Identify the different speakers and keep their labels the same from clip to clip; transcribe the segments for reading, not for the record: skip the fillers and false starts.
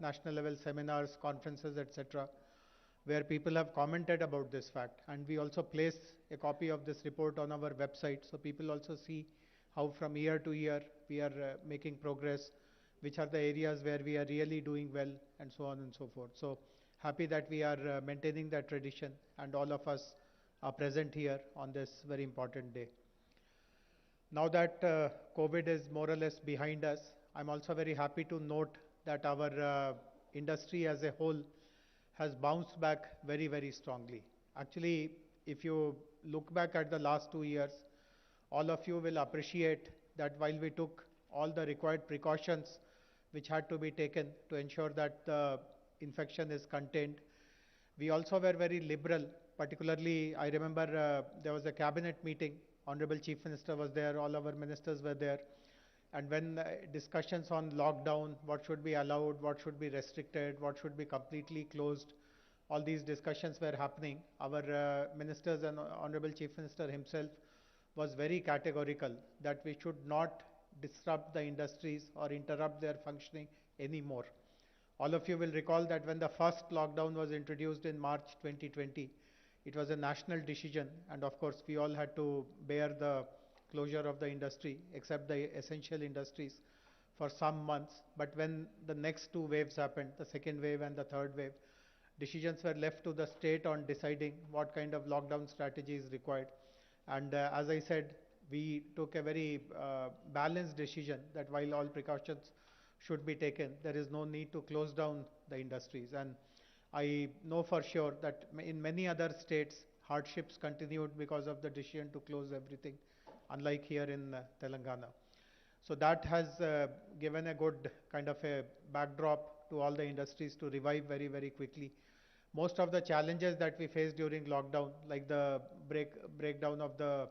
Speaker 1: national level seminars, conferences, etc., where people have commented about this fact. And we also place a copy of this report on our website, so people also see how from year to year we are making progress, which are the areas where we are really doing well, and so on and so forth. So happy that we are maintaining that tradition, and all of us are present here on this very important day. Now that COVID is more or less behind us, I'm also very happy to note that our industry as a whole has bounced back very, very strongly. Actually, if you look back at the last 2 years, all of you will appreciate that while we took all the required precautions which had to be taken to ensure that the infection is contained, we also were very liberal. Particularly, I remember there was a cabinet meeting. Honorable Chief Minister was there, all our ministers were there. And when discussions on lockdown, what should be allowed, what should be restricted, what should be completely closed, all these discussions were happening. Our ministers and Honorable Chief Minister himself was very categorical that we should not disrupt the industries or interrupt their functioning anymore. All of you will recall that when the first lockdown was introduced in March 2020, it was a national decision, and of course we all had to bear the closure of the industry, except the essential industries, for some months. But when the next two waves happened, the second wave and the third wave, decisions were left to the state on deciding what kind of lockdown strategy is required. And as I said, we took a very balanced decision that while all precautions should be taken, there is no need to close down the industries. And I know for sure that in many other states, hardships continued because of the decision to close everything, unlike here in Telangana. So that has given a good kind of a backdrop to all the industries to revive very, very quickly. Most of the challenges that we faced during lockdown, like the breakdown of the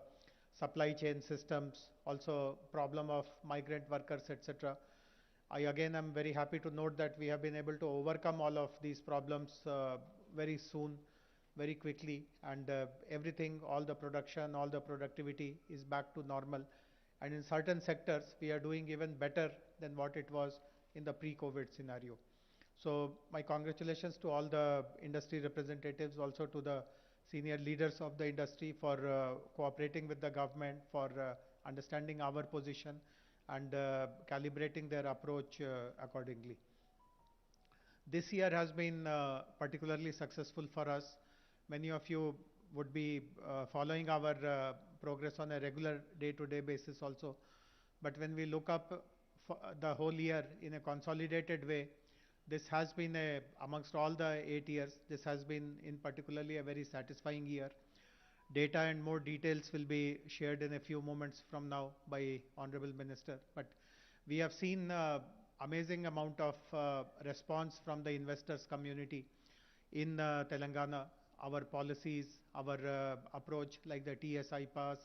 Speaker 1: supply chain systems, also problem of migrant workers, etc., I again am very happy to note that we have been able to overcome all of these problems very soon, very quickly, and everything, all the production, all the productivity is back to normal. And in certain sectors, we are doing even better than what it was in the pre-COVID scenario. So my congratulations to all the industry representatives, also to the senior leaders of the industry for cooperating with the government, for understanding our position, and calibrating their approach accordingly. This year has been particularly successful for us. Many of you would be following our progress on a regular day-to-day basis also. But when we look up the whole year in a consolidated way, this has been amongst all the 8 years, this has been in particularly a very satisfying year. Data and more details will be shared in a few moments from now by Honorable Minister. But we have seen amazing amount of response from the investors community in Telangana. Our policies, our approach, like the TSI pass,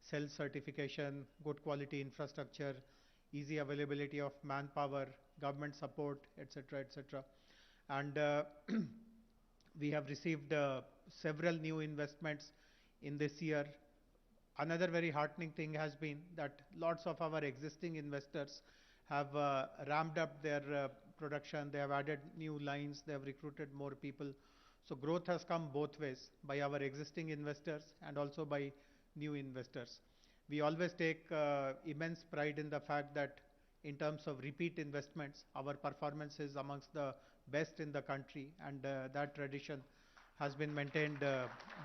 Speaker 1: self-certification, good quality infrastructure, easy availability of manpower, government support, etc., etc. And we have received several new investments in this year. Another very heartening thing has been that lots of our existing investors have ramped up their production. They have added new lines. They have recruited more people. So growth has come both ways, by our existing investors and also by new investors. We always take immense pride in the fact that in terms of repeat investments, our performance is amongst the best in the country, and that tradition has been maintained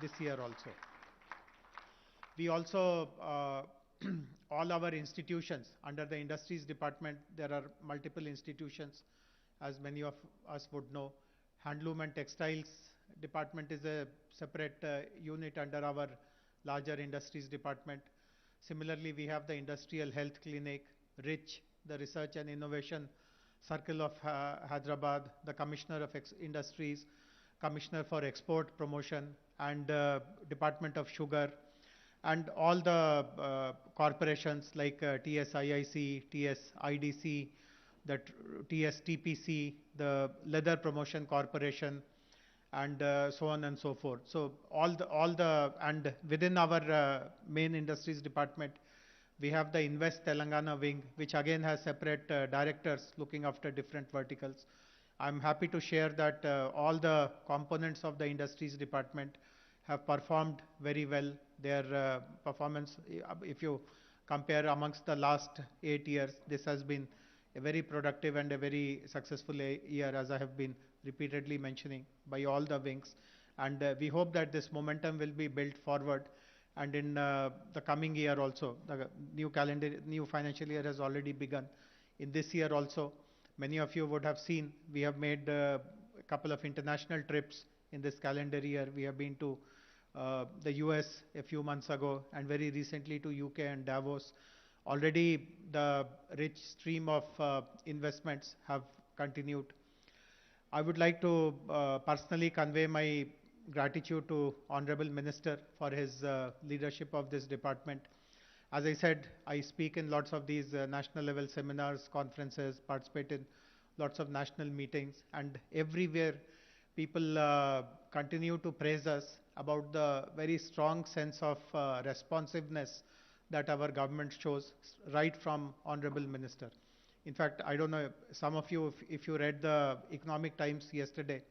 Speaker 1: this year also. We also, all our institutions under the industries department, there are multiple institutions, as many of us would know. Handloom and textiles department is a separate unit under our larger industries department. Similarly, we have the industrial health clinic, RICH, the research and innovation circle of Hyderabad, the commissioner of industries, commissioner for export promotion, and department of sugar, and all the corporations like TSIIC, TSIDC, the TSTPC, the Leather Promotion Corporation, and so on and so forth. So and within our main industries department, we have the Invest Telangana wing, which again has separate directors looking after different verticals. I'm happy to share that all the components of the industries department have performed very well. Their performance, if you compare amongst the last 8 years, this has been a very productive and a very successful year, as I have been repeatedly mentioning by all the wings. And we hope that this momentum will be built forward. And in the coming year also, the new financial year has already begun. In this year also, many of you would have seen we have made a couple of international trips in this calendar year. We have been to the US a few months ago and very recently to UK and Davos. Already the rich stream of investments have continued. I would like to personally convey my gratitude to Honorable Minister for his leadership of this department. As I said, I speak in lots of these national level seminars, conferences, participate in lots of national meetings, and everywhere people continue to praise us about the very strong sense of responsiveness that our government shows right from Honorable Minister. In fact, I don't know, some of you, if you read the Economic Times yesterday,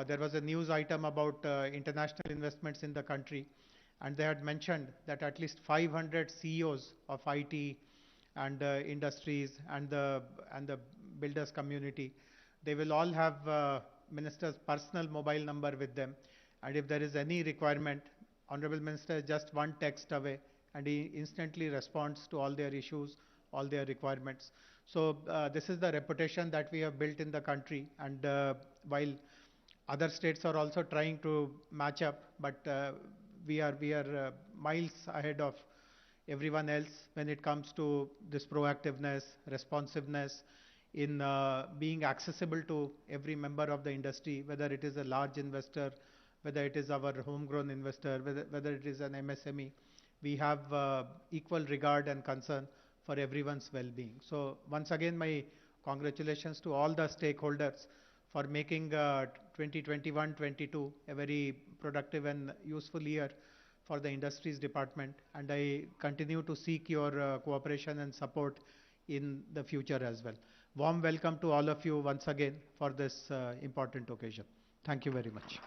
Speaker 1: there was a news item about international investments in the country, and they had mentioned that at least 500 CEOs of IT and industries and the builders community, they will all have minister's personal mobile number with them, and if there is any requirement, Honorable Minister is just one text away, and he instantly responds to all their issues, all their requirements. So this is the reputation that we have built in the country, and while other states are also trying to match up, but we are miles ahead of everyone else when it comes to this proactiveness, responsiveness in being accessible to every member of the industry, whether it is a large investor, whether it is our homegrown investor, whether it is an MSME. We have equal regard and concern for everyone's well-being. So once again, my congratulations to all the stakeholders for making 2021-22 a very productive and useful year for the industries department, and I continue to seek your cooperation and support in the future as well. Warm welcome to all of you once again for this important occasion. Thank you very much.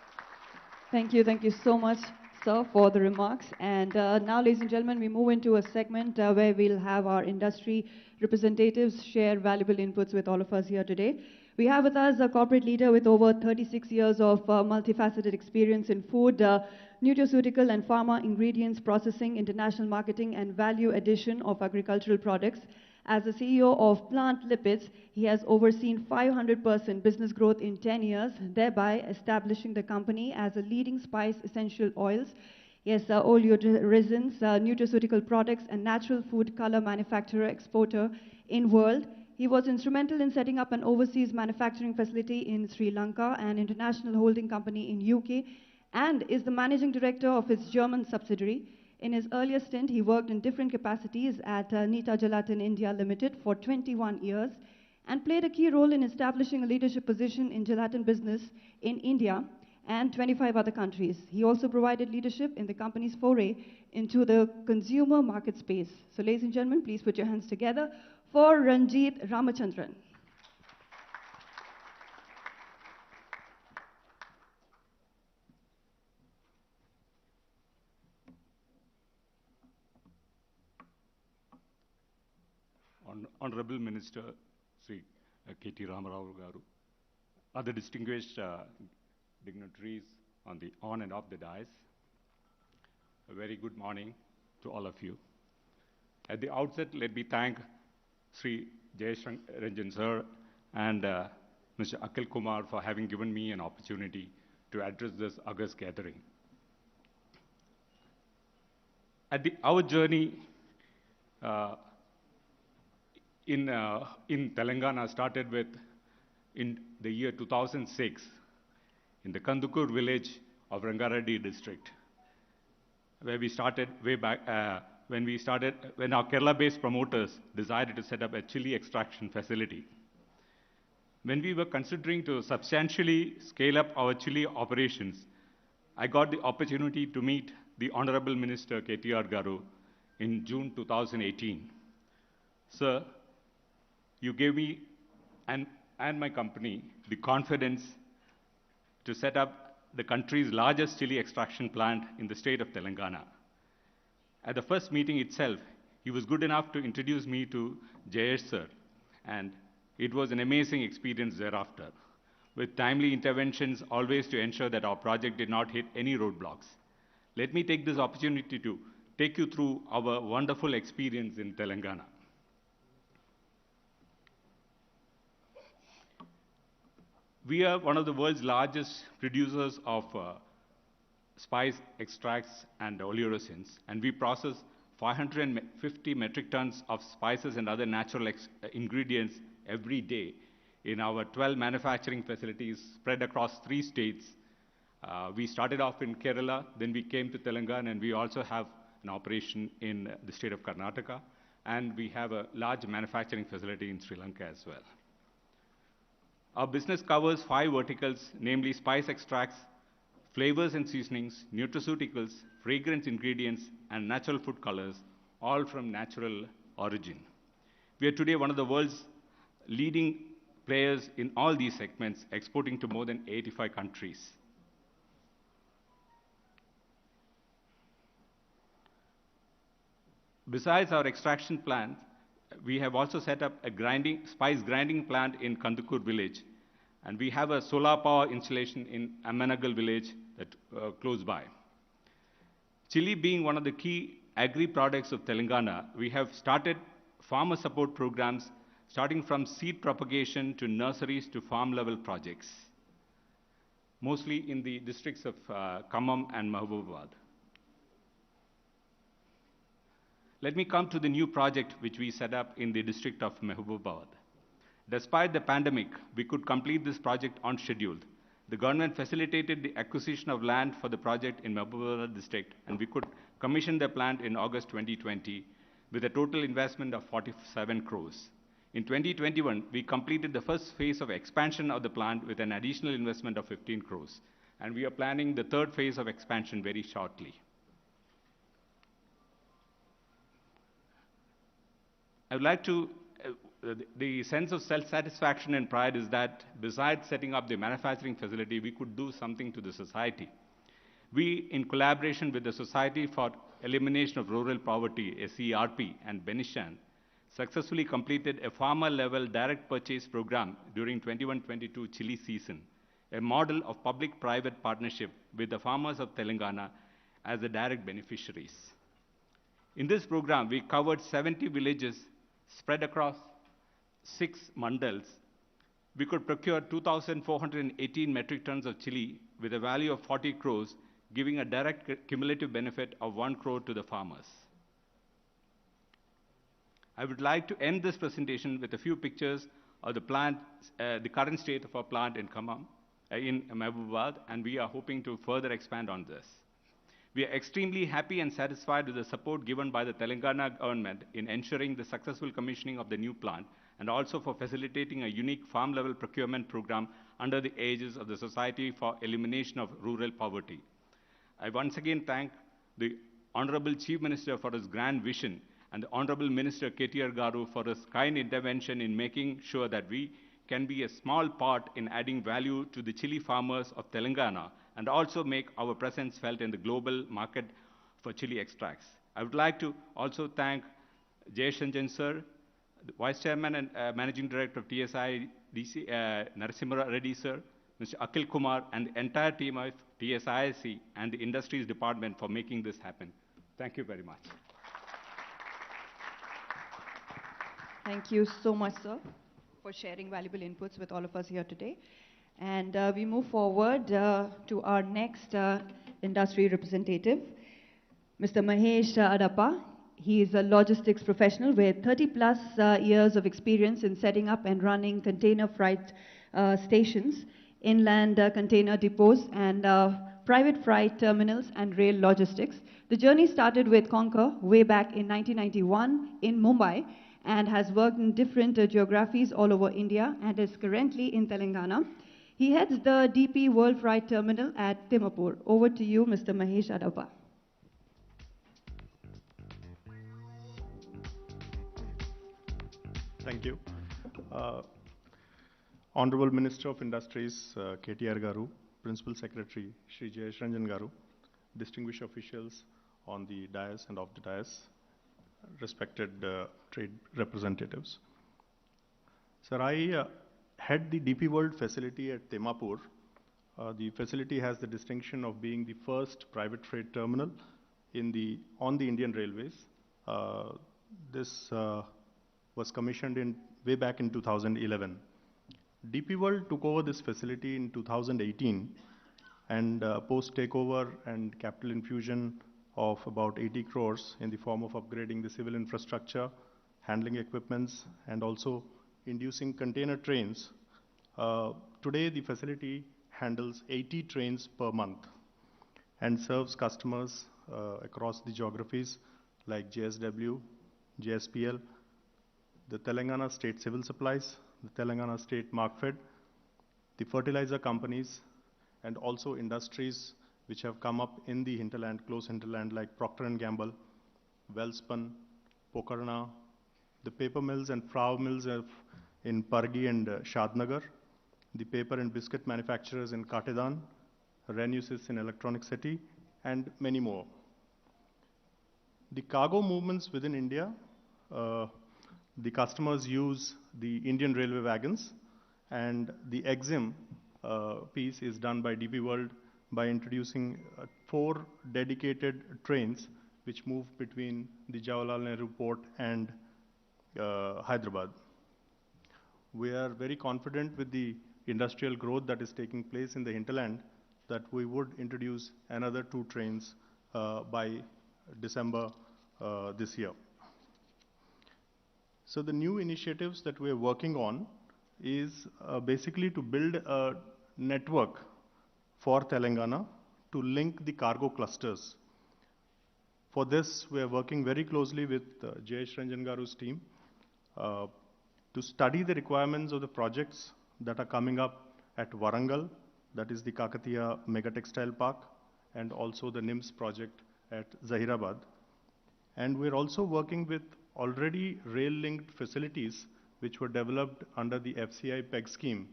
Speaker 2: Thank you so much, sir, for the remarks. And now, ladies and gentlemen, we move into a segment where we'll have our industry representatives share valuable inputs with all of us here today. We have with us a corporate leader with over 36 years of multifaceted experience in food, nutraceutical and pharma ingredients processing, international marketing, and value addition of agricultural products. As the CEO of Plant Lipids, he has overseen 500% business growth in 10 years, thereby establishing the company as a leading spice essential oils, oleoresins, nutraceutical products, and natural food color manufacturer exporter in world. He was instrumental in setting up an overseas manufacturing facility in Sri Lanka, an international holding company in UK, and is the managing director of its German subsidiary. In his earlier stint, he worked in different capacities at Nita Gelatin India Limited for 21 years and played a key role in establishing a leadership position in gelatin business in India and 25 other countries. He also provided leadership in the company's foray into the consumer market space. So, ladies and gentlemen, please put your hands together for Ranjit Ramachandran.
Speaker 3: Honorable Minister Sri KTR Garu, other distinguished dignitaries on and off the dais, a very good morning to all of you. At the outset, let me thank Sri Jayashankaran sir and Mr. Akhil Kumar for having given me an opportunity to address this august gathering. Our journey in Telangana started with in the year 2006 in the Kandukur village of Rangareddy district, where we started way back when our Kerala-based promoters decided to set up a chili extraction facility. When we were considering to substantially scale up our chili operations, I got the opportunity to meet the Honorable Minister KTR Garu in June 2018. Sir, you gave me an and my company the confidence to set up the country's largest chili extraction plant in the state of Telangana. At the first meeting itself, he was good enough to introduce me to Jayesh sir, and it was an amazing experience thereafter, with timely interventions always to ensure that our project did not hit any roadblocks. Let me take this opportunity to take you through our wonderful experience in Telangana. We are one of the world's largest producers of spice extracts and oleoresins, and we process 550 metric tons of spices and other natural ingredients every day in our 12 manufacturing facilities spread across 3 states. We started off in Kerala, then we came to Telangana, and we also have an operation in the state of Karnataka, and we have a large manufacturing facility in Sri Lanka as well. Our business covers 5 verticals, namely spice extracts, flavors and seasonings, nutraceuticals, fragrance ingredients, and natural food colors, all from natural origin. We are today one of the world's leading players in all these segments, exporting to more than 85 countries. Besides our extraction plant, we have also set up a spice grinding plant in Kandukur village, and we have a solar power installation in Ammanagal village that close by. Chili being one of the key agri-products of Telangana, we have started farmer support programs starting from seed propagation to nurseries to farm-level projects, mostly in the districts of Khammam and Mahbubabad. Let me come to the new project which we set up in the district of Mahbubabad. Despite the pandemic, we could complete this project on schedule. The government facilitated the acquisition of land for the project in Mahbubabad district, and we could commission the plant in August 2020 with a total investment of 47 crores. In 2021, we completed the first phase of expansion of the plant with an additional investment of 15 crores, and we are planning the third phase of expansion very shortly. I would like to, the sense of self-satisfaction and pride is that besides setting up the manufacturing facility, we could do something to the society. We, in collaboration with the Society for Elimination of Rural Poverty, SERP, and Benishan, successfully completed a farmer-level direct purchase program during 21-22 chili season, a model of public-private partnership with the farmers of Telangana as the direct beneficiaries. In this program, we covered 70 villages spread across 6 mandals. We could procure 2,418 metric tons of chili with a value of 40 crores, giving a direct cumulative benefit of 1 crore to the farmers. I would like to end this presentation with a few pictures of the plant, the current state of our plant in Khammam, in Mahbubabad, and we are hoping to further expand on this. We are extremely happy and satisfied with the support given by the Telangana government in ensuring the successful commissioning of the new plant, and also for facilitating a unique farm-level procurement program under the aegis of the Society for Elimination of Rural Poverty. I once again thank the Honorable Chief Minister for his grand vision and the Honorable Minister KTR Garu for his kind intervention in making sure that we can be a small part in adding value to the chili farmers of Telangana and also make our presence felt in the global market for chili extracts. I would like to also thank Jayashanjan sir, the Vice Chairman and Managing Director of TSI, DC, Narasimha Reddy sir, Mr. Akhil Kumar, and the entire team of TSISC and the Industries Department for making this happen. Thank you very much.
Speaker 2: Thank you so much, sir, for sharing valuable inputs with all of us here today. And we move forward to our next industry representative, Mr. Mahesh Adappa. He is a logistics professional with 30+ years of experience in setting up and running container freight stations, inland container depots, and private freight terminals and rail logistics. The journey started with Concur way back in 1991 in Mumbai and has worked in different geographies all over India and is currently in Telangana. He heads the DP World Freight Terminal at Timapur. Over to you, Mr. Mahesh Adappa.
Speaker 4: Thank you. Honorable Minister of Industries, KTR Garu, Principal Secretary, Shri Jayesh Ranjan Garu, distinguished officials on the dais and off the dais, respected trade representatives. Sir, I head the DP World facility at Temapur. The facility has the distinction of being the first private freight terminal on the Indian Railways. This was commissioned way back in 2011. DP World took over this facility in 2018, and post takeover and capital infusion of about 80 crores in the form of upgrading the civil infrastructure, handling equipments, and also inducing container trains. Today the facility handles 80 trains per month and serves customers across the geographies like JSW, JSPL, the Telangana State Civil Supplies, the Telangana State Markfed, the fertilizer companies, and also industries which have come up in the hinterland, close hinterland, like Procter & Gamble, Welspun, Pokarna, the paper mills and flour mills in Pargi and Shadnagar, the paper and biscuit manufacturers in Katedan, RRNEWSUPDATES in Electronic City, and many more. The cargo movements within India, the customers use the Indian Railway wagons, and the EXIM piece is done by DP World by introducing 4 dedicated trains which move between the Jawaharlal Nehru Port and Hyderabad. We are very confident with the industrial growth that is taking place in the hinterland that we would introduce another 2 trains by December this year. So the new initiatives that we are working on is basically to build a network for Telangana to link the cargo clusters. For this, we are working very closely with Jayesh Ranjan Garu's team to study the requirements of the projects that are coming up at Warangal, that is the Kakatiya Mega Textile Park, and also the NIMS project at Zahirabad. And we're also working with already rail-linked facilities which were developed under the FCI PEG scheme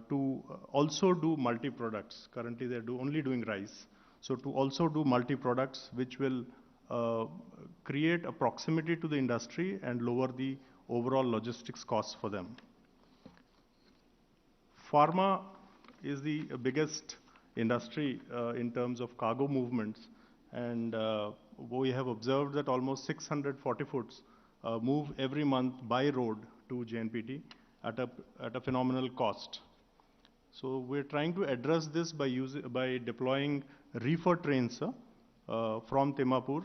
Speaker 4: to also do multi-products. Currently they're only doing rice. So to also do multi-products which will create a proximity to the industry and lower the overall logistics costs for them. Pharma is the biggest industry in terms of cargo movements, and we have observed that almost 640 foots move every month by road to JNPT at a phenomenal cost. So we're trying to address this by deploying reefer trains from Temapur.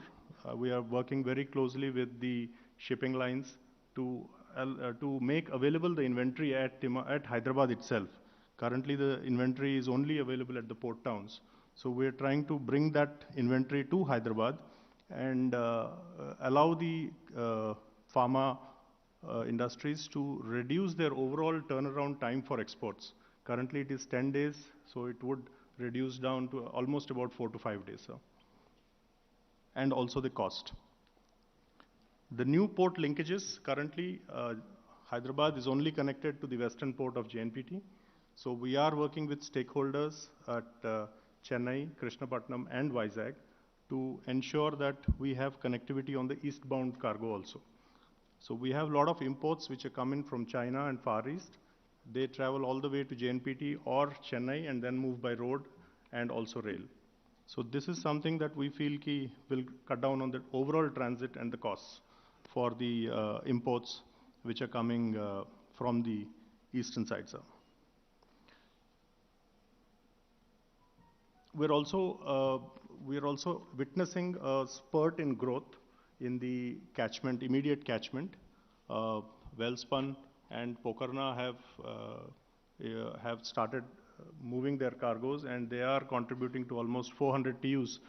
Speaker 4: We are working very closely with the shipping lines to make available the inventory at Hyderabad itself. Currently the inventory is only available at the port towns. So we're trying to bring that inventory to Hyderabad and allow the pharma industries to reduce their overall turnaround time for exports. Currently it is 10 days, so it would reduce down to almost about 4 to 5 days. And also the cost. The new port linkages, currently Hyderabad is only connected to the western port of JNPT. So we are working with stakeholders at Chennai, Krishnapatnam and Vizag to ensure that we have connectivity on the eastbound cargo also. So we have a lot of imports which are coming from China and Far East. They travel all the way to JNPT or Chennai and then move by road and also rail. So this is something that we feel will cut down on the overall transit and the costs for the imports which are coming from the eastern side, sir. We're also witnessing a spurt in growth in the catchment, immediate catchment. Welspun and Pokarna have started moving their cargoes, and they are contributing to almost 400 TEUs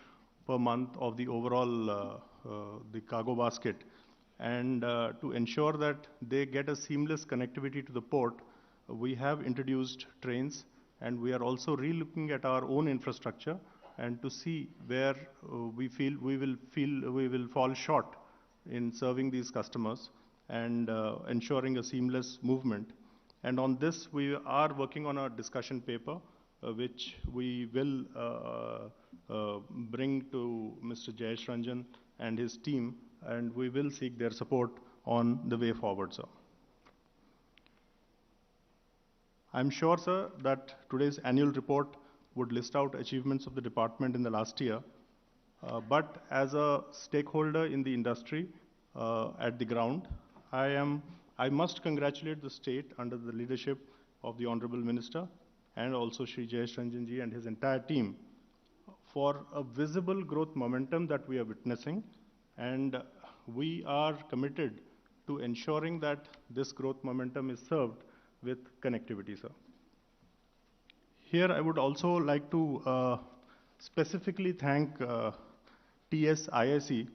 Speaker 4: per month of the overall the cargo basket. And to ensure that they get a seamless connectivity to the port, we have introduced trains, and we are also re-looking at our own infrastructure and to see where we feel we will fall short in serving these customers and ensuring a seamless movement. And on this, we are working on a discussion paper, which we will bring to Mr. Jayesh Ranjan and his team, and we will seek their support on the way forward, sir. I'm sure, sir, that today's annual report would list out achievements of the department in the last year, but as a stakeholder in the industry at the ground, I must congratulate the state under the leadership of the Honorable Minister and also Shri Jayesh Ranjan ji and his entire team for a visible growth momentum that we are witnessing, and we are committed to ensuring that this growth momentum is served with connectivity, sir. Here I would also like to specifically thank TSISE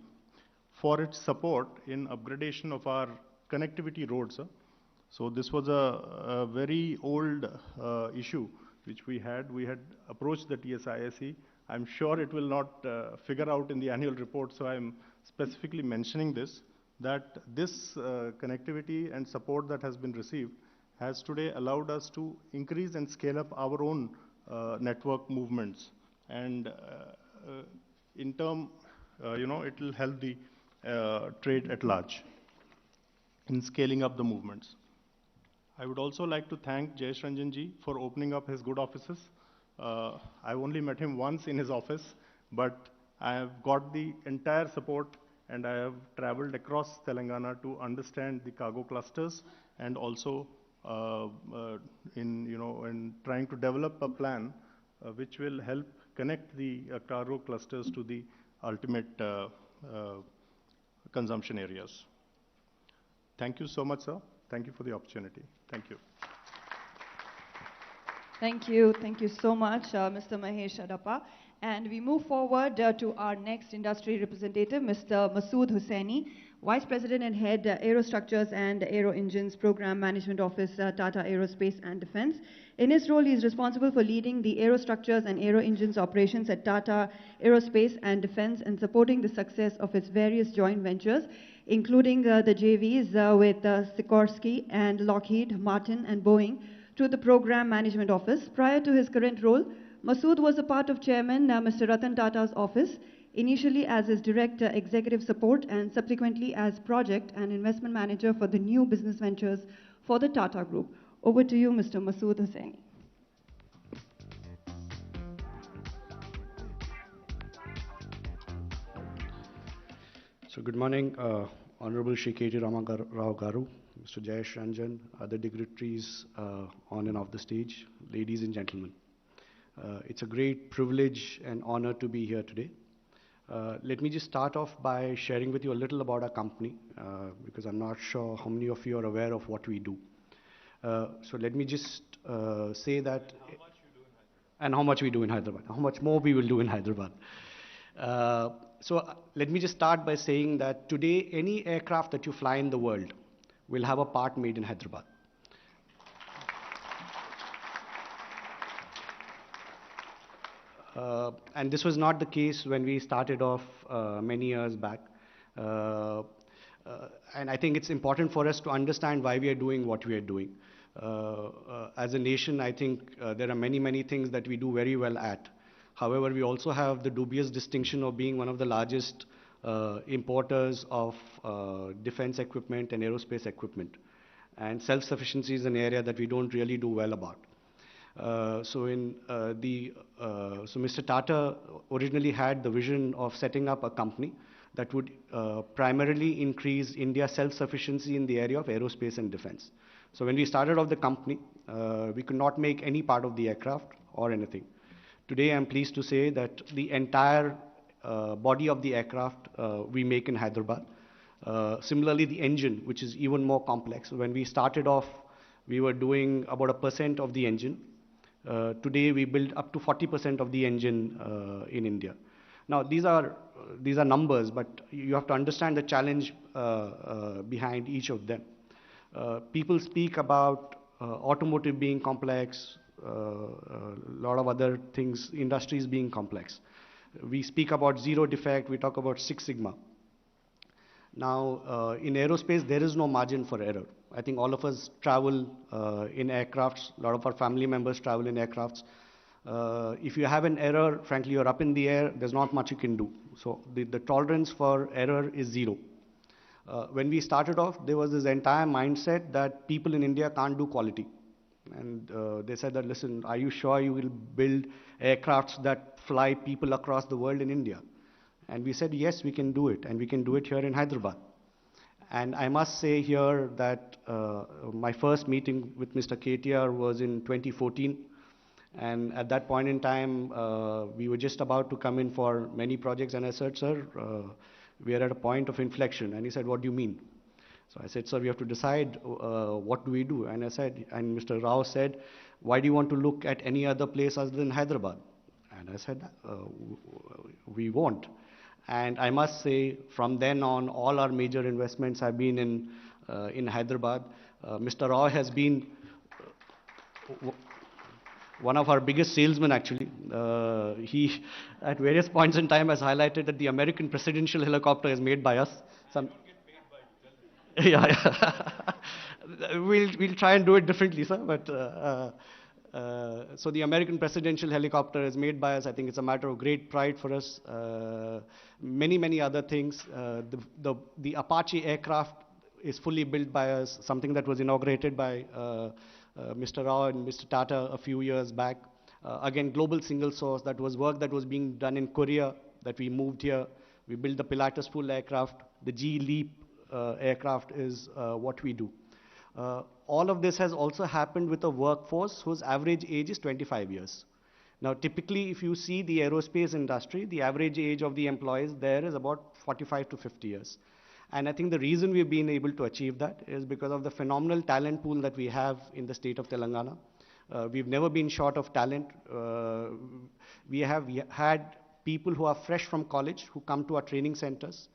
Speaker 4: for its support in upgradation of our connectivity roads, sir. So this was a very old issue which we had. We had approached the TSISE. I'm sure it will not figure out in the annual report, so I'm specifically mentioning this, that this connectivity and support that has been received has today allowed us to increase and scale up our own network movements. And in turn, it will help the trade at large in scaling up the movements. I would also like to thank Jayesh Ranjan ji for opening up his good offices. I've only met him once in his office, but I have got the entire support, and I have traveled across Telangana to understand the cargo clusters, and also in trying to develop a plan which will help connect the cargo clusters to the ultimate consumption areas. Thank you so much, sir. Thank you for the opportunity. Thank you.
Speaker 2: Thank you. Thank you so much, Mr. Mahesh Adappa. And we move forward to our next industry representative, Mr. Masood Hussaini, Vice President and Head, Aerostructures and Aero Engines Program Management Office, Tata Aerospace and Defense. In his role, he is responsible for leading the Aerostructures and Aero Engines operations at Tata Aerospace and Defense and supporting the success of its various joint ventures, including the JVs with Sikorsky and Lockheed Martin and Boeing, to the Program Management Office. Prior to his current role, Masood was a part of Chairman Mr. Ratan Tata's office, initially as his direct executive support and subsequently as project and investment manager for the new business ventures for the Tata Group. Over to you, Mr. Masood Hussaini.
Speaker 5: So good morning, Honorable Shri KT Rao Garu, Mr. Jayesh Ranjan, other dignitaries on and off the stage, ladies and gentlemen. It's a great privilege and honor to be here today. Let me just start off by sharing with you a little about our company, because I'm not sure how many of you are aware of what we do. So let me just say that... And how much we do in Hyderabad. How much more we will do in Hyderabad. So let me just start by saying that today, any aircraft that you fly in the world will have a part made in Hyderabad. And this was not the case when we started off many years back. And I think it's important for us to understand why we are doing what we are doing. As a nation, I think there are many, many things that we do very well at. However, we also have the dubious distinction of being one of the largest importers of defense equipment and aerospace equipment. And self-sufficiency is an area that we don't really do well about. So Mr. Tata originally had the vision of setting up a company that would primarily increase India's self-sufficiency in the area of aerospace and defense. So when we started off the company, we could not make any part of the aircraft or anything. Today, I'm pleased to say that the entire body of the aircraft we make in Hyderabad. Similarly, the engine, which is even more complex. When we started off, we were doing about 1% of the engine. Today, we build up to 40% of the engine in India. Now, these are numbers, but you have to understand the challenge behind each of them. People speak about automotive being complex, a lot of other things, industries being complex. We speak about zero defect, we talk about Six Sigma. Now, in aerospace, there is no margin for error. I think all of us travel in aircrafts. A lot of our family members travel in aircrafts. If you have an error, frankly, you're up in the air, there's not much you can do. So the tolerance for error is zero. When we started off, there was this entire mindset that people in India can't do quality. And they said that, listen, are you sure you will build aircrafts that fly people across the world in India? And we said, yes, we can do it, and we can do it here in Hyderabad. And I must say here that my first meeting with Mr. KTR was in 2014. And at that point in time, we were just about to come in for many projects. And I said, sir, we are at a point of inflection. And he said, what do you mean? So I said, sir, we have to decide what do we do. And I said, and Mr. Rao said, why do you want to look at any other place other than Hyderabad? And I said, we won't. And I must say, from then on, all our major investments have been in Hyderabad. Mr. Rao has been one of our biggest salesmen, actually. He, at various points in time, has highlighted that the American presidential helicopter is made by us. Yeah. We'll try and do it differently, sir. But so the American presidential helicopter is made by us. I think it's a matter of great pride for us. Many other things. The Apache aircraft is fully built by us, something that was inaugurated by Mr. Rao and Mr. Tata a few years back. Again, global single source. That was work that was being done in Korea that we moved here. We built the Pilatus full aircraft. The G Leap aircraft is what we do. All of this has also happened with a workforce whose average age is 25 years. Now, typically, if you see the aerospace industry, the average age of the employees there is about 45 to 50 years. And I think the reason we've been able to achieve that is because of the phenomenal talent pool that we have in the state of Telangana. We've never been short of talent. We have had people who are fresh from college who come to our training centers.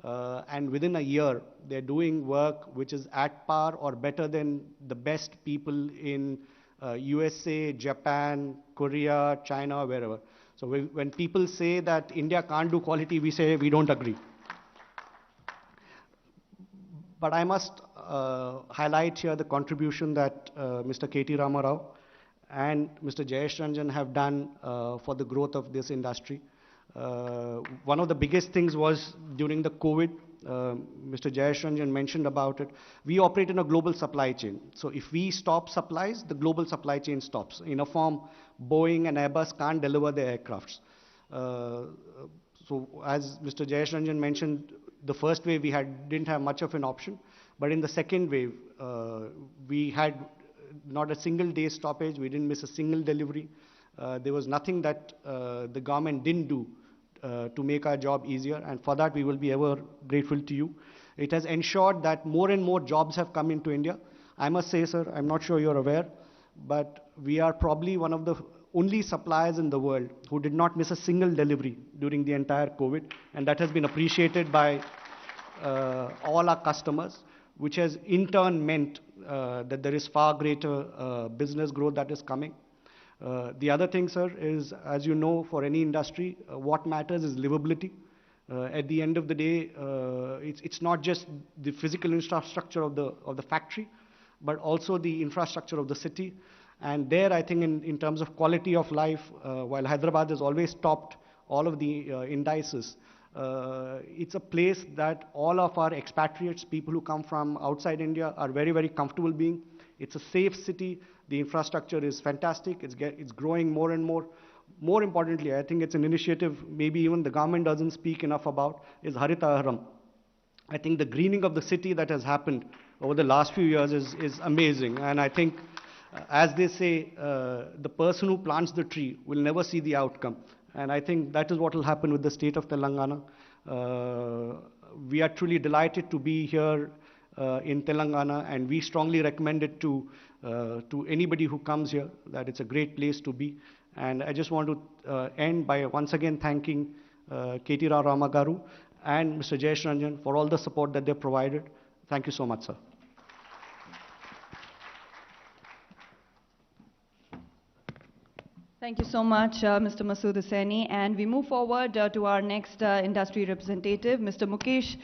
Speaker 5: And within a year, they're doing work which is at par or better than the best people in USA, Japan, Korea, China, wherever. So when people say that India can't do quality, we say we don't agree. But I must highlight here the contribution that Mr. K.T. Ramarao and Mr. Jayesh Ranjan have done for the growth of this industry. One of the biggest things was during the COVID, Mr. Jayesh Ranjan mentioned about it. We operate in a global supply chain. So if we stop supplies, the global supply chain stops. In a form, Boeing and Airbus can't deliver their aircrafts. So as Mr. Jayesh Ranjan mentioned, the first wave we didn't have much of an option. But in the second wave, we had not a single day stoppage. We didn't miss a single delivery. There was nothing that the government didn't do to make our job easier, and for that we will be ever grateful to you. It has ensured that more and more jobs have come into India. I must say, sir, I'm not sure you're aware, but we are probably one of the only suppliers in the world who did not miss a single delivery during the entire COVID, and that has been appreciated by all our customers, which has in turn meant that there is far greater business growth that is coming. The other thing, sir, is, as you know, for any industry, what matters is livability. At the end of the day, it's not just the physical infrastructure of the factory, but also the infrastructure of the city. And there, I think, in terms of quality of life, while Hyderabad has always topped all of the indices, it's a place that all of our expatriates, people who come from outside India, are very comfortable being. It's a safe city. The infrastructure is fantastic. It's growing more and more. More importantly, I think it's an initiative maybe even the government doesn't speak enough about, is Harita Aharam. I think the greening of the city that has happened over the last few years is amazing. And I think, as they say, the person who plants the tree will never see the outcome. And I think that is what will happen with the state of Telangana. We are truly delighted to be here in Telangana, and we strongly recommend it to anybody who comes here, that it's a great place to be. And I just want to end by once again thanking KT Rama Garu and Mr. Jayesh Ranjan for all the support that they provided. Thank you so much, sir.
Speaker 2: Thank you so much, Mr. Masood Hussaini. And we move forward to our next industry representative, Mr. Mukesh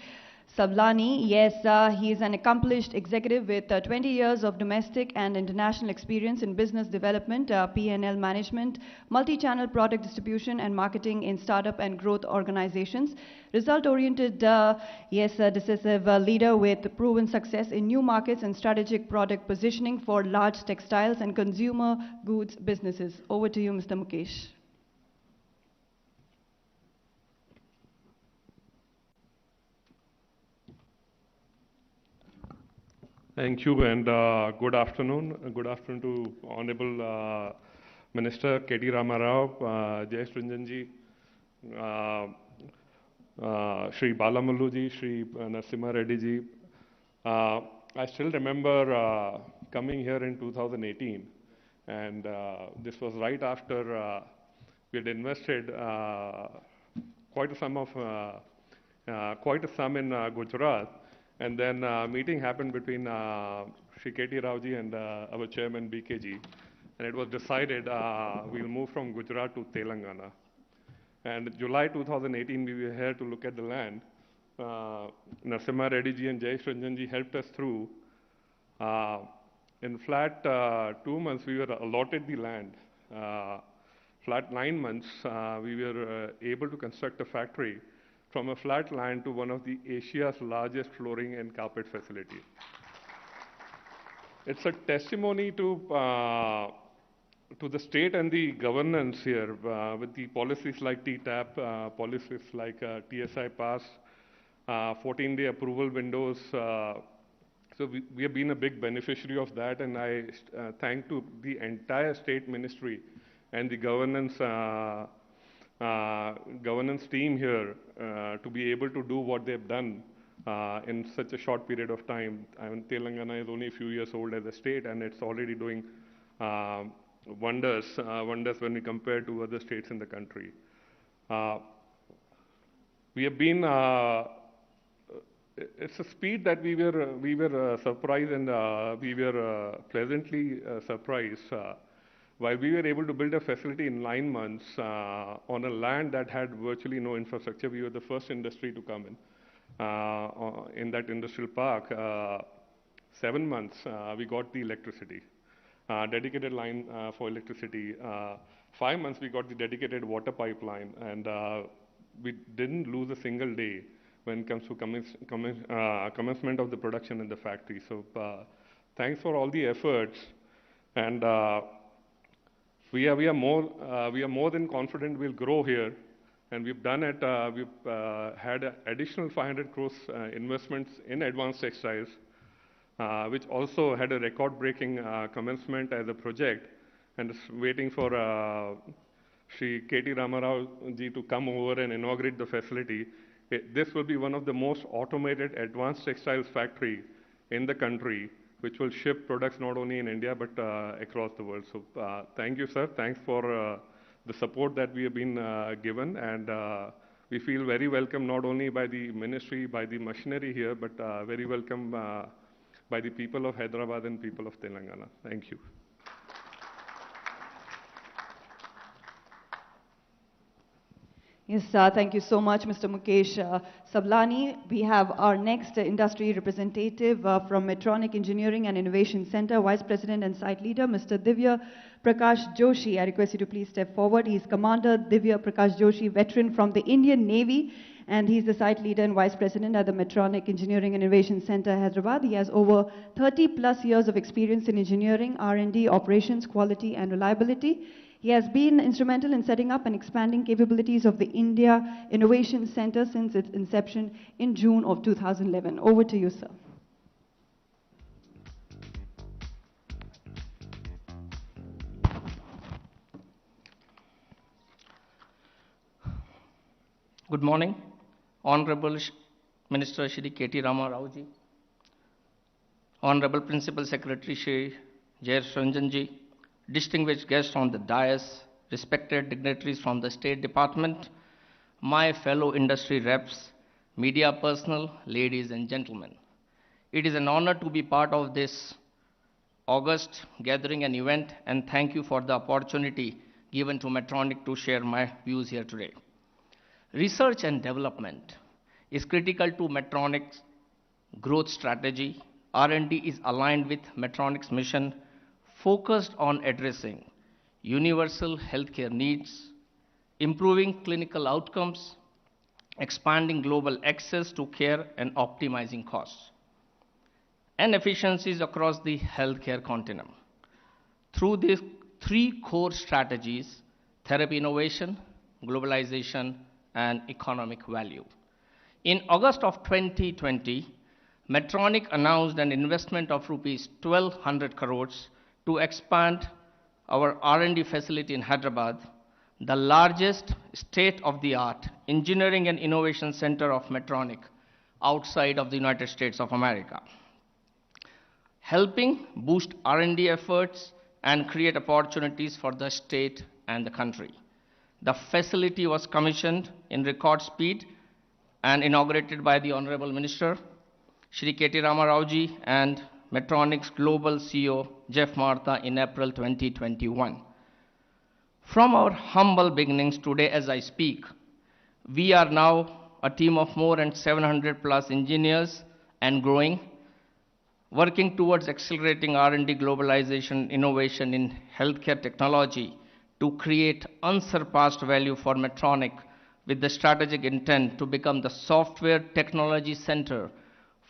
Speaker 2: Sablani, yes, he is an accomplished executive with 20 years of domestic and international experience in business development, P&L management, multi-channel product distribution and marketing in startup and growth organizations. Result-oriented, decisive leader with proven success in new markets and strategic product positioning for large textiles and consumer goods businesses. Over to you, Mr. Mukesh.
Speaker 6: Thank you and good afternoon. Good afternoon to Honorable Minister K.T. Rama Rao, Jayesh Ranjanji, Shri Balamalluji, Shri Narasimha Reddy ji. I still remember coming here in 2018, and this was right after we had invested quite a sum in Gujarat. And then meeting happened between Shri K.T. Raoji and our chairman BKG, and it was decided we'll move from Gujarat to Telangana. And July 2018, we were here to look at the land. Narasimha Reddy ji and Jayesh Ranjan ji helped us through. In flat 2 months, we were allotted the land. Flat 9 months, we were able to construct a factory from a flat land to one of the Asia's largest flooring and carpet facility. It's a testimony to the state and the governance here with the policies like TTAP, policies like TSI Pass, 14-day approval windows. So we have been a big beneficiary of that, and I thank to the entire state ministry and the governance team here to be able to do what they've done in such a short period of time. I mean, Telangana is only a few years old as a state, and it's already doing wonders when we compare to other states in the country. We have been, it's a speed that we were surprised, and we were pleasantly surprised. While we were able to build a facility in 9 months on a land that had virtually no infrastructure, we were the first industry to come in that industrial park. 7 months, we got the electricity, dedicated line for electricity. 5 months, we got the dedicated water pipeline, and we didn't lose a single day when it comes to commencement of the production in the factory. So thanks for all the efforts, and we are more than confident we'll grow here, and we've done it. We've had additional 500 crores investments in advanced textiles, which also had a record-breaking commencement as a project, and is waiting for Shri K.T. Rama Rao ji to come over and inaugurate the facility. This will be one of the most automated advanced textiles factory in the country, which will ship products not only in India but across the world. So thank you, sir. Thanks for the support that we have been given, and we feel very welcome not only by the ministry, by the machinery here, but very welcome by the people of Hyderabad and people of Telangana. Thank you.
Speaker 2: Yes, thank you so much, Mr. Mukesh Sablani. We have our next industry representative from Medtronic Engineering and Innovation Center, Vice President and Site Leader, Mr. Divya Prakash Joshi. I request you to please step forward. He is Commander Divya Prakash Joshi, veteran from the Indian Navy, and he's the Site Leader and Vice President at the Medtronic Engineering and Innovation Center, Hyderabad. He has over 30 plus years of experience in engineering, R&D, operations, quality, and reliability. He has been instrumental in setting up and expanding capabilities of the India Innovation Center since its inception in June of 2011. Over to you, sir.
Speaker 7: Good morning, Honorable Minister Shri K.T. Rama Rao ji, Honorable Principal Secretary Shri Jayesh Ranjan ji, distinguished guests on the dais, respected dignitaries from the State Department, my fellow industry reps, media personnel, ladies and gentlemen. It is an honor to be part of this August gathering and event, and thank you for the opportunity given to Medtronic to share my views here today. Research and development is critical to Medtronic's growth strategy. R&D is aligned with Medtronic's mission, focused on addressing universal healthcare needs, improving clinical outcomes, expanding global access to care, and optimizing costs and efficiencies across the healthcare continuum. Through these three core strategies: therapy innovation, globalization, and economic value. In August of 2020, Medtronic announced an investment of rupees 1,200 crores to expand our R&D facility in Hyderabad, the largest state-of-the-art engineering and innovation center of Medtronic outside of the United States of America, helping boost R&D efforts and create opportunities for the state and the country. The facility was commissioned in record speed and inaugurated by the Honorable Minister, Shri KTR Ramarao and Medtronic's Global CEO, Jeff Martha, in April 2021. From our humble beginnings today as I speak, we are now a team of more than 700 plus engineers and growing, working towards accelerating R&D globalization innovation in healthcare technology to create unsurpassed value for Medtronic, with the strategic intent to become the software technology center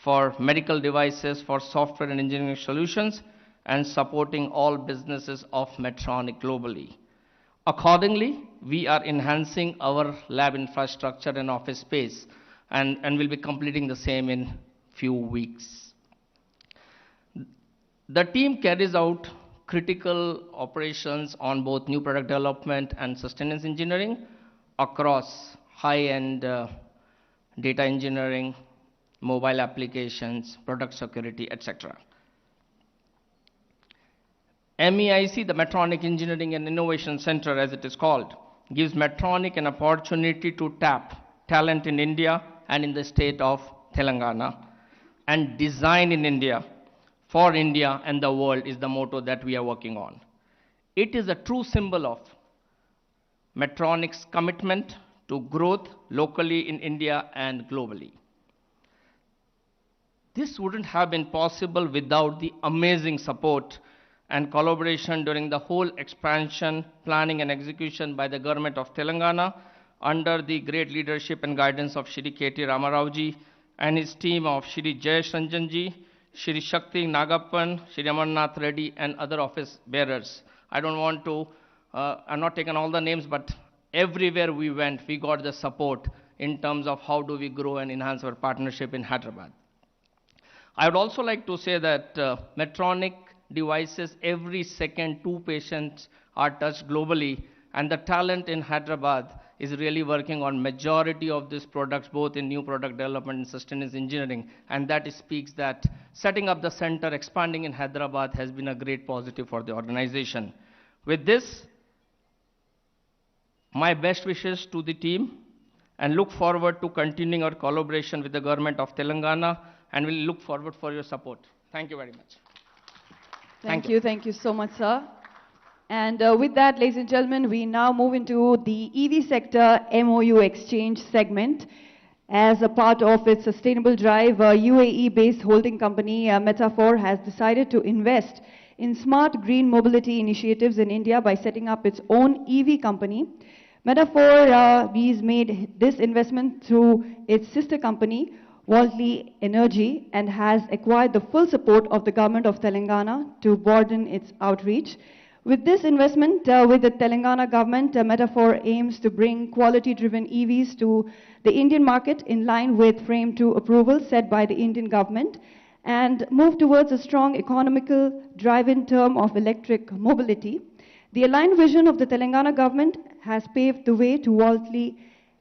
Speaker 7: for medical devices, for software and engineering solutions, and supporting all businesses of Medtronic globally. Accordingly, we are enhancing our lab infrastructure and office space, and will be completing the same in few weeks. The team carries out critical operations on both new product development and sustenance engineering across high-end data engineering, mobile applications, product security, etc. MEIC, the Medtronic Engineering and Innovation Center as it is called, gives Medtronic an opportunity to tap talent in India and in the state of Telangana, and design in India for India and the world is the motto that we are working on. It is a true symbol of Medtronic's commitment to growth locally in India and globally. This wouldn't have been possible without the amazing support and collaboration during the whole expansion, planning and execution by the government of Telangana under the great leadership and guidance of Shri KTR Ramarao and his team of Shri Jayesh Ranjan Shri Shakti Nagappan, Shri Amarnath Reddy, and other office bearers. I don't want to, I'm not taking all the names, but everywhere we went, we got the support in terms of how do we grow and enhance our partnership in Hyderabad. I would also like to say that Medtronic devices, every second 2 patients are touched globally, and the talent in Hyderabad is really working on majority of these products, both in new product development and sustenance engineering, and that speaks that setting up the center, expanding in Hyderabad has been a great positive for the organization. With this, my best wishes to the team, and look forward to continuing our collaboration with the government of Telangana, and we'll look forward for your support. Thank you very much.
Speaker 2: Thank you so much, sir. And with that, ladies and gentlemen, we now move into the EV sector MOU exchange segment. As a part of its sustainable drive, UAE-based holding company Metaphor has decided to invest in smart green mobility initiatives in India by setting up its own EV company. Metaphor has made this investment through its sister company, Worldly Energy, and has acquired the full support of the government of Telangana to broaden its outreach. With this investment with the Telangana government, Metaphor aims to bring quality-driven EVs to the Indian market in line with Frame 2 approval set by the Indian government, and move towards a strong economical drive-in term of electric mobility. The aligned vision of the Telangana government has paved the way to Worldly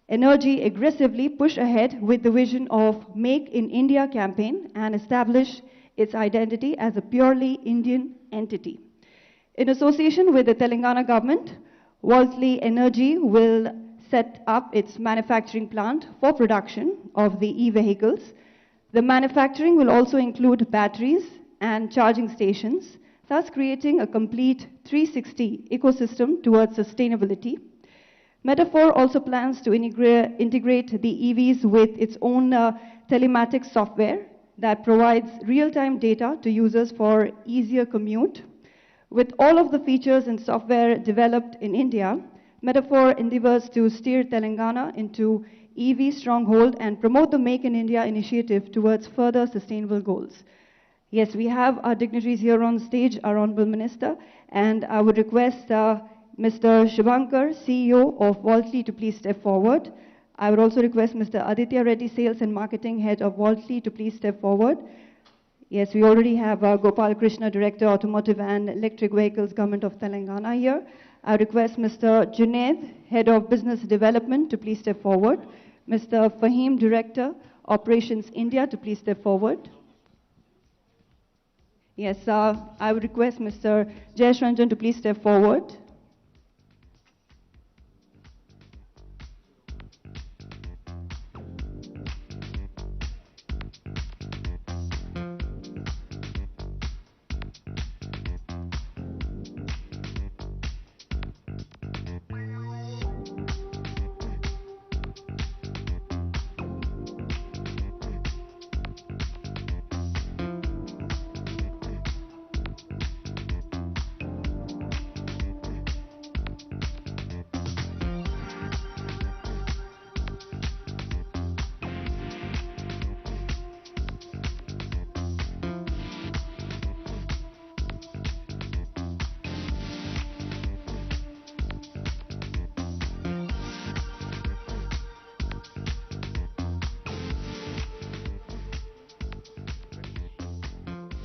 Speaker 2: Energy aggressively push ahead with the vision of Make in India campaign and establish its identity as a purely Indian entity. In association with the Telangana government, Worldly Energy will set up its manufacturing plant for production of the e-vehicles. The manufacturing will also include batteries and charging stations, thus creating a complete 360 ecosystem towards sustainability. Metaphor also plans to integrate the EVs with its own telematics software that provides real-time data to users for easier commute. With all of the features and software developed in India, Metaphor endeavors to steer Telangana into EV stronghold and promote the Make in India initiative towards further sustainable goals. Yes, we have our dignitaries here on stage, our Honorable Minister, and I would request Mr. Shubhankar, CEO of Voltly, to please step forward. I would also request Mr. Aditya Reddy, Sales and Marketing Head of Voltly, to please step forward. Yes, we already have Gopal Krishna, Director, Automotive and Electric Vehicles, Government of Telangana here. I request Mr. Junaid, Head of Business Development, to please step forward. Mr. Fahim, Director, Operations India, to please step forward. Yes, I would request Mr. Jayesh Ranjan to please step forward.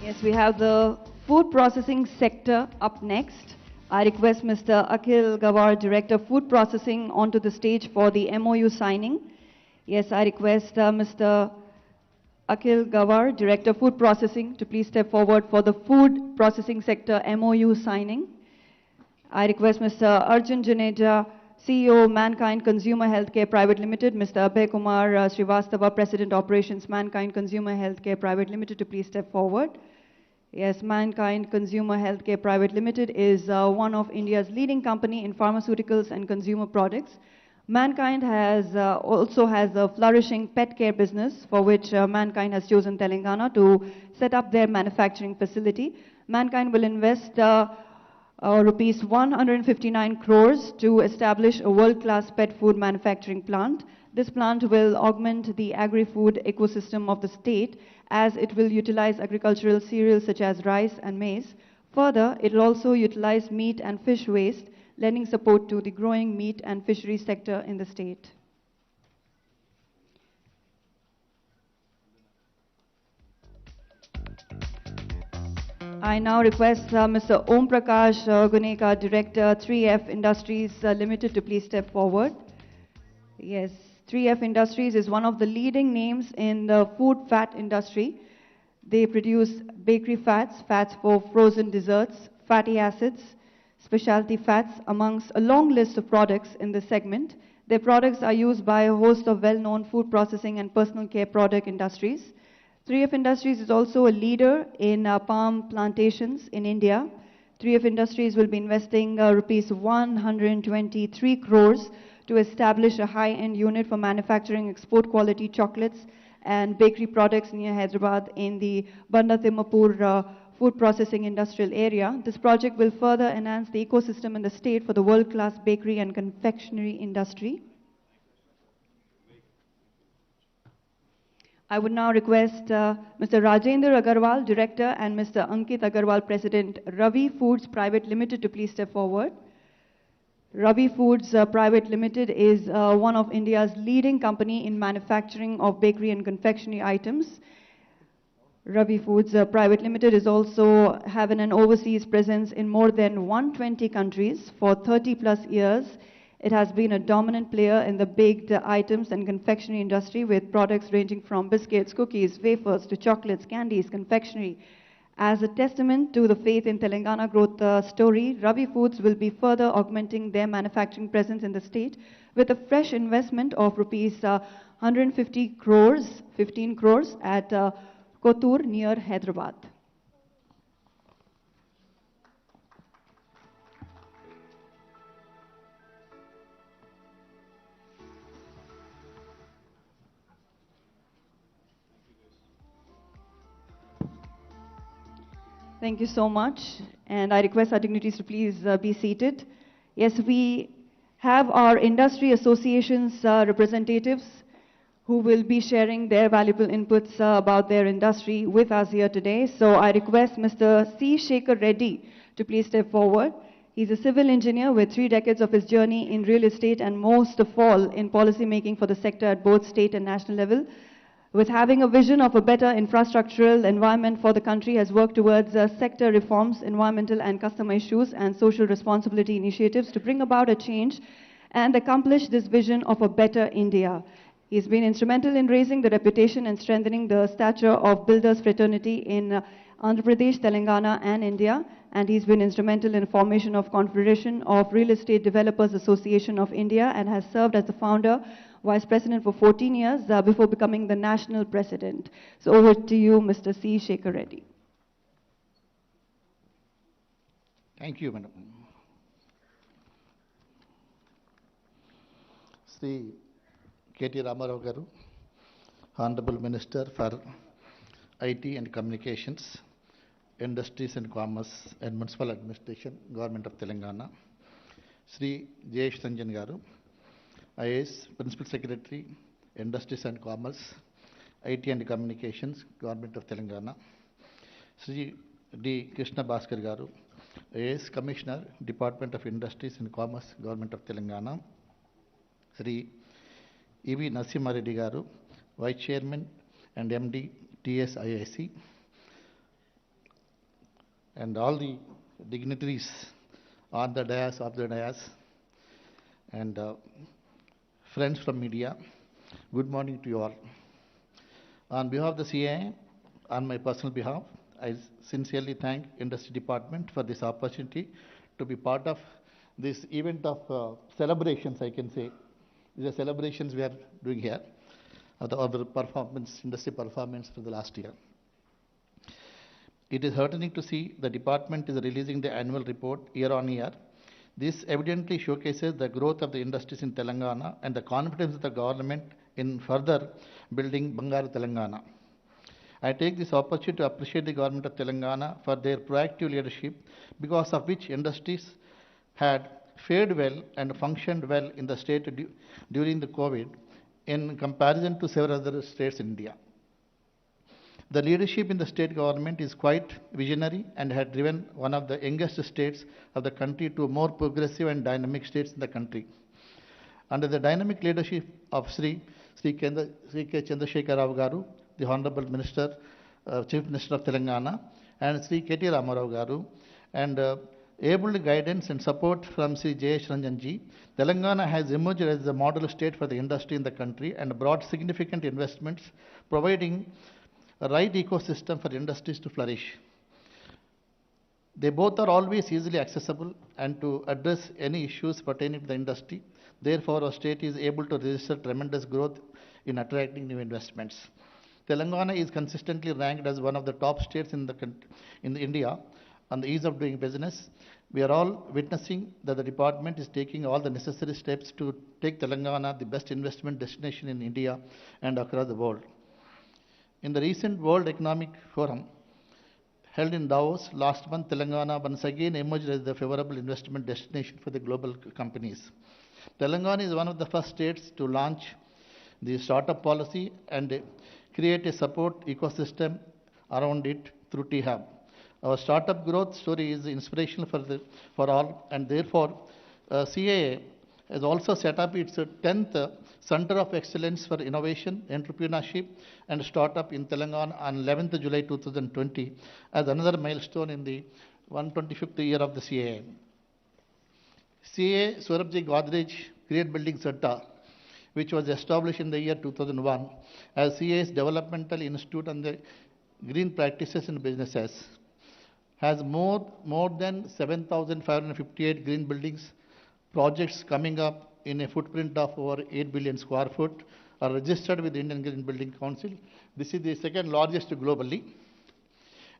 Speaker 2: Yes, we have the food processing sector up next. I request Mr. Akhil Gawar, Director, Food Processing, onto the stage for the MOU signing. Yes, I request Mr. Akhil Gawar, Director, Food Processing, to please step forward for the food processing sector MOU signing. I request Mr. Arjun Juneja, CEO, Mankind Consumer Healthcare Private Limited, Mr. Abhay Kumar Srivastava, President, Operations, Mankind Consumer Healthcare Private Limited, to please step forward. Yes, Mankind Consumer Healthcare Private Limited is one of India's leading company in pharmaceuticals and consumer products. Mankind also has a flourishing pet care business, for which Mankind has chosen Telangana to set up their manufacturing facility. Mankind will invest rupees 159 crores to establish a world-class pet food manufacturing plant. This plant will augment the agri-food ecosystem of the state, as it will utilize agricultural cereals such as rice and maize. Further, it will also utilize meat and fish waste, lending support to the growing meat and fishery sector in the state. I now request Mr. Om Prakash Guneka, Director, 3F Industries Limited, to please step forward. Yes, 3F Industries is one of the leading names in the food fat industry. They produce bakery fats, fats for frozen desserts, fatty acids, specialty fats, amongst a long list of products in this segment. Their products are used by a host of well-known food processing and personal care product industries. 3F Industries is also a leader in palm plantations in India. 3F Industries will be investing rupees 123 crores to establish a high-end unit for manufacturing export quality chocolates and bakery products near Hyderabad in the Banda Timmapur food processing industrial area. This project will further enhance the ecosystem in the state for the world-class bakery and confectionery industry. I would now request Mr. Rajendra Agarwal, Director, and Mr. Ankit Agarwal, President, Ravi Foods Private Limited, to please step forward. Ravi Foods Private Limited is one of India's leading company in manufacturing of bakery and confectionery items. Ravi Foods Private Limited is also having an overseas presence in more than 120 countries for 30 plus years. It has been a dominant player in the baked items and confectionery industry, with products ranging from biscuits, cookies, wafers to chocolates, candies, confectionery. As a testament to the faith in Telangana growth story, Ravi Foods will be further augmenting their manufacturing presence in the state with a fresh investment of rupees 150 crores, 15 crores at Kothur near Hyderabad. Thank you so much. And I request our dignitaries to please be seated. Yes, we have our industry associations representatives who will be sharing their valuable inputs about their industry with us here today. So I request Mr. C. Shekhar Reddy to please step forward. He's a civil engineer with 3 decades of his journey in real estate and most of all in policy making for the sector at both state and national level. With having a vision of a better infrastructural environment for the country, has worked towards sector reforms, environmental and customer issues, and social responsibility initiatives to bring about a change and accomplish this vision of a better India. He's been instrumental in raising the reputation and strengthening the stature of builders fraternity in Andhra Pradesh, Telangana, and India. And he's been instrumental in the formation of Confederation of Real Estate Developers Association of India and has served as the founder, vice president for 14 years before becoming the national president. So over to you, Mr. C. Shekhar Reddy.
Speaker 8: Thank you, Madam. Sri KTR Garu, Honorable Minister for IT and Communications, Industries and Commerce and Municipal Administration, Government of Telangana, Sri Jayesh Ranjan Garu, IAS, Principal Secretary, Industries and Commerce, IT and Communications, Government of Telangana, Sri D. Krishna Bhaskar Garu, IAS, Commissioner, Department of Industries and Commerce, Government of Telangana, Sri E.V. Narasimha Reddy Garu, Vice Chairman and MD, TSIIC, and all the dignitaries on the dais, off the dais, and friends from media, good morning to you all. On behalf of the CAA, on my personal behalf, I sincerely thank Industry Department for this opportunity to be part of this event of celebrations, I can say. These are celebrations we are doing here of the performance, industry performance for the last year. It is heartening to see the department is releasing the annual report year on year. This evidently showcases the growth of the industries in Telangana and the confidence of the government in further building Bangaru Telangana. I take this opportunity to appreciate the government of Telangana for their proactive leadership, because of which industries had fared well and functioned well in the state during the COVID in comparison to several other states in India. The leadership in the state government is quite visionary and had driven one of the youngest states of the country to more progressive and dynamic states in the country. Under the dynamic leadership of Sri K. Chandrasekhar Rao Garu, the Honorable Minister, Chief Minister of Telangana, and Sri KTR Ramarao Garu, and able guidance and support from Sri Jayesh Ranjan ji, Telangana has emerged as a model state for the industry in the country and brought significant investments, providing a right ecosystem for industries to flourish. They both are always easily accessible and to address any issues pertaining to the industry. Therefore, our state is able to register tremendous growth in attracting new investments. Telangana is consistently ranked as one of the top states in India on the ease of doing business. We are all witnessing that the department is taking all the necessary steps to take Telangana the best investment destination in India and across the world. In the recent World Economic Forum held in Davos last month, Telangana once again emerged as the favorable investment destination for the global companies. Telangana is one of the first states to launch the startup policy and create a support ecosystem around it through T-Hub. Our startup growth story is inspirational for all, and therefore CAA has also set up its 10th Center of Excellence for Innovation, Entrepreneurship and Startup in Telangana on 11th July 2020 as another milestone in the 125th year of the CAA. CAA Surabji Godrej Great Building Center, which was established in the year 2001 as CAA's Developmental Institute on the Green Practices in Businesses, has more than 7,558 green buildings projects coming up in a footprint of over 8 billion square foot are registered with the Indian Green Building Council. This is the second largest globally.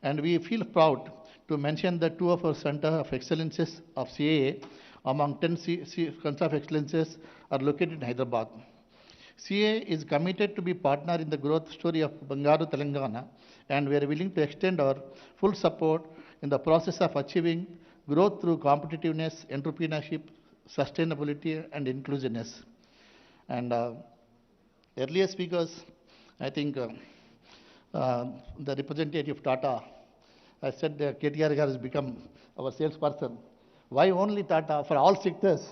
Speaker 8: And we feel proud to mention that 2 of our Center of Excellences of CAA among 10 Centers of Excellences are located in Hyderabad. CAA is committed to be partner in the growth story of Bangaru Telangana, and we are willing to extend our full support in the process of achieving growth through competitiveness, entrepreneurship, sustainability, and inclusiveness. And earlier speakers, I think the representative Tata has said that KTR has become our salesperson. Why only Tata? For all sectors,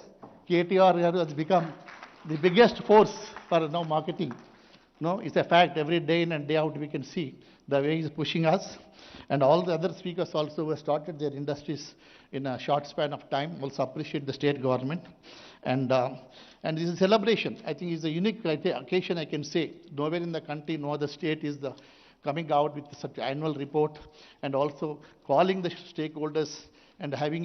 Speaker 8: KTR has become the biggest force for now marketing. No, it's a fact. Every day in and day out we can see the way he's pushing us. And all the other speakers also have started their industries in a short span of time. Also appreciate the state government. And this is a celebration. I think it's a unique occasion, I can say. Nowhere in the country, no other state is coming out with such annual report and also calling the stakeholders and having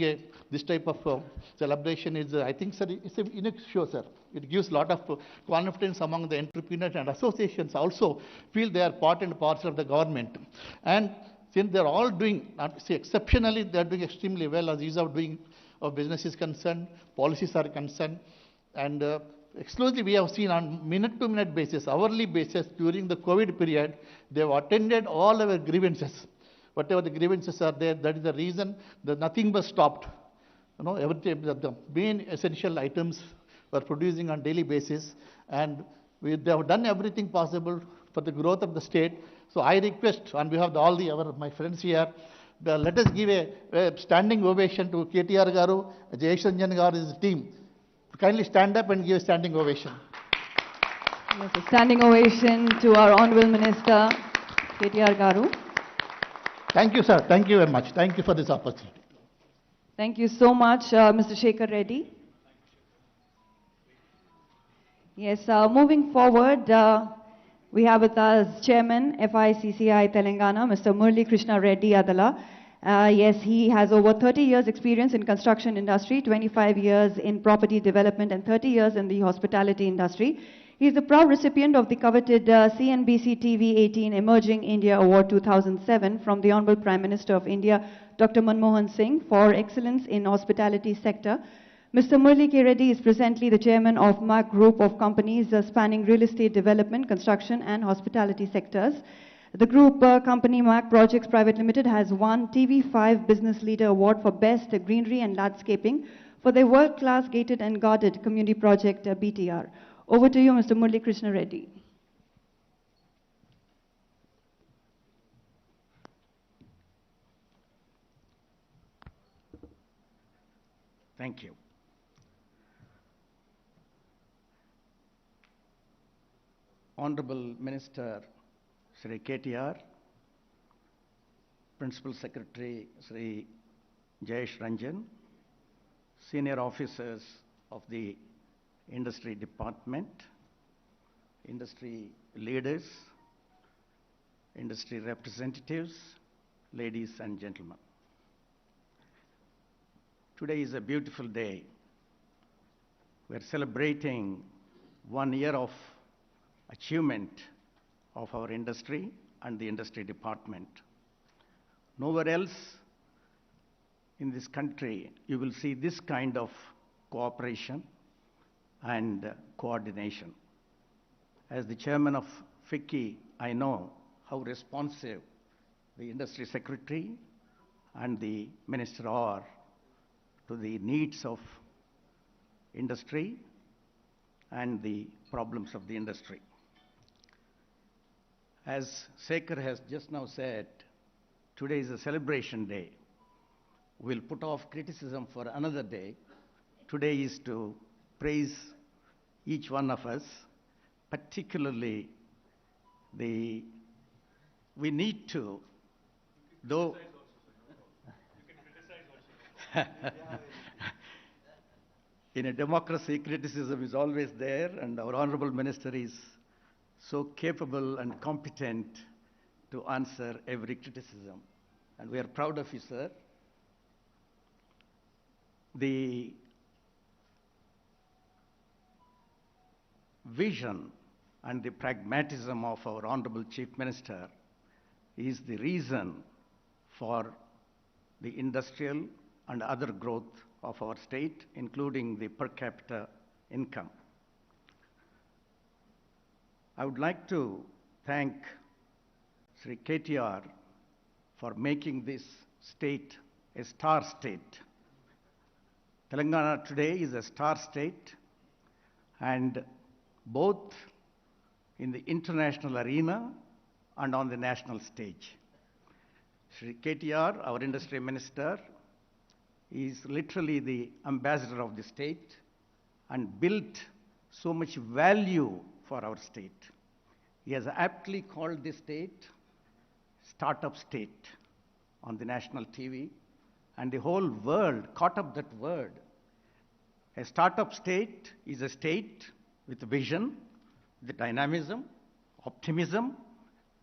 Speaker 8: this type of celebration is, I think, sir, it's a unique show, sir. It gives a lot of confidence among the entrepreneurs, and associations also feel they are part and parcel of the government. And since they're all doing, not to say exceptionally, they're doing extremely well as ease of doing of business is concerned, policies are concerned, and exclusively we have seen on minute-to-minute basis, hourly basis during the COVID period, they have attended all our grievances. Whatever the grievances are there, that is the reason that nothing was stopped. You know, everything, the main essential items were producing on daily basis, and they have done everything possible for the growth of the state. So I request on behalf of my friends here, let us give a standing ovation to KTR Garu, Jayesh Ranjan Garu's team. Kindly stand up and give a standing ovation.
Speaker 2: Yes, a standing ovation to our Honorable Minister, KTR Garu.
Speaker 8: Thank you, sir. Thank you very much. Thank you for this opportunity.
Speaker 2: Thank you so much, Mr. Shekhar Reddy. Yes, moving forward, we have with us Chairman, FICCI Telangana, Mr. Murali Krishna Reddy Adala. Yes, he has over 30 years experience in construction industry, 25 years in property development, and 30 years in the hospitality industry. He is the proud recipient of the coveted CNBC TV 18 Emerging India Award 2007 from the Honorable Prime Minister of India, Dr. Manmohan Singh, for excellence in hospitality sector. Mr. Murali K. Reddy is presently the chairman of MAC Group of companies spanning real estate development, construction, and hospitality sectors. The group company MAC Projects Private Limited has won TV5 Business Leader Award for Best Greenery and Landscaping for their world-class gated and guarded community project BTR. Over to you, Mr. Murali Krishna Reddy.
Speaker 9: Thank you. Honorable Minister Sri KTR, Principal Secretary Sri Jayesh Ranjan, senior officers of the Industry Department, industry leaders, industry representatives, ladies and gentlemen. Today is a beautiful day. We're celebrating 1 year of achievement of our industry and the industry department. Nowhere else in this country you will see this kind of cooperation and coordination. As the chairman of FICCI, I know how responsive the industry secretary and the minister are to the needs of industry and the problems of the industry. As Shekhar has just now said, today is a celebration day. We'll put off criticism for another day. Today is to praise each one of us, particularly we need to, though. In a democracy, criticism is always there, and our Honorable Minister is so capable and competent to answer every criticism. And we are proud of you, sir. The vision and the pragmatism of our Honorable Chief Minister is the reason for the industrial and other growth of our state, including the per capita income. I would like to thank Sri KTR for making this state a star state. Telangana today is a star state, and both in the international arena and on the national stage. Shri KTR, our industry minister, is literally the ambassador of the state and built so much value for our state. He has aptly called the state startup state on the national TV, and the whole world caught up that word. A startup state is a state with vision, the dynamism, optimism,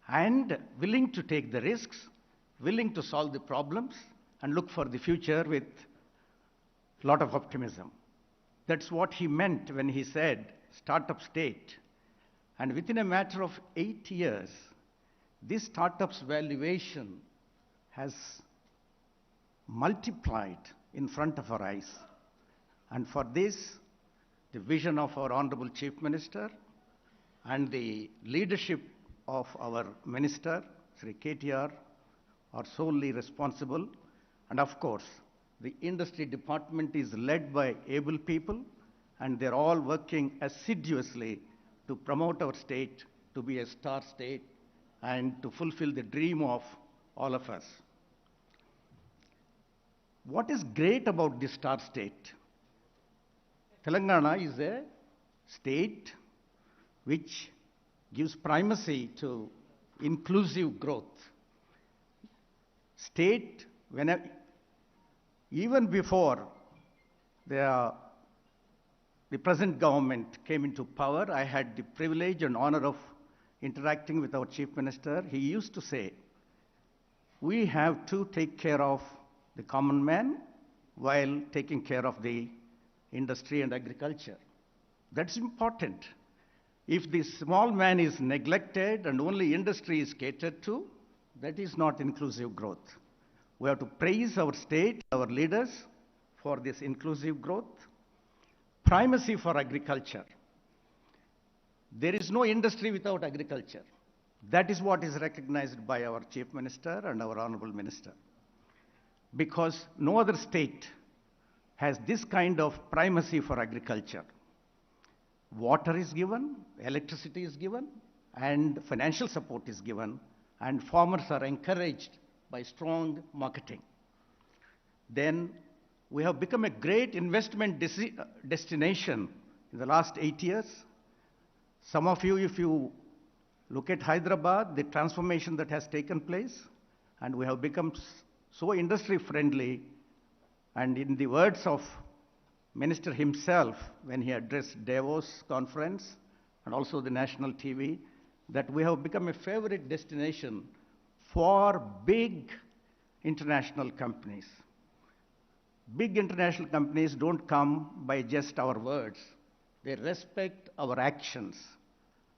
Speaker 9: and willing to take the risks, willing to solve the problems, and look for the future with a lot of optimism. That's what he meant when he said startup state. And within a matter of 8 years, this startup's valuation has multiplied in front of our eyes. And for this, the vision of our Honorable Chief Minister and the leadership of our Minister, Sri KTR, are solely responsible. And of course, the industry department is led by able people, and they're all working assiduously to promote our state to be a star state and to fulfill the dream of all of us. What is great about this star state? Telangana is a state which gives primacy to inclusive growth. State, even before the present government came into power, I had the privilege and honor of interacting with our Chief Minister. He used to say, we have to take care of the common man while taking care of the industry and agriculture. That's important. If the small man is neglected and only industry is catered to, that is not inclusive growth. We have to praise our state, our leaders, for this inclusive growth. Primacy for agriculture. There is no industry without agriculture. That is what is recognized by our Chief Minister and our Honorable Minister. Because no other state has this kind of primacy for agriculture. Water is given, electricity is given, and financial support is given, and farmers are encouraged by strong marketing. Then we have become a great investment destination in the last 8 years. Some of you, if you look at Hyderabad, the transformation that has taken place, and we have become so industry friendly, and in the words of Minister himself when he addressed Davos conference and also the national TV, that we have become a favorite destination for big international companies. Big international companies don't come by just our words. They respect our actions.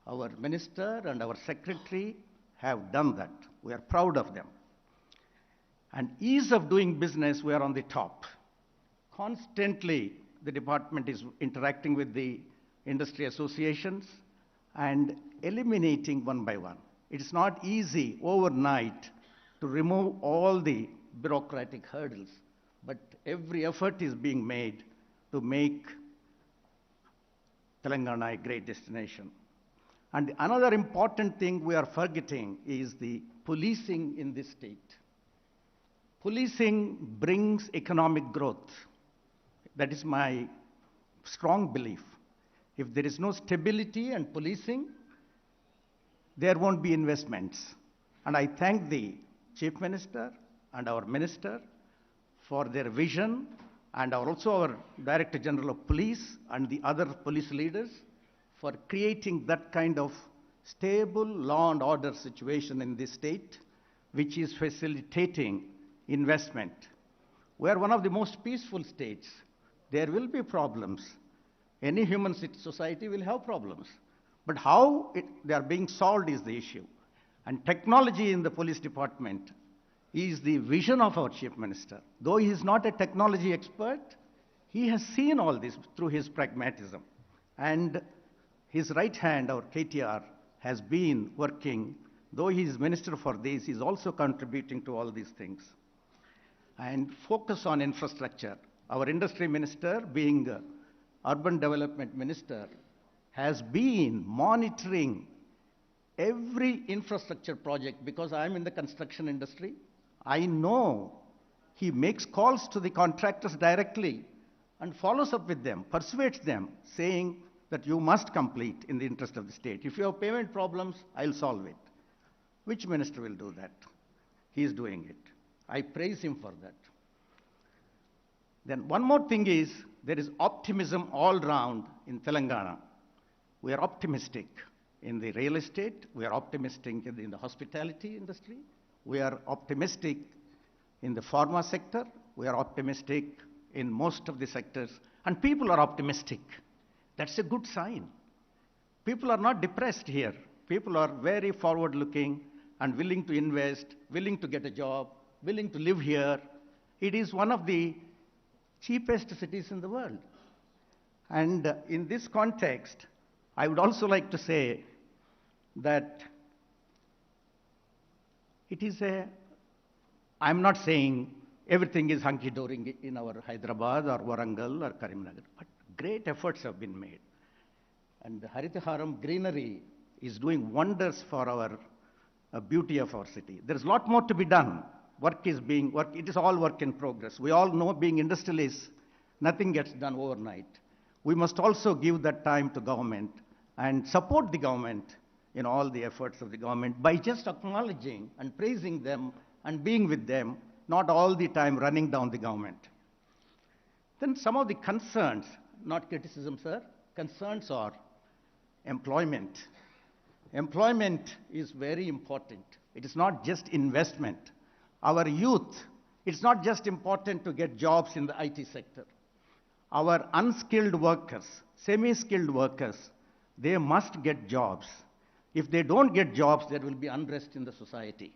Speaker 9: Our minister and our secretary have done that. We are proud of them. And ease of doing business, we are on the top. Constantly, the department is interacting with the industry associations and eliminating one by one. It's not easy overnight to remove all the bureaucratic hurdles, but every effort is being made to make Telangana a great destination. And another important thing we are forgetting is the policing in this state. Policing brings economic growth. That is my strong belief. If there is no stability and policing, there won't be investments. And I thank the Chief Minister and our Minister for their vision, and also our Director General of Police and the other police leaders for creating that kind of stable law and order situation in this state, which is facilitating investment. We are one of the most peaceful states. There will be problems. Any human society will have problems. But how they are being solved is the issue. And technology in the police department is the vision of our Chief Minister. Though he is not a technology expert, he has seen all this through his pragmatism. And his right hand, our KTR, has been working. Though he is minister for this, he is also contributing to all these things. and focus on infrastructure. Our industry minister, being urban development minister, has been monitoring every infrastructure project because I'm in the construction industry. I know he makes calls to the contractors directly and follows up with them, persuades them, saying that you must complete in the interest of the state. If you have payment problems, I'll solve it. Which minister will do that? He is doing it. I praise him for that. Then one more thing is, there is optimism all round in Telangana. We are optimistic in the real estate, we are optimistic in the hospitality industry, we are optimistic in the pharma sector, we are optimistic in most of the sectors, and people are optimistic. That's a good sign. People are not depressed here. People are very forward-looking and willing to invest, willing to get a job, willing to live here. It is one of the cheapest cities in the world. And in this context, I would also like to say that it is I'm not saying everything is hunky-dory in our Hyderabad or Warangal or Karimnagar, but great efforts have been made. And the Haritaharam greenery is doing wonders for our beauty of our city. There's a lot more to be done. It is all work in progress. We all know, being industrialists, nothing gets done overnight. We must also give that time to government and support the government in all the efforts of the government by just acknowledging and praising them and being with them, not all the time running down the government. Then some of the concerns, not criticism, sir, concerns are employment. Employment is very important. It is not just investment. Our youth, it's not just important to get jobs in the IT sector. Our unskilled workers, semi-skilled workers, they must get jobs. If they don't get jobs, there will be unrest in the society.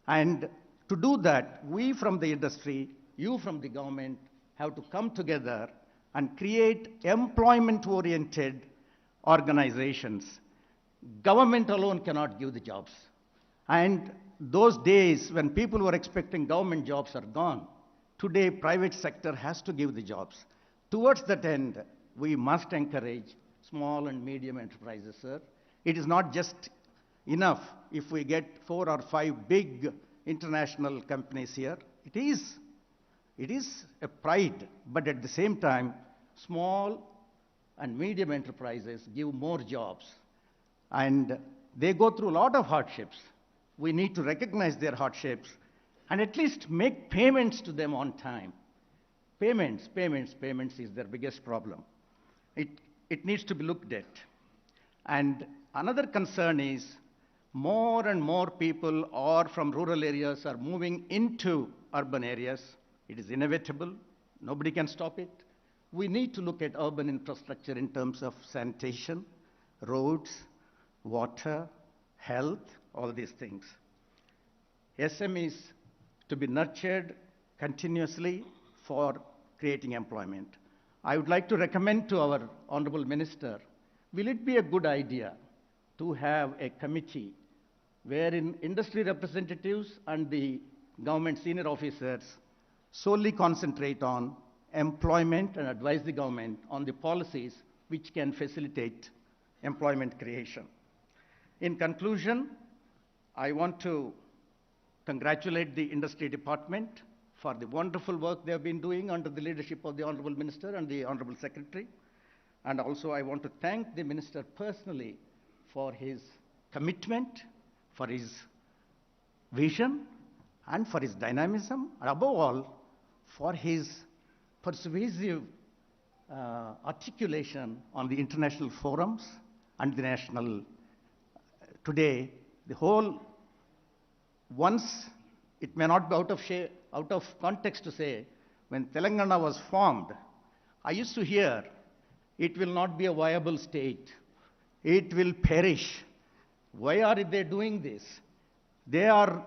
Speaker 9: And to do that, we from the industry, you from the government, have to come together and create employment-oriented organizations. Government alone cannot give the jobs. And those days when people were expecting government jobs are gone. Today, private sector has to give the jobs. Towards that end, we must encourage small and medium enterprises, sir. It is not just enough if we get 4 or 5 big international companies here. It is a pride, but at the same time, small and medium enterprises give more jobs. And they go through a lot of hardships. We need to recognize their hardships and at least make payments to them on time. Payments is their biggest problem. It needs to be looked at. And another concern is more and more people are from rural areas are moving into urban areas. It is inevitable. Nobody can stop it. We need to look at urban infrastructure in terms of sanitation, roads, water, health, all these things. SMEs to be nurtured continuously for creating employment. I would like to recommend to our Honorable Minister, will it be a good idea to have a committee wherein industry representatives and the government senior officers solely concentrate on employment and advise the government on the policies which can facilitate employment creation. In conclusion, I want to congratulate the industry department for the wonderful work they have been doing under the leadership of the Honorable Minister and the Honorable Secretary. And also I want to thank the Minister personally for his commitment, for his vision, and for his dynamism, and above all, for his persuasive articulation on the international forums and the national. Today, the whole, once it may not be out of context to say, when Telangana was formed, I used to hear, it will not be a viable state. It will perish. Why are they doing this? They are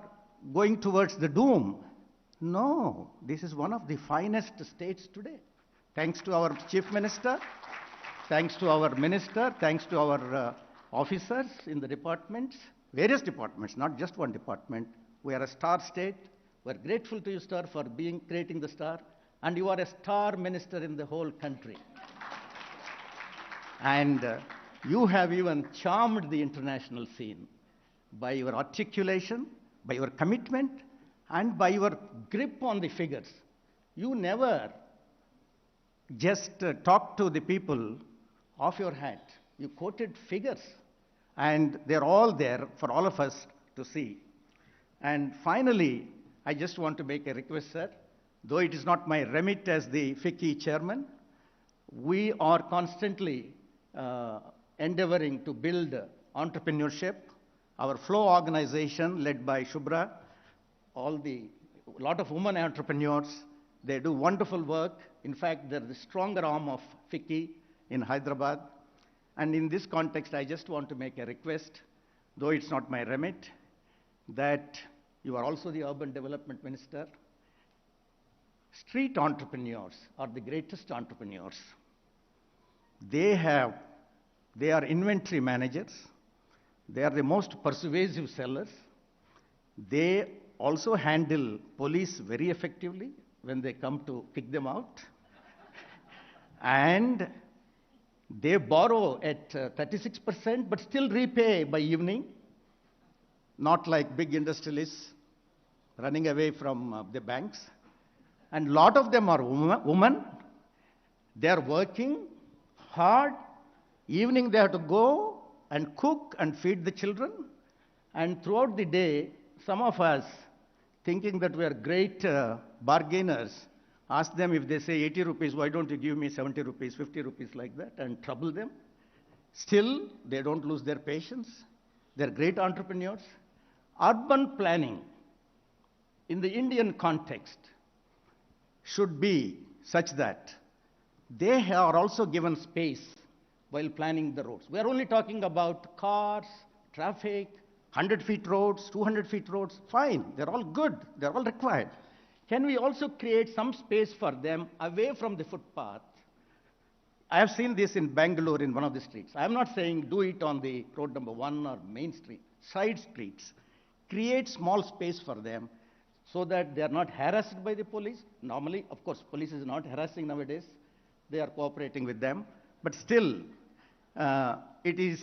Speaker 9: going towards the doom. No, this is one of the finest states today. Thanks to our Chief Minister, thanks to our Minister, thanks to our officers in the departments, various departments, not just one department. We are a star state. We're grateful to you, sir, for creating the star. And you are a star minister in the whole country. And you have even charmed the international scene by your articulation, by your commitment, and by your grip on the figures. You never just talked to the people off your hat. You quoted figures, and they're all there for all of us to see. And finally, I just want to make a request, sir. Though it is not my remit as the FICCI chairman, we are constantly endeavoring to build entrepreneurship. Our Flow organization, led by Shubhra, a lot of women entrepreneurs, they do wonderful work. In fact, they're the stronger arm of FICCI in Hyderabad. And in this context, I just want to make a request, though it's not my remit, that you are also the urban development minister. Street entrepreneurs are the greatest entrepreneurs. They are inventory managers. They are the most persuasive sellers. They also handle police very effectively when they come to kick them out. And they borrow at 36%, but still repay by evening, not like big industrialists running away from the banks. And a lot of them are women. They are working hard. Evening they have to go and cook and feed the children. And throughout the day, some of us, thinking that we are great bargainers, ask them if they say 80 rupees, why don't you give me 70 rupees, 50 rupees like that, and trouble them. Still, they don't lose their patience. They're great entrepreneurs. Urban planning, in the Indian context, should be such that they are also given space while planning the roads. We are only talking about cars, traffic, 100 feet roads, 200 feet roads, fine, they're all good, they're all required. Can we also create some space for them away from the footpath? I have seen this in Bangalore in one of the streets. I'm not saying do it on the road number 1 or main street, side streets. Create small space for them so that they are not harassed by the police. Normally, of course, police is not harassing nowadays. They are cooperating with them. But still, it is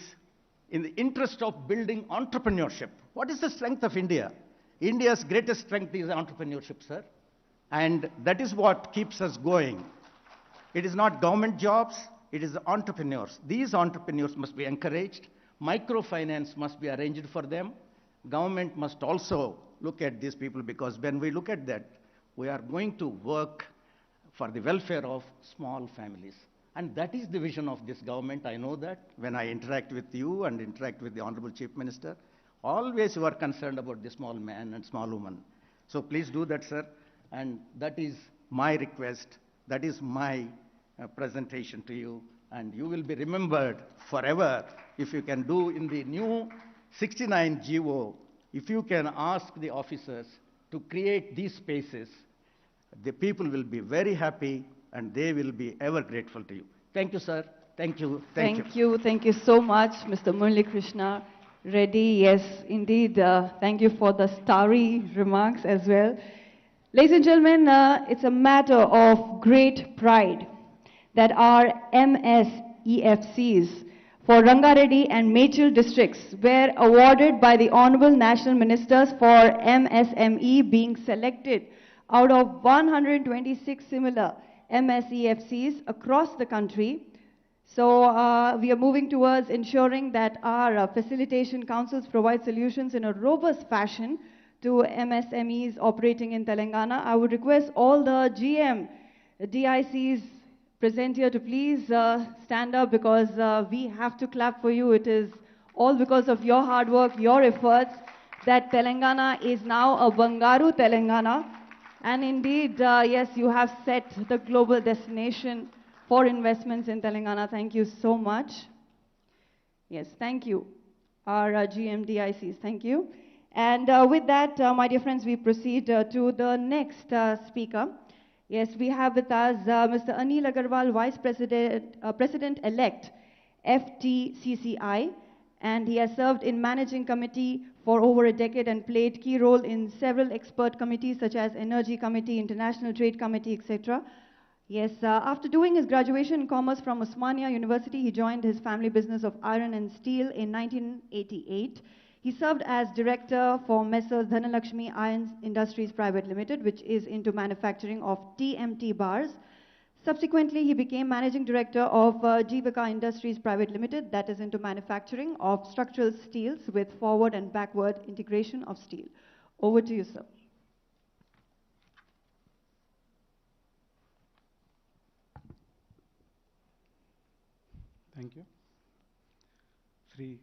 Speaker 9: in the interest of building entrepreneurship. What is the strength of India? India's greatest strength is entrepreneurship, sir. And that is what keeps us going. It is not government jobs, it is the entrepreneurs. These entrepreneurs must be encouraged. Microfinance must be arranged for them. Government must also look at these people, because when we look at that, we are going to work for the welfare of small families. And that is the vision of this government. I know that when I interact with you and interact with the Honorable Chief Minister, always you are concerned about the small man and small woman. So please do that, sir. And that is my request. That is my presentation to you. And you will be remembered forever if you can do in the new 69 GO, if you can ask the officers to create these spaces, the people will be very happy and they will be ever grateful to you. Thank you, sir. Thank you.
Speaker 2: Thank you. Thank you so much, Mr. Murali Krishna Reddy. Yes, indeed. Thank you for the starry remarks as well. Ladies and gentlemen, it's a matter of great pride that our MSEFCs for Rangareddy and Mechil districts were awarded by the Honorable National Ministers for MSME, being selected out of 126 similar MSEFCs across the country. So we are moving towards ensuring that our facilitation councils provide solutions in a robust fashion to MSMEs operating in Telangana. I would request all the GM DICs present here to please stand up, because we have to clap for you. It is all because of your hard work, your efforts, that Telangana is now a Bangaru Telangana. And indeed, yes, you have set the global destination for investments in Telangana. Thank you so much. Yes, thank you, our GMDICs. Thank you. And with that, my dear friends, we proceed to the next speaker. Yes, we have with us Mr. Anil Agarwal, Vice President, President-elect, FTCCI, and he has served in managing committee for over a decade and played key role in several expert committees such as Energy Committee, International Trade Committee, etc. Yes, after doing his graduation in commerce from Osmania University, he joined his family business of iron and steel in 1988. He served as director for Messrs. Dhanalakshmi Iron Industries Private Limited, which is into manufacturing of TMT bars. Subsequently, he became managing director of Jeevika Industries Private Limited, that is into manufacturing of structural steels with forward and backward integration of steel. Over to you, sir.
Speaker 10: Thank you. Sri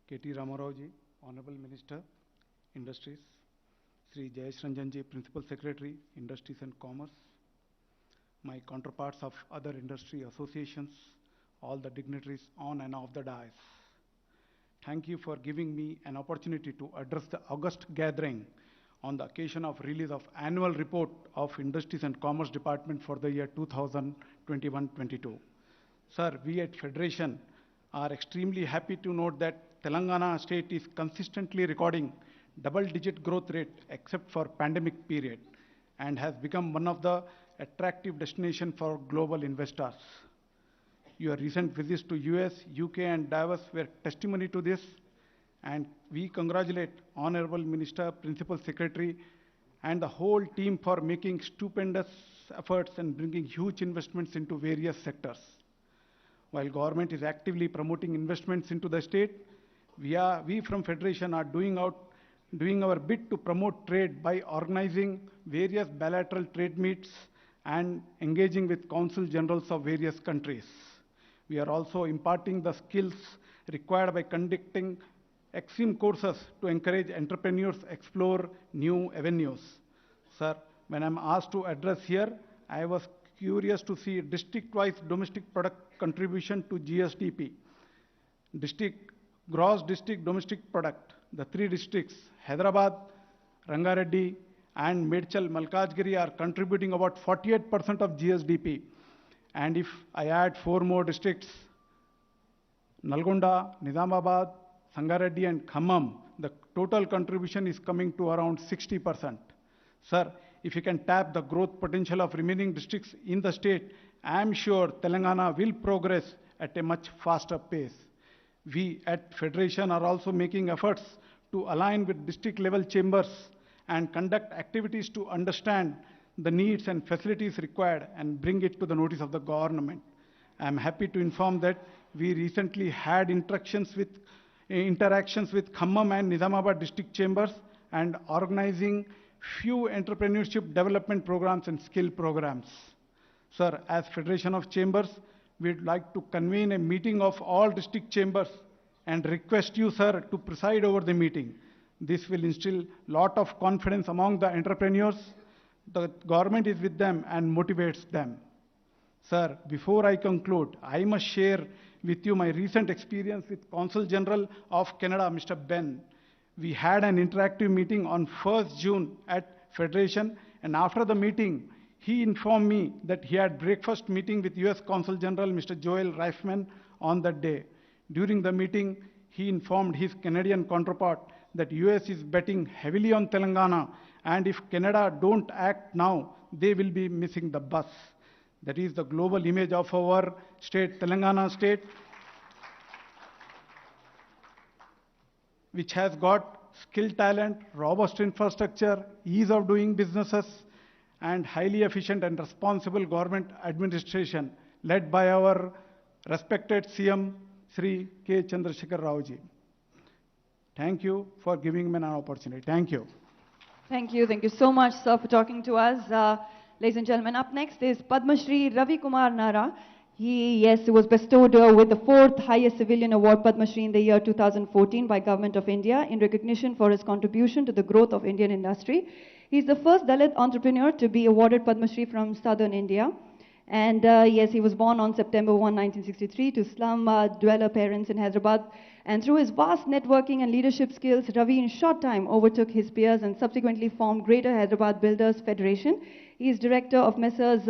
Speaker 10: KT Ramaraoji, Honorable Minister, Industries. Sri Jayesh Ranjanji, Principal Secretary, Industries and Commerce. My counterparts of other industry associations, all the dignitaries on and off the dais. Thank you for giving me an opportunity to address the August gathering on the occasion of release of annual report of Industries and Commerce Department for the year 2021-22. Sir, we at Federation are extremely happy to note that Telangana state is consistently recording double-digit growth rate except for pandemic period and has become one of the attractive destination for global investors. Your recent visits to US, UK and Davos were testimony to this, and we congratulate Honorable Minister, Principal Secretary and the whole team for making stupendous efforts and bringing huge investments into various sectors. While government is actively promoting investments into the state, we from Federation are doing our bit to promote trade by organizing various bilateral trade meets and engaging with consul generals of various countries. We are also imparting the skills required by conducting extreme courses to encourage entrepreneurs explore new avenues. Sir, when I'm asked to address here, I was curious to see district-wise domestic product contribution to GSDP. Gross district domestic product, the three districts, Hyderabad, Rangareddy, and Medchal, Malkajgiri are contributing about 48% of GSDP. And if I add 4 more districts, Nalgonda, Nizamabad, Sangareddy and Khammam, the total contribution is coming to around 60%. Sir, if you can tap the growth potential of remaining districts in the state, I am sure Telangana will progress at a much faster pace. We at Federation are also making efforts to align with district level chambers and conduct activities to understand the needs and facilities required and bring it to the notice of the government. I am happy to inform that we recently had interactions with Khammam and Nizamabad district chambers and organizing few entrepreneurship development programs and skill programs. Sir, as Federation of Chambers, we'd like to convene a meeting of all district chambers and request you, sir, to preside over the meeting. This will instill lot of confidence among the entrepreneurs. The government is with them and motivates them. Sir, before I conclude, I must share with you my recent experience with Consul General of Canada, Mr. Ben. We had an interactive meeting on 1st June at Federation, and after the meeting, he informed me that he had breakfast meeting with US Consul General Mr. Joel Reifman on that day. During the meeting, he informed his Canadian counterpart that US is betting heavily on Telangana, and if Canada don't act now, they will be missing the bus. That is the global image of our state, Telangana state, which has got skilled talent, robust infrastructure, ease of doing businesses, and highly efficient and responsible government administration led by our respected CM, Sri K. Chandrasekhar Rao ji. Thank you for giving me an opportunity. Thank you.
Speaker 2: Thank you. Thank you so much, sir, for talking to us. Ladies and gentlemen, up next is Padma Shri Ravi Kumar Nara. He was bestowed with the 4th highest civilian award Padma Shri in the year 2014 by Government of India in recognition for his contribution to the growth of Indian industry. He is the first Dalit entrepreneur to be awarded Padma Shri from Southern India. And yes, he was born on September 1, 1963 to slum dweller parents in Hyderabad. And through his vast networking and leadership skills, Ravi in short time overtook his peers and subsequently formed Greater Hyderabad Builders Federation. He is director of Messrs.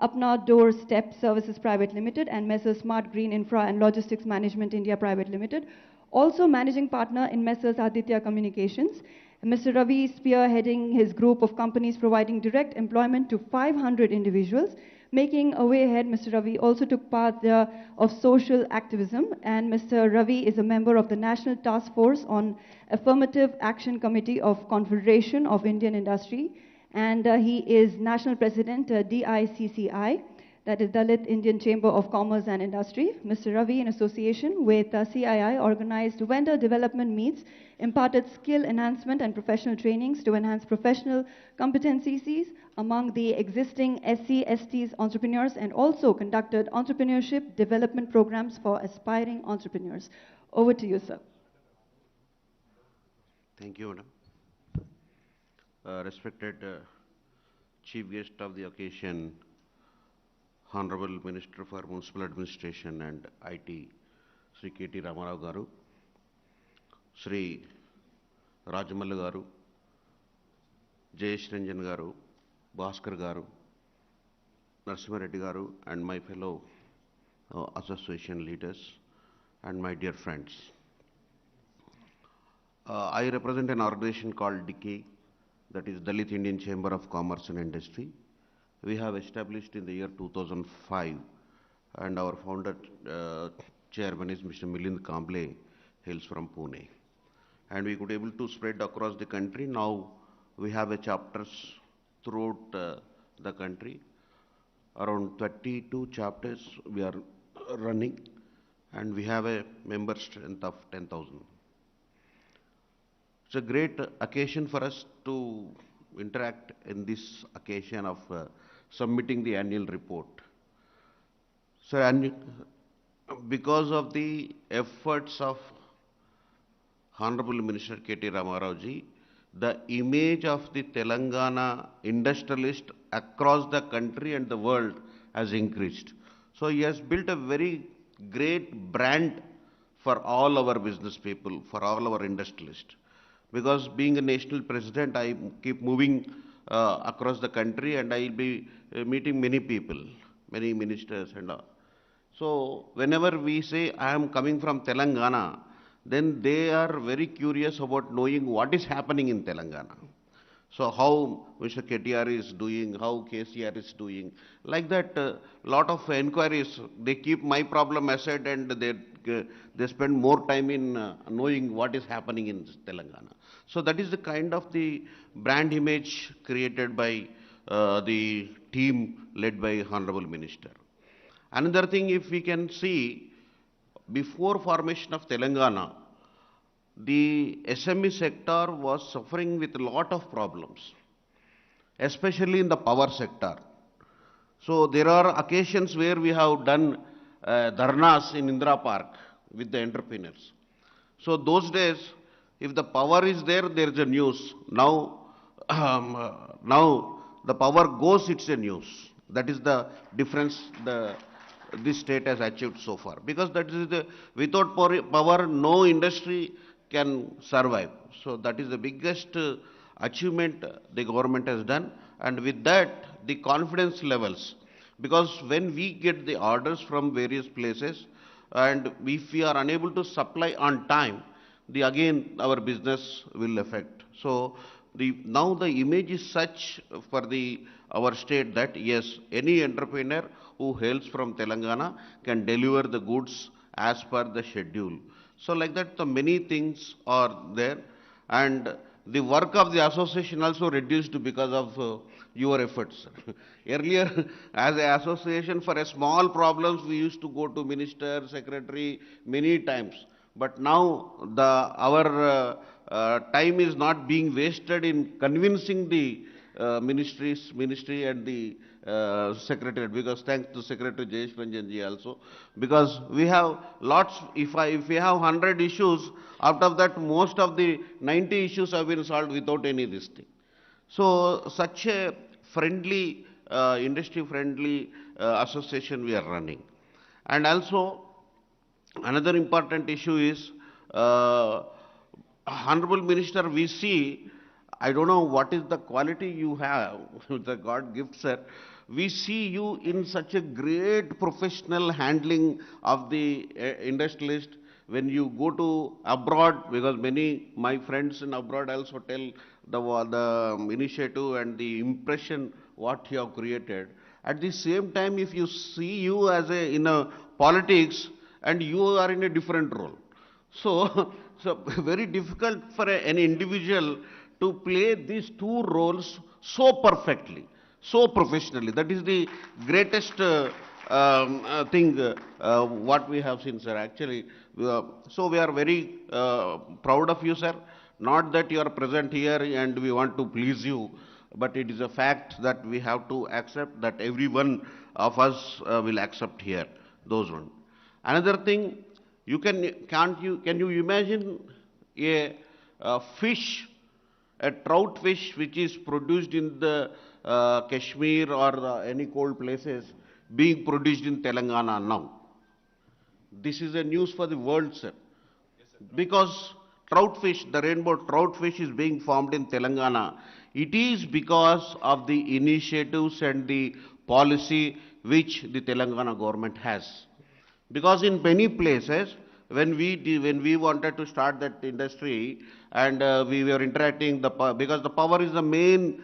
Speaker 2: Apna Door Step Services Private Limited and Messrs. Smart Green Infra and Logistics Management India Private Limited. Also managing partner in Messrs. Aditya Communications. Mr. Ravi is spearheading his group of companies providing direct employment to 500 individuals. Making a way ahead, Mr. Ravi also took part of social activism, and Mr. Ravi is a member of the National Task Force on Affirmative Action Committee of Confederation of Indian Industry, and he is National President, DICCI, that is Dalit Indian Chamber of Commerce and Industry. Mr. Ravi, in association with CII, organized vendor development meets, imparted skill enhancement and professional trainings to enhance professional competencies among the existing SC, STs entrepreneurs, and also conducted entrepreneurship development programs for aspiring entrepreneurs. Over to you, sir.
Speaker 11: Thank you, madam. Respected Chief Guest of the occasion, Honorable Minister for Municipal Administration and IT, Sri KT Ramarao Garu, Sri Rajamallu Garu, Jayesh Ranjan Garu, Bhaskar Garu, Narasimha Reddy Garu, and my fellow association leaders and my dear friends. I represent an organization called DICCI, that is Dalit Indian Chamber of Commerce and Industry. We have established in the year 2005, and our founder chairman is Mr. Milind Kamble, hails from Pune. And we could able to spread across the country. Now we have a chapters throughout the country. Around 32 chapters we are running, and we have a member strength of 10,000. It's a great occasion for us to interact in this occasion of submitting the annual report. So, because of the efforts of Honorable Minister KT Ramarao ji, the image of the Telangana industrialist across the country and the world has increased. So he has built a very great brand for all our business people, for all our industrialists. Because being a national president, I keep moving across the country, and I will be meeting many people, many ministers and all. So whenever we say I am coming from Telangana, then they are very curious about knowing what is happening in Telangana. So how Mr. KTR is doing, how KCR is doing, like that lot of enquiries, they keep my problem aside and they spend more time in knowing what is happening in Telangana. So that is the kind of the brand image created by the team led by Honorable Minister. Another thing, if we can see, before formation of Telangana, the SME sector was suffering with a lot of problems, especially in the power sector. So there are occasions where we have done dharnas in Indira Park with the entrepreneurs. So those days, if the power is there, there is a news. Now, now the power goes, it's a news. That is the difference this state has achieved so far. Because that is without power, no industry can survive. So that is the biggest achievement the government has done. And with that, the confidence levels. Because when we get the orders from various places, and if we are unable to supply on time, again our business will affect. So now the image is such for our state that yes, any entrepreneur who hails from Telangana can deliver the goods as per the schedule. So like that, the many things are there, and the work of the association also reduced because of your efforts. Earlier, as an association, for a small problems, we used to go to minister, secretary many times. But now our time is not being wasted in convincing the ministry and the secretariat, because thanks to Secretary Jayesh Ranjan ji also, because we have lots, if we have 100 issues, out of that most of the 90 issues have been solved without any this thing. So such a friendly industry-friendly association we are running. And also, another important issue is, Honorable Minister, we see, I don't know what is the quality you have, the God gift, sir. We see you in such a great professional handling of the industrialist. When you go to abroad, because many my friends in abroad also tell the initiative and the impression what you have created. At the same time, if you see you as in a politics, and you are in a different role. So, so very difficult for an individual to play these two roles so perfectly, so professionally. That is the greatest thing what we have seen, sir. Actually, so we are very proud of you, sir. Not that you are present here and we want to please you, but it is a fact that we have to accept that every one of us will accept here those ones. Another thing, can you imagine a fish, a trout fish which is produced in the Kashmir or any cold places being produced in Telangana now? This is a news for the world, sir. Yes, sir. Because trout fish, the rainbow trout fish is being farmed in Telangana. It is because of the initiatives and the policy which the Telangana government has. Because in many places, when we wanted to start that industry and we were interacting, because the power is the main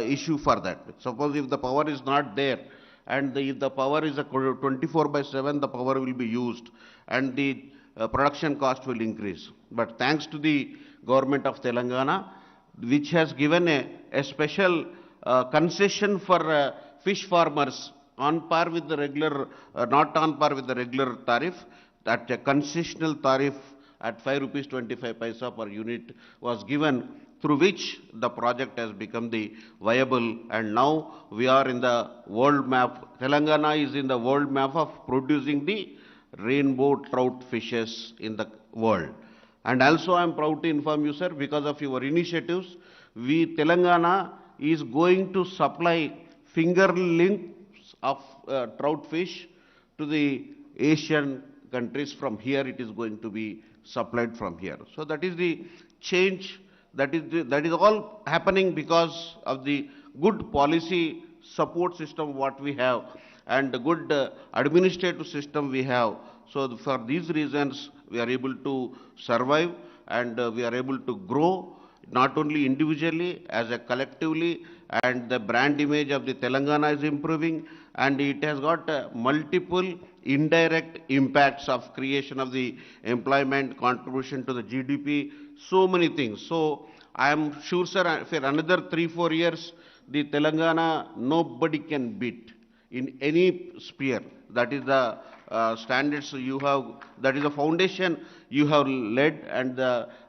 Speaker 11: issue for that. Suppose if the power is not there, and if the power is 24/7, the power will be used, and the production cost will increase. But thanks to the government of Telangana, which has given a special concession for fish farmers on par with the regular, not on par with the regular tariff, that a concessional tariff at 5 rupees 25 paisa per unit was given, through which the project has become the viable, and now we are in the world map. Telangana is in the world map of producing the rainbow trout fishes in the world. And also I am proud to inform you, sir, because of your initiatives, Telangana is going to supply fingerlings of trout fish to the Asian countries. From here it is going to be supplied from here. So that is the change, that is all happening because of the good policy support system what we have and the good administrative system we have. So for these reasons we are able to survive and we are able to grow, not only individually, as a collectively, and the brand image of the Telangana is improving, and it has got multiple indirect impacts of creation of the employment, contribution to the GDP, so many things. So I am sure, sir, for another 3-4 years, the Telangana nobody can beat in any sphere. That is the standards you have, that is the foundation you have led, and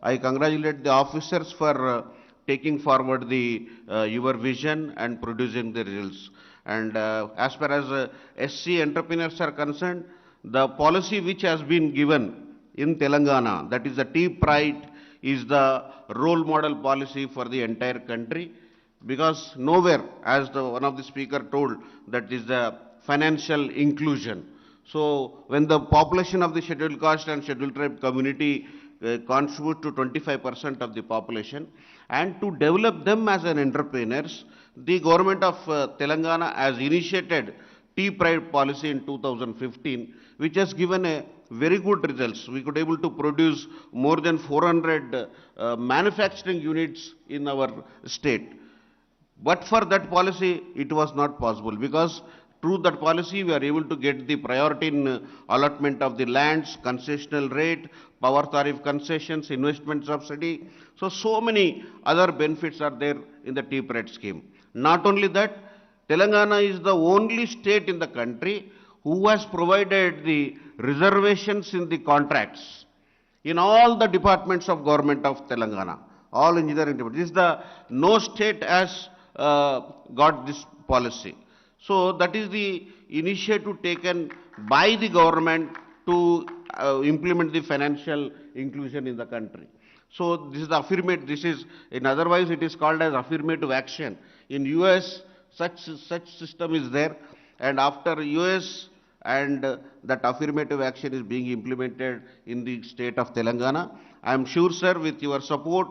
Speaker 11: I congratulate the officers for taking forward the your vision and producing the results. And as far as SC entrepreneurs are concerned, the policy which has been given in Telangana, that is the Tea Pride, is the role model policy for the entire country, because nowhere, as one of the speaker told, that is the financial inclusion. So when the population of the scheduled caste and scheduled tribe community contribute to 25% of the population, and to develop them as an entrepreneurs, the government of Telangana has initiated Tea Pride policy in 2015, which has given a very good results. We could able to produce more than 400 manufacturing units in our state. But for that policy, it was not possible, because through that policy, we are able to get the priority in allotment of the lands, concessional rate, power tariff concessions, investment subsidy. So many other benefits are there in the Tea Pride scheme. Not only that, Telangana is the only state in the country who has provided the reservations in the contracts in all the departments of government of Telangana, all engineering departments. No state has got this policy. So that is the initiative taken by the government to implement the financial inclusion in the country. So this is the affirmative, this is, in otherwise it is called as affirmative action. In US, such system is there, and after US and that affirmative action is being implemented in the state of Telangana. I am sure, sir, with your support,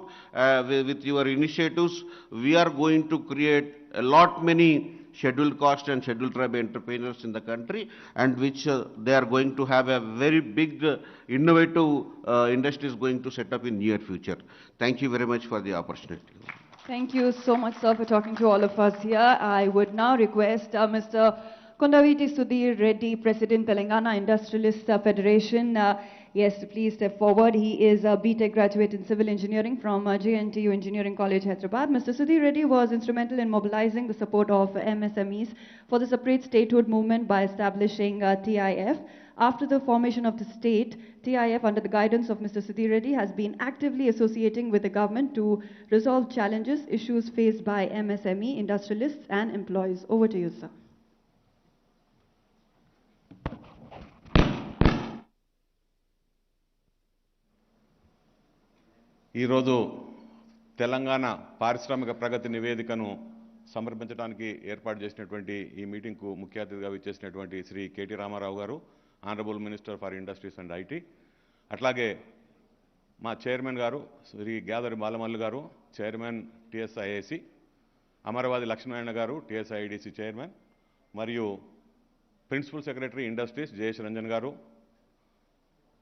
Speaker 11: with your initiatives, we are going to create a lot many scheduled caste and scheduled tribe entrepreneurs in the country, and which they are going to have a very big innovative industries going to set up in near future. Thank you very much for the opportunity.
Speaker 2: Thank you so much, sir, for talking to all of us here. I would now request Mr. Kondaviti Sudhir Reddy, President, Telangana Industrialists Federation. Yes, please step forward. He is a BTech graduate in Civil Engineering from JNTU Engineering College, Hyderabad. Mr. Sudhir Reddy was instrumental in mobilizing the support of MSMEs for the separate statehood movement by establishing TIF. After the formation of the state, TIF, under the guidance of Mr. Sudhir Reddy, has been actively associating with the government to resolve challenges, issues faced by MSME, industrialists and employees. Over to you, sir.
Speaker 12: ఈరోజు తెలంగాణ పారిశ్రామిక ప్రగతి నివేదికను సమర్పించడానికి ఏర్పాటు చేసినటువంటి ఈ మీటింగ్కు ముఖ్య అతిథిగా విచ్చేసినటువంటి Shri KT Ramarao గారు, honourable minister for industries and IT, అట్లాగే మా చైర్మన్ గారు శ్రీ గ్యాదరి బాలమల్లు గారు, చైర్మన్ టీఎస్ఐఏసి, అమరవాది లక్ష్మీనారాయణ గారు, టీఎస్ఐడిసి చైర్మన్, మరియు principal secretary industries Jayesh Ranjan గారు,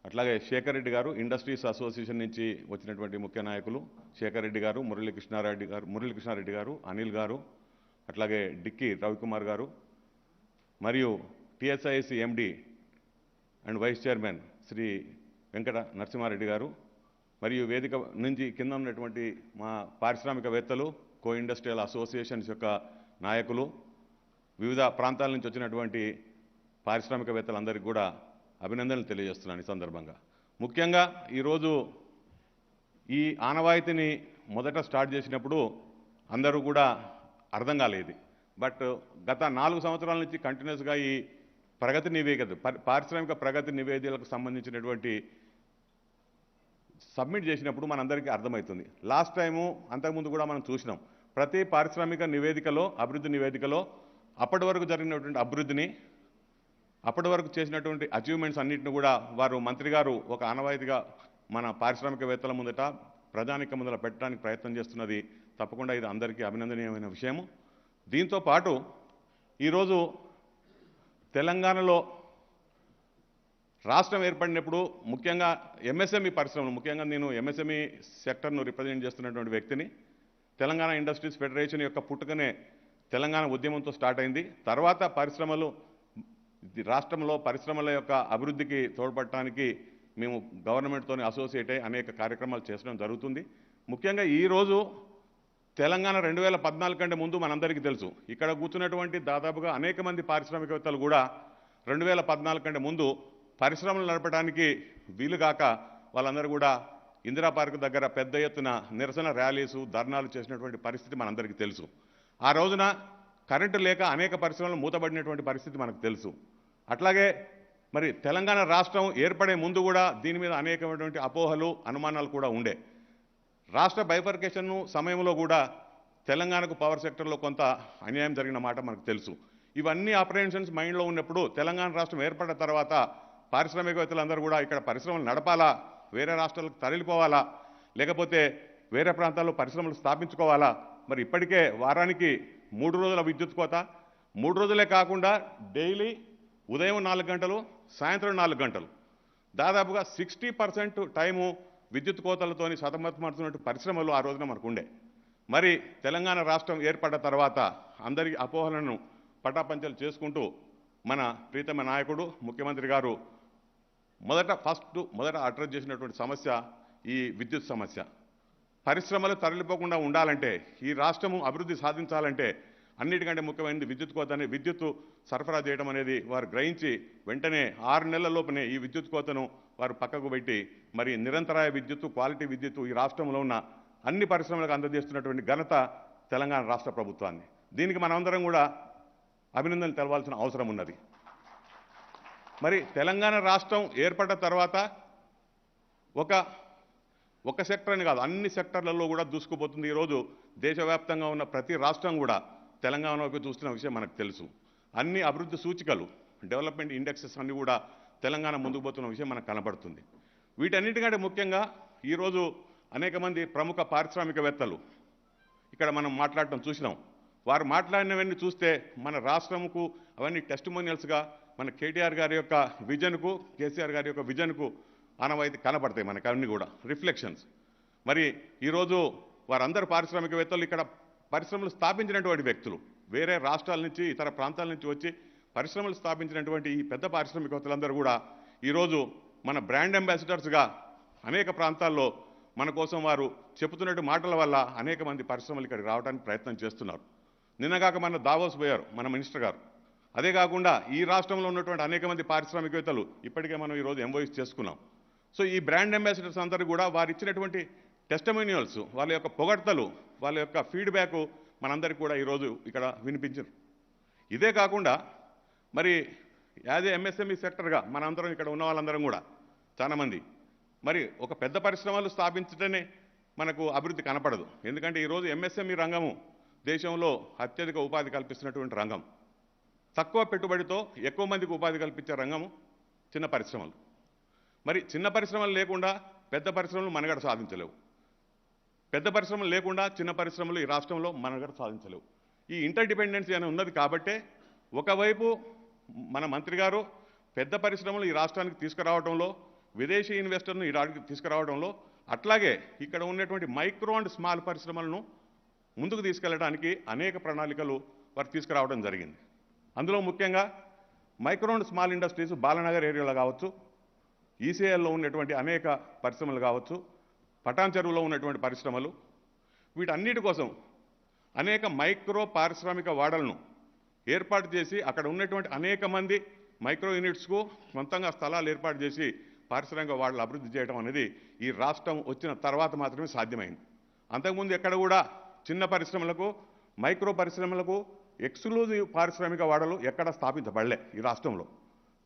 Speaker 12: అట్లాగే శేఖర్ రెడ్డి గారు, ఇండస్ట్రీస్ అసోసియేషన్ నుంచి వచ్చినటువంటి ముఖ్య నాయకులు శేఖర్ రెడ్డి గారు, మురళీకృష్ణారెడ్డి గారు, అనిల్ గారు, అట్లాగే డిక్కీ రవికుమార్ గారు, మరియు TSIC MD and vice chairman Shri Venkata Narasimha Reddy గారు, మరియు వేదిక నుంచి కింద ఉన్నటువంటి మా పారిశ్రామికవేత్తలు, కో ఇండస్ట్రియల్ అసోసియేషన్స్ యొక్క నాయకులు, వివిధ ప్రాంతాల నుంచి వచ్చినటువంటి పారిశ్రామికవేత్తలందరికీ కూడా అభినందనలు తెలియజేస్తున్నాను. ఈ సందర్భంగా ముఖ్యంగా ఈరోజు ఈ ఆనవాయితీని మొదట స్టార్ట్ చేసినప్పుడు అందరూ కూడా అర్థం కాలేదు. బట్ గత 4 సంవత్సరాల నుంచి కంటిన్యూస్గా ఈ ప్రగతి నివేదిక, పారిశ్రామిక ప్రగతి నివేదికలకు సంబంధించినటువంటి సబ్మిట్ చేసినప్పుడు మనందరికీ అర్థమవుతుంది. లాస్ట్ టైము అంతకుముందు కూడా మనం చూసినాం, ప్రతి పారిశ్రామిక నివేదికలో, అభివృద్ధి నివేదికలో అప్పటి వరకు జరిగినటువంటి అభివృద్ధిని, అప్పటి వరకు చేసినటువంటి అచీవ్మెంట్స్ అన్నింటిని కూడా వారు మంత్రి గారు ఒక ఆనవాయితీగా మన పారిశ్రామికవేత్తల ముందట, ప్రజానిక ముందర పెట్టడానికి ప్రయత్నం చేస్తున్నది తప్పకుండా ఇది అందరికీ అభినందనీయమైన విషయము. దీంతో పాటు ఈరోజు తెలంగాణలో రాష్ట్రం ఏర్పడినప్పుడు ముఖ్యంగా ఎంఎస్ఎంఈ పరిశ్రమలు, ముఖ్యంగా నేను ఎంఎస్ఎంఈ సెక్టర్ను రిప్రజెంట్ చేస్తున్నటువంటి వ్యక్తిని. తెలంగాణ ఇండస్ట్రీస్ ఫెడరేషన్ యొక్క పుట్టుకనే తెలంగాణ ఉద్యమంతో స్టార్ట్ అయింది. తర్వాత పరిశ్రమలు, రాష్ట్రంలో పరిశ్రమల యొక్క అభివృద్ధికి తోడ్పడటానికి మేము గవర్నమెంట్తో అసోసియేట్ అయ్యి అనేక కార్యక్రమాలు చేయడం జరుగుతుంది. ముఖ్యంగా ఈరోజు తెలంగాణ 2014 కంటే ముందు మనందరికీ తెలుసు, ఇక్కడ కూర్చున్నటువంటి దాదాపుగా అనేక మంది పారిశ్రామికవేత్తలు కూడా 2014 కంటే ముందు పరిశ్రమలు నడపడానికి వీలుగాక వాళ్ళందరూ కూడా ఇందిరా పార్క్ దగ్గర పెద్ద ఎత్తున నిరసన ర్యాలీసు, ధర్నాలు చేసినటువంటి పరిస్థితి మనందరికీ తెలుసు. ఆ రోజున కరెంటు లేక అనేక పరిశ్రమలు మూతబడినటువంటి పరిస్థితి మనకు తెలుసు. అట్లాగే మరి తెలంగాణ రాష్ట్రం ఏర్పడే ముందు కూడా దీని మీద అనేకమైనటువంటి అపోహలు, అనుమానాలు కూడా ఉండే. రాష్ట్ర బైఫర్కేషన్ సమయంలో కూడా తెలంగాణకు పవర్ సెక్టర్లో కొంత అన్యాయం జరిగిన మాట మనకు తెలుసు. ఇవన్నీ అప్రహెన్షన్స్ మైండ్లో ఉన్నప్పుడు తెలంగాణ రాష్ట్రం ఏర్పడిన తర్వాత పారిశ్రామికవేత్తలందరూ కూడా ఇక్కడ పరిశ్రమలు నడపాలా, వేరే రాష్ట్రాలకు తరలిపోవాలా, లేకపోతే వేరే ప్రాంతాల్లో పరిశ్రమలు స్థాపించుకోవాలా. మరి ఇప్పటికే వారానికి 3 రోజుల విద్యుత్ కోత, 3 రోజులే కాకుండా డైలీ ఉదయం 4 గంటలు, సాయంత్రం 4 గంటలు, దాదాపుగా 60% టైము విద్యుత్ కోతలతోని సతమతమవుతున్నట్టు పరిశ్రమలు ఆ రోజున మనకు ఉండే. మరి తెలంగాణ రాష్ట్రం ఏర్పడ్డ తర్వాత అందరి అపోహలను పటాపంచలు చేసుకుంటూ మన ప్రీతమ నాయకుడు ముఖ్యమంత్రి గారు మొదట అడ్రస్ చేసినటువంటి సమస్య ఈ విద్యుత్ సమస్య. పరిశ్రమలు తరలిపోకుండా ఉండాలంటే, ఈ రాష్ట్రము అభివృద్ధి సాధించాలంటే అన్నిటికంటే ముఖ్యమైనది విద్యుత్ కోతని, విద్యుత్తు సరఫరా చేయడం అనేది వారు గ్రహించి వెంటనే 6 నెలల లోపునే ఈ విద్యుత్ కోతను వారు పక్కకు పెట్టి మరి నిరంతరాయ విద్యుత్తు, క్వాలిటీ విద్యుత్తు ఈ రాష్ట్రంలో ఉన్న అన్ని పరిశ్రమలకు అందజేస్తున్నటువంటి ఘనత తెలంగాణ రాష్ట్ర ప్రభుత్వాన్ని. దీనికి మనమందరం కూడా అభినందనలు తెలవాల్సిన అవసరం ఉన్నది. మరి తెలంగాణ రాష్ట్రం ఏర్పడ్డ తర్వాత ఒక సెక్టర్ అని కాదు, అన్ని సెక్టర్లలో కూడా దూసుకుపోతుంది. ఈరోజు దేశవ్యాప్తంగా ఉన్న ప్రతి రాష్ట్రం కూడా తెలంగాణ వైపు చూస్తున్న విషయం మనకు తెలుసు. అన్ని అభివృద్ధి సూచికలు, డెవలప్మెంట్ ఇండెక్సెస్ అన్ని కూడా తెలంగాణ ముందుకు పోతున్న విషయం మనకు కనబడుతుంది. వీటన్నిటికంటే ముఖ్యంగా ఈరోజు అనేక మంది ప్రముఖ పారిశ్రామికవేత్తలు ఇక్కడ మనం మాట్లాడటం చూసినాం. వారు మాట్లాడినవన్నీ చూస్తే మన రాష్ట్రంకు అవన్నీ టెస్టిమోనియల్స్గా మన కేటీఆర్ గారి యొక్క విజన్కు, కేసీఆర్ గారి యొక్క విజన్కు ఆనవాయితీ కనపడతాయి మనకు అన్నీ కూడా రిఫ్లెక్షన్స్. మరి ఈరోజు వారందరూ పారిశ్రామికవేత్తలు ఇక్కడ పరిశ్రమలు స్థాపించినటువంటి వ్యక్తులు, వేరే రాష్ట్రాల నుంచి ఇతర ప్రాంతాల నుంచి వచ్చి పరిశ్రమలు స్థాపించినటువంటి ఈ పెద్ద పారిశ్రామికవేత్తలందరూ కూడా ఈరోజు మన బ్రాండ్ అంబాసిడర్స్గా అనేక ప్రాంతాల్లో మన కోసం వారు చెబుతున్నట్టు మాటల వల్ల అనేక మంది పరిశ్రమలు ఇక్కడికి రావడానికి ప్రయత్నం చేస్తున్నారు. నిన్నగాక మన దావోస్ పోయారు మన మినిస్టర్ గారు. అదే కాకుండా ఈ రాష్ట్రంలో ఉన్నటువంటి అనేక మంది పారిశ్రామికవేత్తలు ఇప్పటికే మనం ఈరోజు ఎంఓయూస్ చేసుకున్నాం. సో ఈ బ్రాండ్ అంబాసిడర్స్ అందరూ కూడా వారు ఇచ్చినటువంటి టెస్టిమోనియల్స్, వాళ్ళ యొక్క పొగడ్తలు, వాళ్ళ యొక్క ఫీడ్బ్యాక్ మనందరికీ కూడా ఈరోజు ఇక్కడ వినిపించారు. ఇదే కాకుండా మరి యాజ్ ఏ ఎంఎస్ఎంఈ సెక్టర్గా మనందరం ఇక్కడ ఉన్న వాళ్ళందరం కూడా చాలామంది మరి ఒక పెద్ద పరిశ్రమలు స్థాపించటనే మనకు అభివృద్ధి కనపడదు. ఎందుకంటే ఈరోజు ఎంఎస్ఎంఈ రంగము దేశంలో అత్యధిక ఉపాధి కల్పిస్తున్నటువంటి రంగం. తక్కువ పెట్టుబడితో ఎక్కువ మందికి ఉపాధి కల్పించే రంగము చిన్న పరిశ్రమలు. మరి చిన్న పరిశ్రమలు లేకుండా పెద్ద పరిశ్రమలు మనుగడ సాధించలేవు, పెద్ద పరిశ్రమలు లేకుండా చిన్న పరిశ్రమలు ఈ రాష్ట్రంలో మనుగడ సాధించలేవు. ఈ ఇంటర్ డిపెండెన్సీ అని ఉన్నది కాబట్టే ఒకవైపు మన మంత్రి గారు పెద్ద పరిశ్రమలు ఈ రాష్ట్రానికి తీసుకురావడంలో, విదేశీ ఇన్వెస్టర్ను ఈ రాష్ట్రానికి తీసుకురావడంలో, అట్లాగే ఇక్కడ ఉన్నటువంటి మైక్రో అండ్ స్మాల్ పరిశ్రమలను ముందుకు తీసుకెళ్లడానికి అనేక ప్రణాళికలు వారు తీసుకురావడం జరిగింది. అందులో ముఖ్యంగా micro and small industries Balanagar ఏరియాలో కావచ్చు, ఈసీఐలో ఉన్నటువంటి అనేక పరిశ్రమలు కావచ్చు, పటాన్ చెరువులో ఉన్నటువంటి పరిశ్రమలు, వీటన్నిటి కోసం అనేక మైక్రో పారిశ్రామిక వాడలను ఏర్పాటు చేసి అక్కడ ఉన్నటువంటి అనేక మంది మైక్రో యూనిట్స్కు సొంతంగా స్థలాలు ఏర్పాటు చేసి పారిశ్రామిక వాడలు అభివృద్ధి చేయడం అనేది ఈ రాష్ట్రం వచ్చిన తర్వాత మాత్రమే సాధ్యమైంది. అంతకుముందు ఎక్కడ కూడా చిన్న పరిశ్రమలకు, మైక్రో పరిశ్రమలకు ఎక్స్క్లూజివ్ పారిశ్రామిక వాడలు ఎక్కడ స్థాపించబడలే ఈ రాష్ట్రంలో.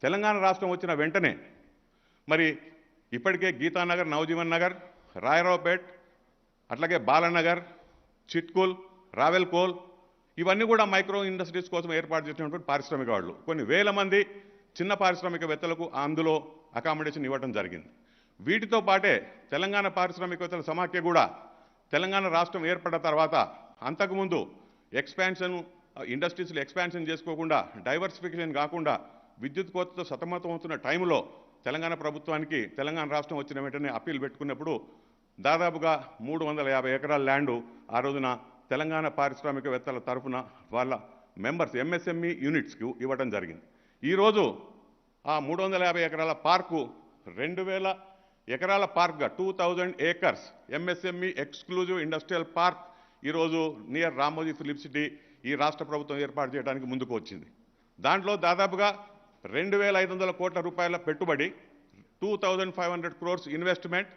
Speaker 12: తెలంగాణ రాష్ట్రం వచ్చిన వెంటనే మరి ఇప్పటికే గీతానగర్, నవజీవన్ నగర్, రాయరావుపేట్, అట్లాగే బాలనగర్, చిట్కుల్, రావెల్కోల్ ఇవన్నీ కూడా మైక్రో ఇండస్ట్రీస్ కోసం ఏర్పాటు చేసినటువంటి పారిశ్రామిక వాళ్ళు కొన్ని వేల మంది చిన్న పారిశ్రామికవేత్తలకు అందులో అకామిడేషన్ ఇవ్వడం జరిగింది. వీటితో పాటే తెలంగాణ పారిశ్రామికవేత్తల సమాఖ్య కూడా తెలంగాణ రాష్ట్రం ఏర్పడిన తర్వాత అంతకుముందు ఎక్స్పాన్షన్ ఇండస్ట్రీస్లో ఎక్స్పాన్షన్ చేసుకోకుండా, డైవర్సిఫికేషన్ కాకుండా విద్యుత్ కోతతో సతమతమవుతున్న టైంలో తెలంగాణ ప్రభుత్వానికి తెలంగాణ రాష్ట్రం వచ్చిన వెంటనే అప్పీల్ పెట్టుకున్నప్పుడు దాదాపుగా 350 ఎకరాల ల్యాండు ఆ రోజున తెలంగాణ పారిశ్రామికవేత్తల తరఫున వాళ్ళ మెంబర్స్ ఎంఎస్ఎంఈ యూనిట్స్కి ఇవ్వడం జరిగింది. ఈరోజు ఆ 350 ఎకరాల పార్కు 2000 ఎకరాల పార్క్గా 2000 acres MSME exclusive industrial park ఈరోజు నియర్ రామోజీ ఫిలిప్ సిటీ ఈ రాష్ట్ర ప్రభుత్వం ఏర్పాటు చేయడానికి ముందుకు వచ్చింది. దాంట్లో దాదాపుగా 2500 కోట్ల రూపాయల పెట్టుబడి, 2500 crores investment,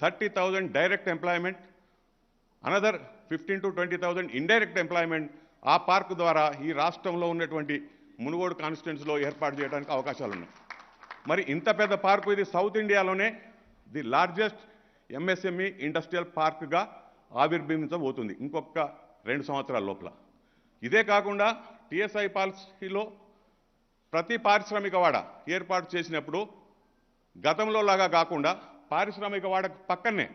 Speaker 12: 30,000 direct employment, another 15 to 20,000 indirect employment ఆ పార్క్ ద్వారా ఈ రాష్ట్రంలో ఉన్నటువంటి మునుగోడు కాన్స్టిట్యున్సీలో ఏర్పాటు చేయడానికి అవకాశాలు ఉన్నాయి. మరి ఇంత పెద్ద పార్కు ఇది సౌత్ ఇండియాలోనే ది లార్జెస్ట్ ఎంఎస్ఎంఈ ఇండస్ట్రియల్ పార్క్గా ఆవిర్భవించబోతుంది ఇంకొక 2 సంవత్సరాల లోపల. ఇదే కాకుండా టీఎస్ఐ పాలసీలో ప్రతి పారిశ్రామిక వాడ ఏర్పాటు చేసినప్పుడు గతంలో లాగా కాకుండా పారిశ్రామిక వాడ పక్కనే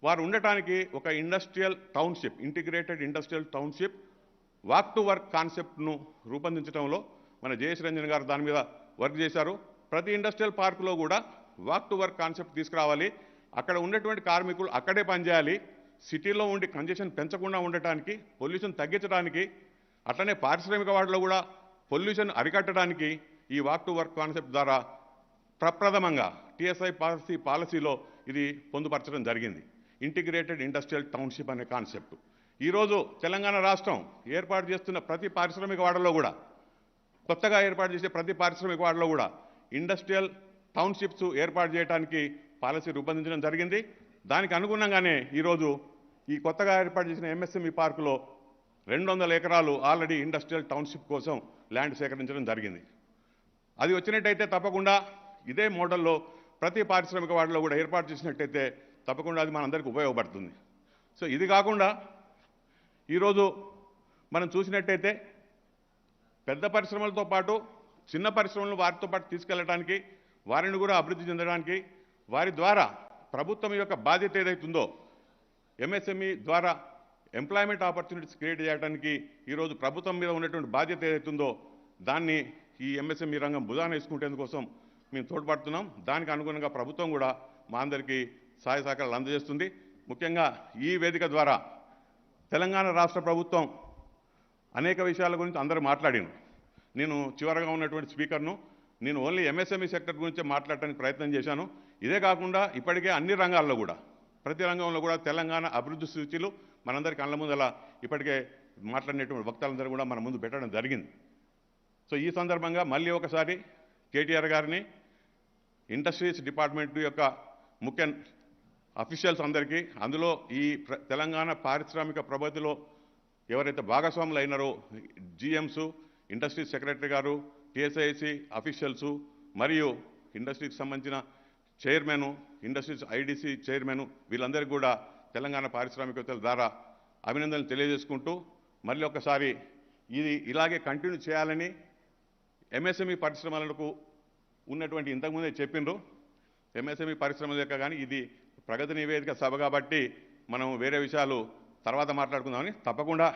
Speaker 12: వారు ఉండటానికి ఒక industrial township, integrated industrial township walk to work కాన్సెప్ట్ను రూపొందించడంలో మన జయేష్ రంజన్ గారు దాని మీద వర్క్ చేశారు. ప్రతి ఇండస్ట్రియల్ పార్కులో కూడా వాక్ టు వర్క్ కాన్సెప్ట్ తీసుకురావాలి, అక్కడ ఉన్నటువంటి కార్మికులు అక్కడే పనిచేయాలి, సిటీలో ఉండి కంజెషన్ పెంచకుండా ఉండటానికి, పొల్యూషన్ తగ్గించడానికి, అట్లనే పారిశ్రామిక వాడలో కూడా పొల్యూషన్ అరికట్టడానికి ఈ వాక్ టు వర్క్ కాన్సెప్ట్ ద్వారా ప్రప్రథమంగా టీఎస్ఐ పాలసీలో ఇది పొందుపరచడం జరిగింది. ఇంటిగ్రేటెడ్ ఇండస్ట్రియల్ టౌన్షిప్ అనే కాన్సెప్ట్ ఈరోజు తెలంగాణ రాష్ట్రం ఏర్పాటు చేస్తున్న ప్రతి పారిశ్రామిక వాడలో కూడా, కొత్తగా ఏర్పాటు చేసే ప్రతి పారిశ్రామిక వాడలో కూడా ఇండస్ట్రియల్ టౌన్షిప్స్ ఏర్పాటు చేయడానికి పాలసీ రూపొందించడం జరిగింది. దానికి అనుగుణంగానే ఈరోజు ఈ కొత్తగా ఏర్పాటు చేసిన ఎంఎస్ఎంఈ పార్కులో 200 ఎకరాలు ఆల్రెడీ ఇండస్ట్రియల్ టౌన్షిప్ కోసం ల్యాండ్ సేకరించడం జరిగింది. అది వచ్చినట్టయితే తప్పకుండా ఇదే మోడల్లో ప్రతి పారిశ్రామిక వాడలో కూడా ఏర్పాటు చేసినట్టయితే తప్పకుండా అది మనందరికీ ఉపయోగపడుతుంది. సో ఇది కాకుండా ఈరోజు మనం చూసినట్టయితే పెద్ద పరిశ్రమలతో పాటు చిన్న పరిశ్రమలను వారితో పాటు తీసుకెళ్లడానికి, వారిని కూడా అభివృద్ధి చెందడానికి, వారి ద్వారా ప్రభుత్వం యొక్క బాధ్యత ఏదైతుందో ఎంఎస్ఎంఈ ద్వారా ఎంప్లాయ్మెంట్ ఆపర్చునిటీస్ క్రియేట్ చేయడానికి ఈరోజు ప్రభుత్వం మీద ఉన్నటువంటి బాధ్యత ఏదైతుందో దాన్ని ఈ ఎంఎస్ఎంఈ రంగం భుజాన వేసుకుంటేందుకోసం మేము తోడ్పడుతున్నాం. దానికి అనుగుణంగా ప్రభుత్వం కూడా మా అందరికీ సహాయ సహకారాలు అందజేస్తుంది. ముఖ్యంగా ఈ వేదిక ద్వారా తెలంగాణ రాష్ట్ర ప్రభుత్వం అనేక విషయాల గురించి అందరూ మాట్లాడాను. నేను చివరగా ఉన్నటువంటి స్పీకర్ను నేను ఓన్లీ ఎంఎస్ఎంఈ సెక్టర్ గురించే మాట్లాడటానికి ప్రయత్నం చేశాను. ఇదే కాకుండా ఇప్పటికే అన్ని రంగాల్లో కూడా ప్రతి రంగంలో కూడా తెలంగాణ అభివృద్ధి సూచీలు మనందరికీ కళ్ళ ముందల ఇప్పటికే మాట్లాడినటువంటి వక్తలందరూ కూడా మన ముందు పెట్టడం జరిగింది. సో ఈ సందర్భంగా మళ్ళీ ఒకసారి కేటీఆర్ గారిని, ఇండస్ట్రీస్ డిపార్ట్మెంట్ యొక్క ముఖ్య అఫీషియల్స్ అందరికీ, అందులో ఈ తెలంగాణ పారిశ్రామిక ప్రగతిలో ఎవరైతే భాగస్వాములు అయినారో జీఎంస్, ఇండస్ట్రీస్ సెక్రటరీ గారు, టీఎస్ఐసి అఫీషియల్స్ మరియు ఇండస్ట్రీకి సంబంధించిన చైర్మన్, ఇండస్ట్రీస్ ఐడిసి చైర్మన్ వీళ్ళందరికీ కూడా తెలంగాణ పారిశ్రామికవేత్తల ద్వారా అభినందనలు తెలియజేసుకుంటూ మళ్ళీ ఒకసారి ఇది ఇలాగే కంటిన్యూ చేయాలని ఎంఎస్ఎంఈ పరిశ్రమలకు ఉన్నటువంటి ఇంతకుముందే చెప్పిండ్రు. ఎంఎస్ఎంఈ పరిశ్రమల యొక్క కానీ ఇది ప్రగతి నివేదిక సభ కాబట్టి మనం వేరే విషయాలు తర్వాత మాట్లాడుకుందామని, తప్పకుండా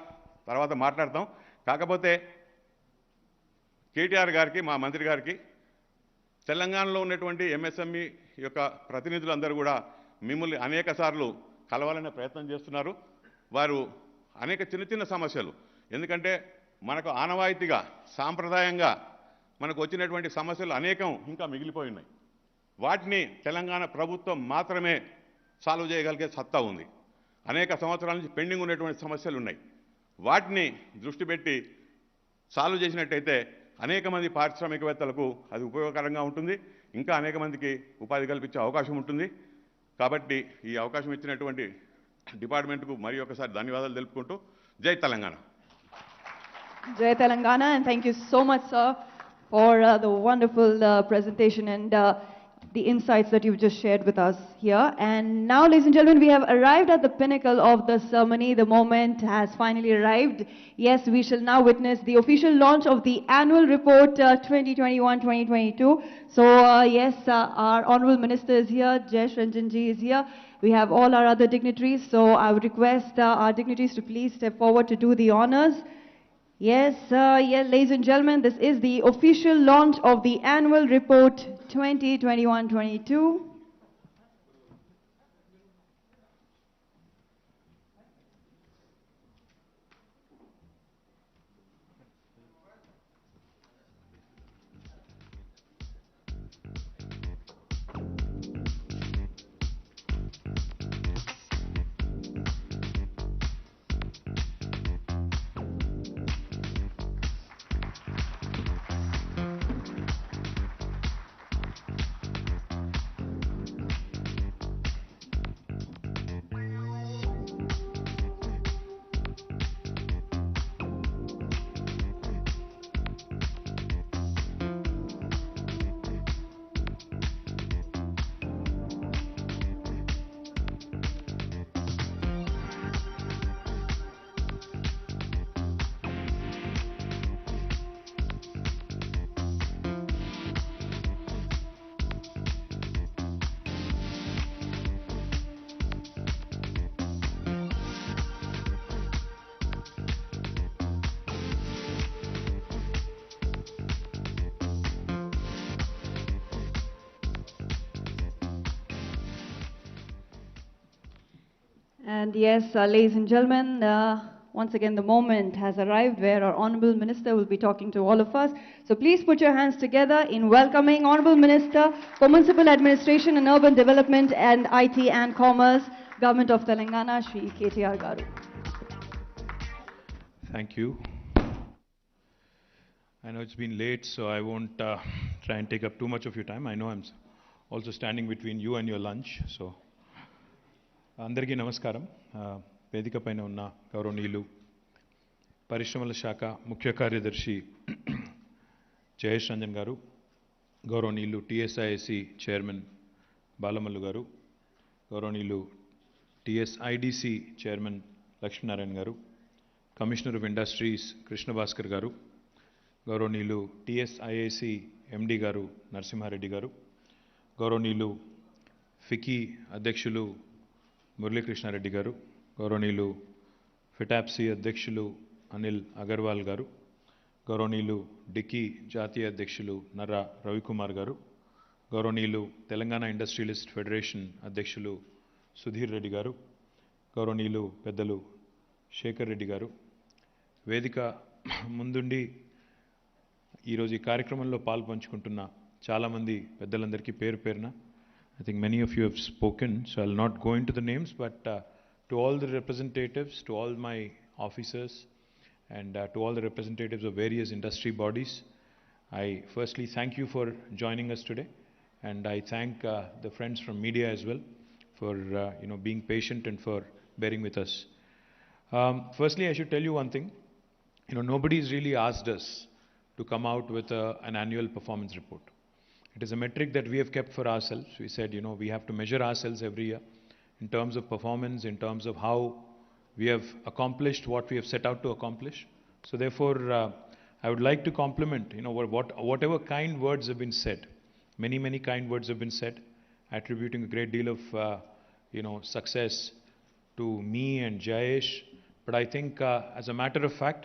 Speaker 12: తర్వాత మాట్లాడతాం. కాకపోతే కేటీఆర్ గారికి, మా మంత్రి గారికి, తెలంగాణలో ఉన్నటువంటి ఎంఎస్ఎంఈ యొక్క ప్రతినిధులందరూ కూడా మిమ్మల్ని అనేక సార్లు కలవాలనే ప్రయత్నం చేస్తున్నారు. వారు అనేక చిన్న చిన్న సమస్యలు, ఎందుకంటే మనకు ఆనవాయితీగా సాంప్రదాయంగా మనకు వచ్చినటువంటి సమస్యలు అనేకం ఇంకా మిగిలిపోయి ఉన్నాయి. వాటిని తెలంగాణ ప్రభుత్వం మాత్రమే సాల్వ్ చేయగలిగే సత్తా ఉంది. అనేక సంవత్సరాల నుంచి పెండింగ్ ఉన్నటువంటి సమస్యలు ఉన్నాయి. వాటిని దృష్టి పెట్టి సాల్వ్ చేసినట్టయితే అనేక మంది పారిశ్రామికవేత్తలకు అది ఉపయోగకరంగా ఉంటుంది, ఇంకా అనేక మందికి ఉపాధి కల్పించే అవకాశం ఉంటుంది. కాబట్టి ఈ అవకాశం ఇచ్చినటువంటి డిపార్ట్మెంట్కు మరి ఒకసారి ధన్యవాదాలు తెలుపుకుంటూ జై Telangana.
Speaker 2: Jai Telangana, and thank you so much, sir, for the wonderful presentation and the insights that you've just shared with us here. And now, ladies and gentlemen, we have arrived at the pinnacle of the ceremony. The moment has finally arrived. Yes, we shall now witness the official launch of the annual report 2021-2022. So, yes, our Honorable Minister is here, Jayesh Ranjan ji is here. We have all our other dignitaries. So, I would request our dignitaries to please step forward to do the honors. Yes, yes, ladies and gentlemen, this is the official launch of the annual report 2021-22. And yes, ladies and gentlemen, once again the moment has arrived where our Honorable Minister will be talking to all of us. So please put your hands together in welcoming Honorable Minister for Municipal Administration and Urban Development and IT and Commerce, Government of Telangana, Shri KTR Garu.
Speaker 13: Thank you. I know it's been late, so I won't try and take up too much of your time. I know I'm also standing between you and your lunch, so. అందరికీ నమస్కారం. వేదిక పైన ఉన్న గౌరవనీయులు పరిశ్రమల శాఖ ముఖ్య కార్యదర్శి జయేష్ రంజన్ గారు, గౌరవనీయులు టీఎస్ఐసి చైర్మన్ బాలమల్లు గారు, గౌరవనీయులు టీఎస్ఐడిసి చైర్మన్ లక్ష్మీనారాయణ గారు, Commissioner of Industries Krishna Bhaskar garu, గౌరవనీయులు TSIAC MD గారు నరసింహారెడ్డి గారు, గౌరవనీయులు ఫికీ అధ్యక్షులు మురళీకృష్ణారెడ్డి గారు, గౌరవనీయులు ఫిటాప్సీ అధ్యక్షులు అనిల్ అగర్వాల్ గారు, గౌరవనీయులు డిక్కీ జాతీయ అధ్యక్షులు నర్రా రవికుమార్ గారు, గౌరవనీయులు తెలంగాణ ఇండస్ట్రియలిస్ట్ ఫెడరేషన్ అధ్యక్షులు సుధీర్ రెడ్డి గారు, గౌరవనీయులు పెద్దలు శేఖర్ రెడ్డి గారు, వేదిక ముందుండి ఈరోజు ఈ కార్యక్రమంలో పాల్పంచుకుంటున్న చాలామంది పెద్దలందరికీ పేరు పేరున, I think many of you have spoken, so I'll not go into the names, but to all the representatives, to all my officers, and to all the representatives of various industry bodies, I firstly thank you for joining us today, and I thank the friends from media as well for being patient and for bearing with us. Firstly, I should tell you one thing. Nobody's really asked us to come out with an annual performance report. It is a metric that we have kept for ourselves. We said, we have to measure ourselves every year in terms of performance, in terms of how we have accomplished what we have set out to accomplish. So therefore, I would like to compliment, whatever kind words have been said. Many, many kind words have been said, attributing a great deal of, success to me and Jayesh. But I think, as a matter of fact,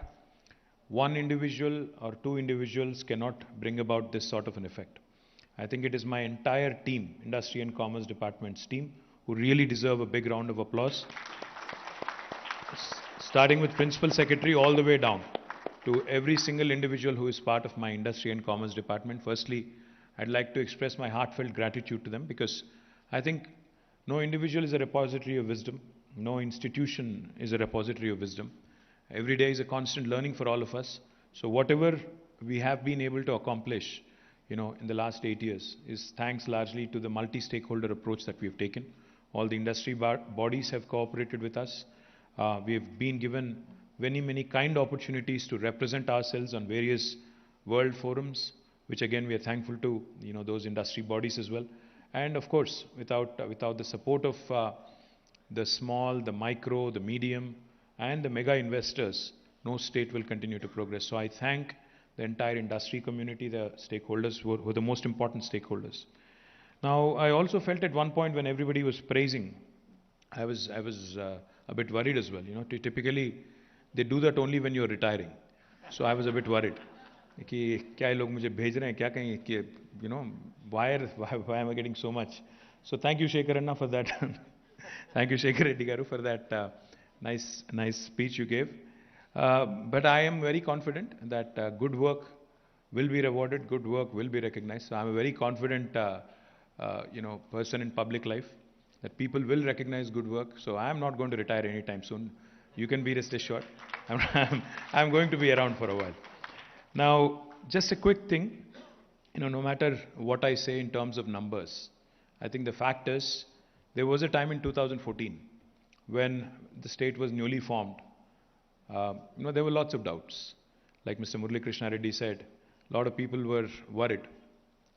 Speaker 13: one individual or two individuals cannot bring about this sort of an effect. I think it is my entire team, Industry and Commerce Department's team, who really deserve a big round of applause. Starting with Principal Secretary all the way down to every single individual who is part of my Industry and Commerce Department. Firstly, I'd like to express my heartfelt gratitude to them, because I think no individual is a repository of wisdom, no institution is a repository of wisdom. Every day is a constant learning for all of us. So whatever we have been able to accomplish, in the last 8 years is thanks largely to the multi-stakeholder approach that we have taken. All the industry bodies have cooperated with us. We have been given many, many kind opportunities to represent ourselves on various world forums, which again we are thankful to, those industry bodies as well. And of course, without the support of the small, the micro, the medium, and the mega investors, no state will continue to progress. So I thank the entire industry community, the stakeholders who are the most important stakeholders. Now, I also felt at one point when everybody was praising, I was a bit worried as well. Typically they do that only when you're retiring. So I was a bit worried. कि क्या लोग मुझे भेज रहे हैं क्या कहीं कि why am I getting so much? So thank you Shekhar Anna for that. Thank you Shekhar Reddy garu for that nice speech you gave. But I am very confident that good work will be rewarded, good work will be recognized. So I'm a very confident, person in public life, that people will recognize good work. So I am not going to retire anytime soon. You can be rest assured. I'm going to be around for a while. Now, just a quick thing, no matter what I say in terms of numbers, I think the fact is, there was a time in 2014 when the state was newly formed. There were lots of doubts. Like Mr. Murali Krishna Reddy said, a lot of people were worried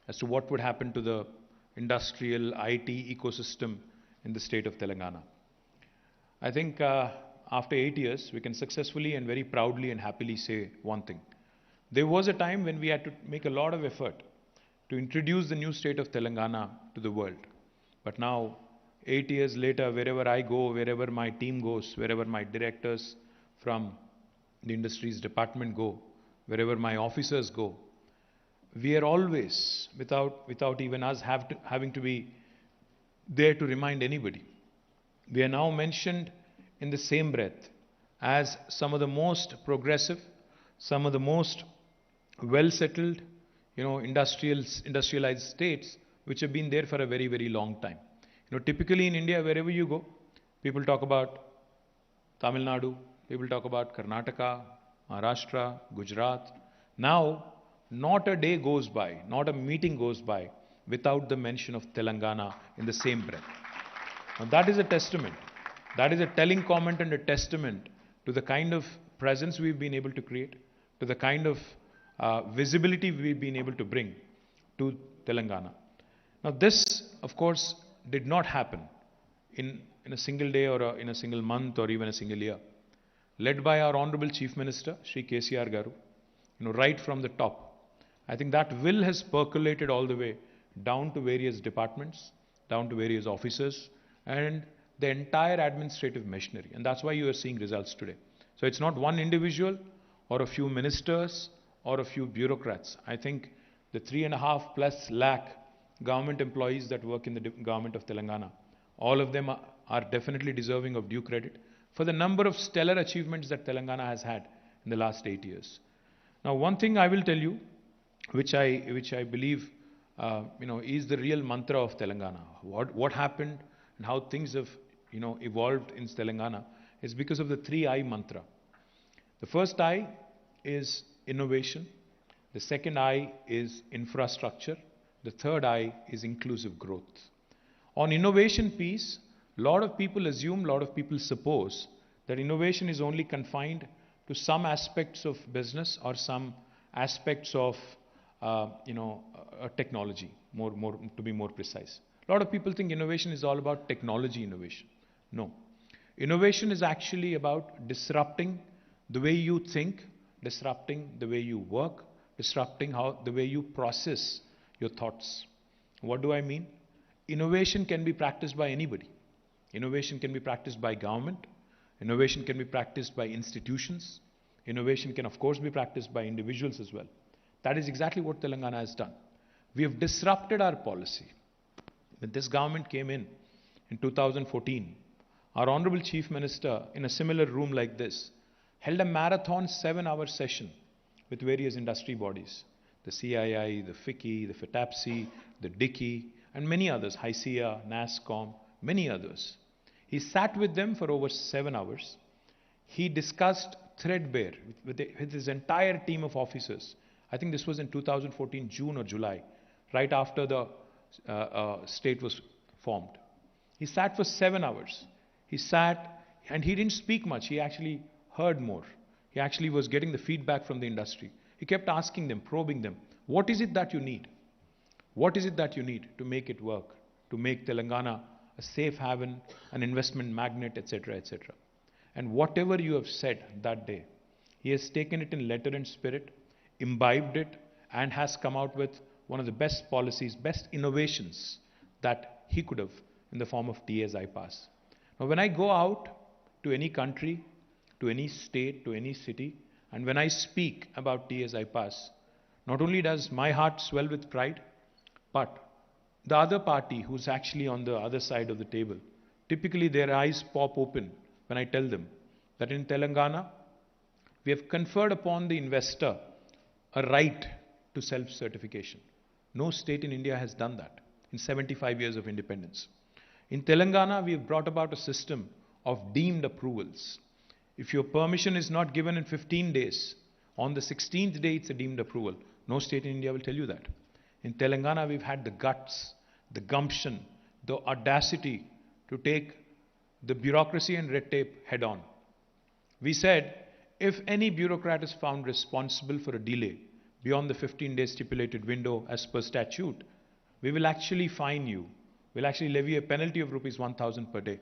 Speaker 13: as to what would happen to the industrial IT ecosystem in the state of Telangana. I think after 8 years, we can successfully and very proudly and happily say one thing. There was a time when we had to make a lot of effort to introduce the new state of Telangana to the world. But now, 8 years later, wherever I go, wherever my team goes, wherever my directors from the industries department go, wherever my officers go, we are always, without even us having to be there to remind anybody, we are now mentioned in the same breath as some of the most progressive, some of the most well-settled, industrialized states which have been there for a very, very long time. Typically in India, wherever you go, people talk about Tamil Nadu, people talk about Karnataka, Maharashtra, Gujarat. Now, not a day goes by, not a meeting goes by without the mention of Telangana in the same breath. Now, that is a testament. That is a telling comment and a testament to the kind of presence we've been able to create, to the kind of visibility we've been able to bring to Telangana. Now, this, of course, did not happen in a single day or in a single month or even a single year. led by our Honorable Chief Minister, Shri KTR Garu, right from the top. I think that will has percolated all the way down to various departments, down to various officers, and the entire administrative machinery. And that's why you are seeing results today. So it's not one individual or a few ministers or a few bureaucrats. I think the 3.5+ lakh government employees that work in the government of Telangana, all of them are definitely deserving of due credit for the number of stellar achievements that Telangana has had in the last 8 years. Now, one thing I will tell you, which I believe, is the real mantra of Telangana. What happened and how things have, evolved in Telangana is because of the 3I mantra. The first I is innovation. The second I is infrastructure. The third I is inclusive growth. On innovation piece, a lot of people assume, a lot of people suppose that innovation is only confined to some aspects of business or some aspects of technology, to be more precise. A lot of people think innovation is all about technology innovation. No. Innovation is actually about disrupting the way you think, disrupting the way you work, disrupting the way you process your thoughts. What do I mean? Innovation can be practiced by anybody. Innovation can be practiced by government. Innovation can be practiced by institutions. Innovation can, of course, be practiced by individuals as well. That is exactly what Telangana has done. We have disrupted our policy. When this government came in 2014, our Honorable Chief Minister, in a similar room like this, held a marathon 7-hour session with various industry bodies. The CII, the FICCI, the FITAPSI, the DICCI, and many others, HICIA, NASSCOM, many others. He sat with them for over 7 hours. He discussed threadbare with his entire team of officers. I think this was in 2014, June or July, right after the state was formed. He sat for 7 hours. He sat and he didn't speak much. He actually heard more. He actually was getting the feedback from the industry. He kept asking them, probing them, what is it that you need? What is it that you need to make it work, to make Telangana a safe haven, an investment magnet, etc., etc. And whatever you have said that day, he has taken it in letter and spirit, imbibed it, and has come out with one of the best policies, best innovations that he could have in the form of TS iPass. Now, when I go out to any country, to any state, to any city, and when I speak about TS iPass, not only does my heart swell with pride, but the other party who's actually on the other side of the table, typically their eyes pop open when I tell them that in Telangana, we have conferred upon the investor a right to self-certification. No state in India has done that in 75 years of independence. In Telangana, we have brought about a system of deemed approvals. If your permission is not given in 15 days, on the 16th day it's a deemed approval. No state in India will tell you that. In Telangana, we've had the guts, the gumption, the audacity to take the bureaucracy and red tape head on. We said, if any bureaucrat is found responsible for a delay beyond the 15-day stipulated window as per statute, we will actually fine you. We'll actually levy a penalty of rupees 1,000 per day.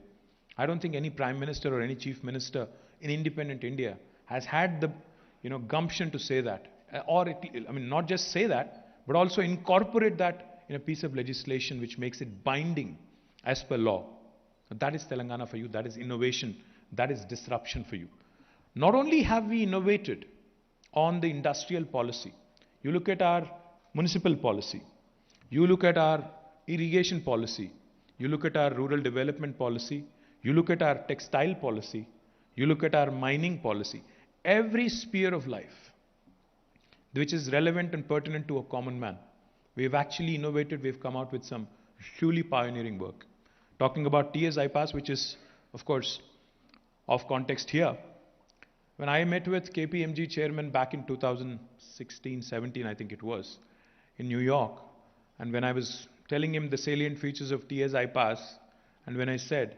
Speaker 13: I don't think any Prime Minister or any Chief Minister in independent India has had the gumption to say that. Not just say that, but also incorporate that in a piece of legislation which makes it binding as per law. That is Telangana for you. That is innovation. That is disruption for you. Not only have we innovated on the industrial policy, you look at our municipal policy, you look at our irrigation policy, you look at our rural development policy, you look at our textile policy, you look at our mining policy, every sphere of life which is relevant and pertinent to a common man. We have actually innovated, we have come out with some truly pioneering work. Talking about TS iPass, which is, of course, off context here. When I met with KPMG chairman back in 2016-17, I think it was, in New York, and when I was telling him the salient features of TS iPass, and when I said,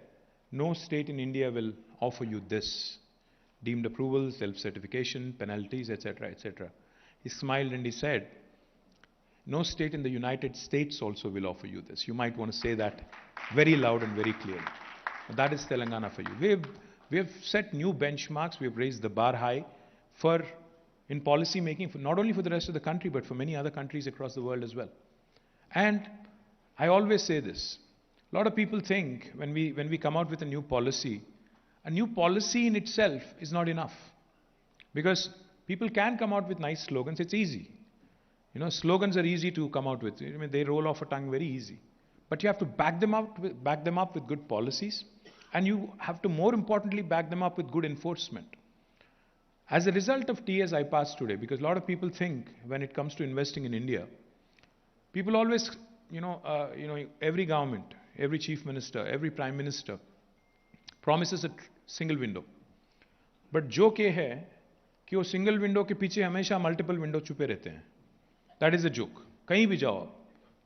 Speaker 13: no state in India will offer you this, deemed approval, self-certification, penalties, etc., etc. He smiled and he said, no state in the United States also will offer you this. You might want to say that very loud and very clearly. That is Telangana for you. We have set new benchmarks. We have raised the bar high in policy making, not only for the rest of the country, but for many other countries across the world as well. And I always say this. A lot of people think when we come out with a new policy in itself is not enough. Because people can come out with nice slogans. It's easy. Slogans are easy to come out with. They roll off a tongue very easy. But you have to back them up with good policies. And you have to, more importantly, back them up with good enforcement. As a result of TS I-PASS today, because a lot of people think when it comes to investing in India, people always, every government, every chief minister, every prime minister promises a single window. But joke ये है कि वो single window के पीछे हमेशा multiple window छुपे रहते हैं. That is a joke. कहीं भी जाओ आप,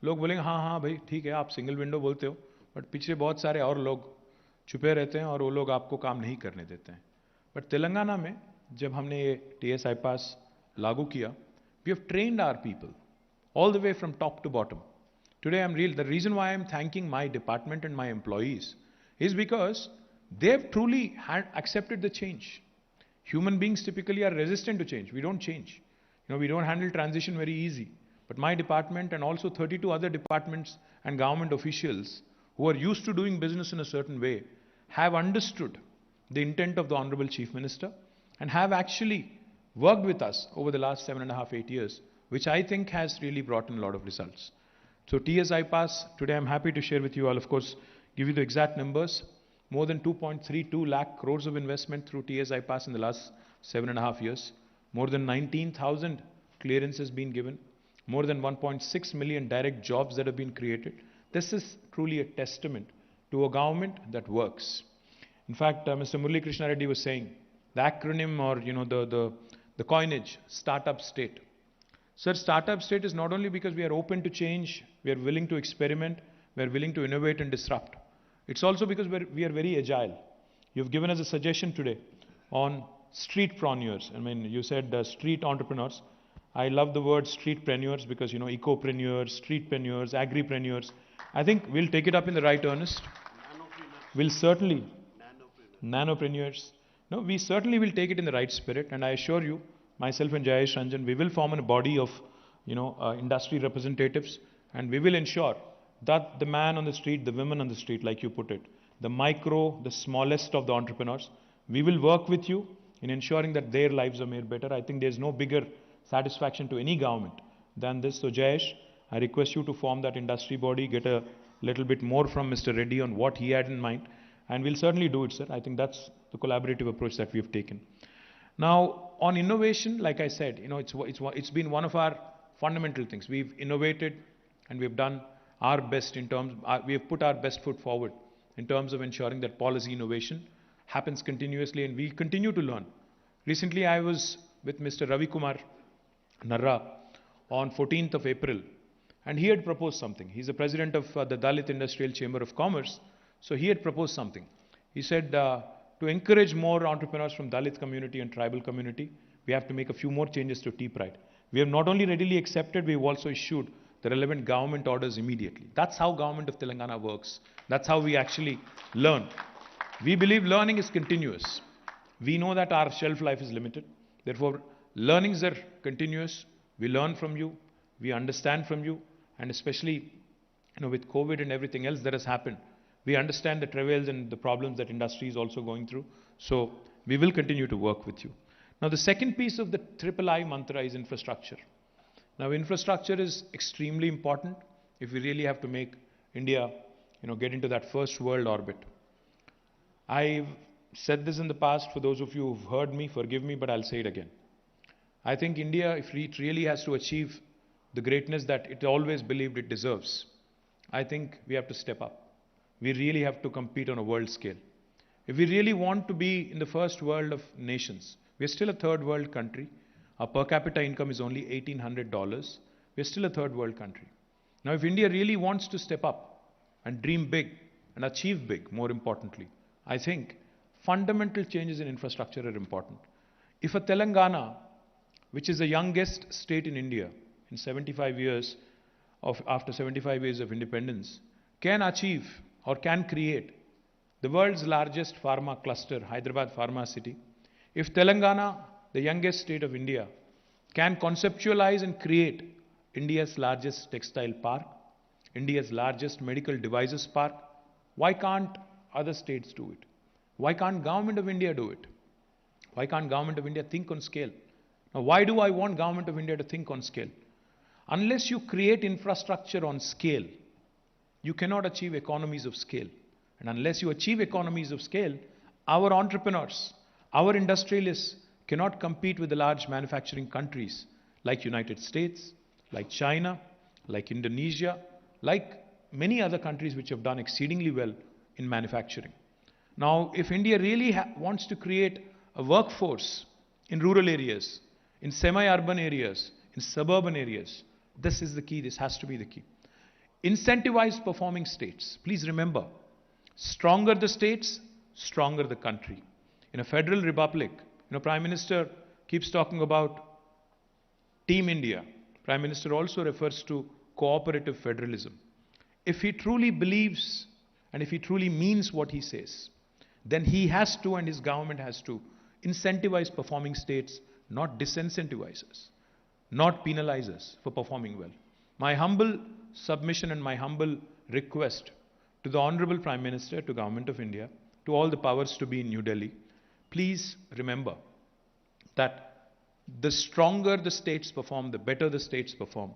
Speaker 13: लोग बोलेंगे हाँ भाई ठीक है आप single window बोलते हो, but पीछे बहुत सारे और लोग छुपे रहते हैं और वो लोग आपको काम नहीं करने देते हैं. But तेलंगाना में जब हमने ये TS I-PASS लागू किया, we have trained our people all the way from top to bottom. Today the reason why I'm thanking my department and my employees is because they've truly accepted the change. Human beings typically are resistant to change. We don't change. We don't handle transition very easy. But my department and also 32 other departments and government officials who are used to doing business in a certain way have understood the intent of the Honorable Chief Minister and have actually worked with us over the last 7.5, 8 years, which I think has really brought in a lot of results. So TS I-PASS, today I'm happy to share with you all, of course, give you the exact numbers. More than 2.32 lakh crores of investment through TS I-PASS in the last 7.5 years. More than 19,000 clearances been given. More than 1.6 million direct jobs that have been created. This is truly a testament to a government that works. In fact, Mr. Murali Krishna Reddy was saying, the acronym or the coinage, startup state. Sir, startup state is not only because we are open to change, we are willing to experiment, we are willing to innovate and disrupt. It's also because we are very agile. You've given us a suggestion today on streetpreneurs. You said street entrepreneurs. I love the word streetpreneurs because, ecopreneurs, streetpreneurs, agripreneurs. I think we'll take it up in the right earnest. We'll certainly, nanopreneurs. No, we certainly will take it in the right spirit. And I assure you, myself and Jayesh Ranjan, we will form a body of, industry representatives. And we will ensure that the man on the street, the women on the street, like you put it, the micro, the smallest of the entrepreneurs, we will work with you in ensuring that their lives are made better. I think there's no bigger satisfaction to any government than this. So Jayesh, I request you to form that industry body, get a little bit more from Mr. Reddy on what he had in mind. And we'll certainly do it, sir. I think that's the collaborative approach that we've taken. Now, on innovation, like I said, it's been one of our fundamental things. We've innovated and we've done our best we have put our best foot forward in terms of ensuring that policy innovation happens continuously and we continue to learn. Recently, I was with Mr. Ravi Kumar Narra on 14th of April and he had proposed something. He's the president of the Dalit Industrial Chamber of Commerce. So he had proposed something. He said to encourage more entrepreneurs from Dalit community and tribal community, we have to make a few more changes to T-Pride. We have not only readily accepted, we have also issued the relevant government orders immediately. That's how government of Telangana works. That's how we actually learn. We believe learning is continuous. We know that our shelf life is limited. Therefore, learnings are continuous. We learn from you. We understand from you. And especially, with COVID and everything else that has happened, we understand the travails and the problems that industry is also going through. So we will continue to work with you. Now, the second piece of the III mantra is infrastructure. Now, infrastructure is extremely important if we really have to make India, get into that first world orbit. I've said this in the past. For those of you who've heard me, forgive me, but I'll say it again. I think India, if it really has to achieve the greatness that it always believed it deserves, I think we have to step up. We really have to compete on a world scale. If we really want to be in the first world of nations, we're still a third world country. Our per capita income is only $1,800. We're still a third world country. Now, if India really wants to step up and dream big and achieve big, more importantly, I think fundamental changes in infrastructure are important. If a Telangana, which is the youngest state in India in 75 years after 75 years of independence, can achieve or can create the world's largest pharma cluster, Hyderabad Pharma City. If Telangana, the youngest state of India, can conceptualize and create India's largest textile park, India's largest medical devices park, why can't other states do it? Why can't Government of India do it? Why can't Government of India think on scale? Now, why do I want Government of India to think on scale? Unless you create infrastructure on scale, you cannot achieve economies of scale. And unless you achieve economies of scale, our entrepreneurs, our industrialists cannot compete with the large manufacturing countries like United States, like China, like Indonesia, like many other countries which have done exceedingly well in manufacturing. Now, if India really wants to create a workforce in rural areas, in semi-urban areas, in suburban areas, this is the key, this has to be the key. Incentivize performing states. Please remember, stronger the states, stronger the country. In a federal republic, Prime Minister keeps talking about Team India. Prime Minister also refers to cooperative federalism. If he truly believes and if he truly means what he says, then he has to and his government has to incentivize performing states, not disincentivize us, not penalize us for performing well. My humble submission and my humble request to the Honorable Prime Minister, to Government of India, to all the powers to be in New Delhi, please remember that the stronger the states perform, the better the states perform,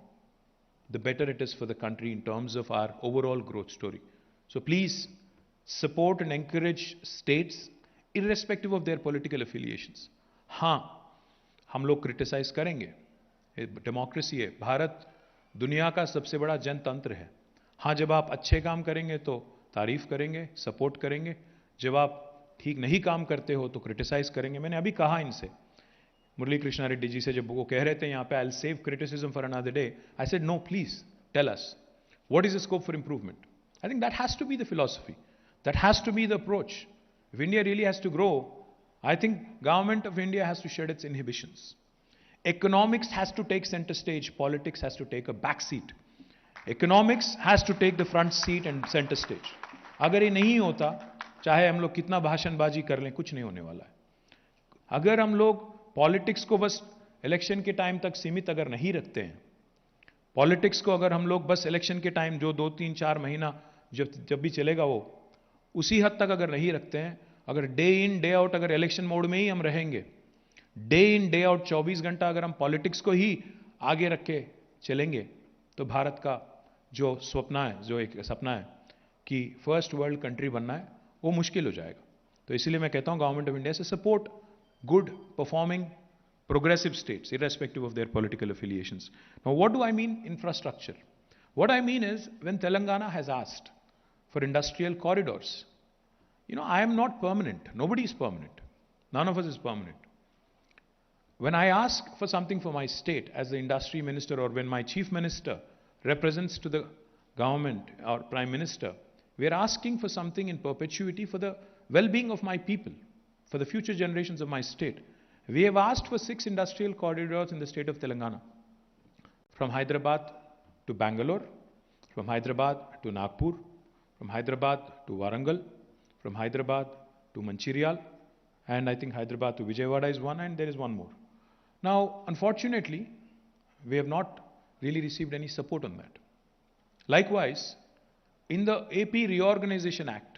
Speaker 13: the better it is for the country in terms of our overall growth story. So please support and encourage states irrespective of their political affiliations. हाँ, हम लोग criticize करेंगे. Democracy है. भारत दुनिया का सबसे बड़ा जनतंत्र है. हाँ, जब आप अच्छे काम करेंगे तो तारीफ करेंगे, सपोर्ट करेंगे. जब आप ठीक नहीं काम करते हो तो क्रिटिसाइज करेंगे. मैंने अभी कहा इनसे, मुरली कृष्णा रेड्डी जी से, जब वो कह रहे थे यहाँ पे I'll save criticism for another day, I said no, please tell us what is the scope for improvement. I think that has to be the philosophy, that has to be the approach. If India really has to grow, I think Government of India has to shed its inhibitions. Economics has to take center stage, politics has to take a back seat. Economics has to take the front seat and center stage. अगर ये नहीं होता, चाहे हम लोग कितना भाषणबाजी कर लें, कुछ नहीं होने वाला है. अगर हम लोग पॉलिटिक्स को बस इलेक्शन के टाइम तक सीमित अगर नहीं रखते हैं, पॉलिटिक्स को अगर हम लोग बस इलेक्शन के टाइम जो 2, 3, 4 महीना जब भी चलेगा वो उसी हद तक अगर नहीं रखते हैं, अगर डे इन डे आउट अगर इलेक्शन मोड में ही हम रहेंगे, डे इन डे आउट 24 घंटा अगर हम पॉलिटिक्स को ही आगे रख के चलेंगे, तो भारत का जो सपना है, जो एक सपना है कि फर्स्ट वर्ल्ड कंट्री बनना है, वो मुश्किल हो जाएगा. तो इसलिए मैं कहता हूं गवर्नमेंट ऑफ इंडिया से support good performing progressive states irrespective of their political affiliations. Now, what do I mean infrastructure? What I mean is, when Telangana has asked for industrial corridors, I am not permanent. Nobody is permanent. None of us is permanent. When I ask for something for my state as the industry minister, or when my chief minister represents to the government or prime minister, we are asking for something in perpetuity for the well-being of my people, for the future generations of my state. We have asked for 6 industrial corridors in the state of Telangana, from Hyderabad to Bangalore, from Hyderabad to Nagpur, from Hyderabad to Warangal, from Hyderabad to Mancherial, and I think Hyderabad to Vijayawada is one, and there is one more. Now, unfortunately, we have not really received any support on that. Likewise, in the AP Reorganization Act,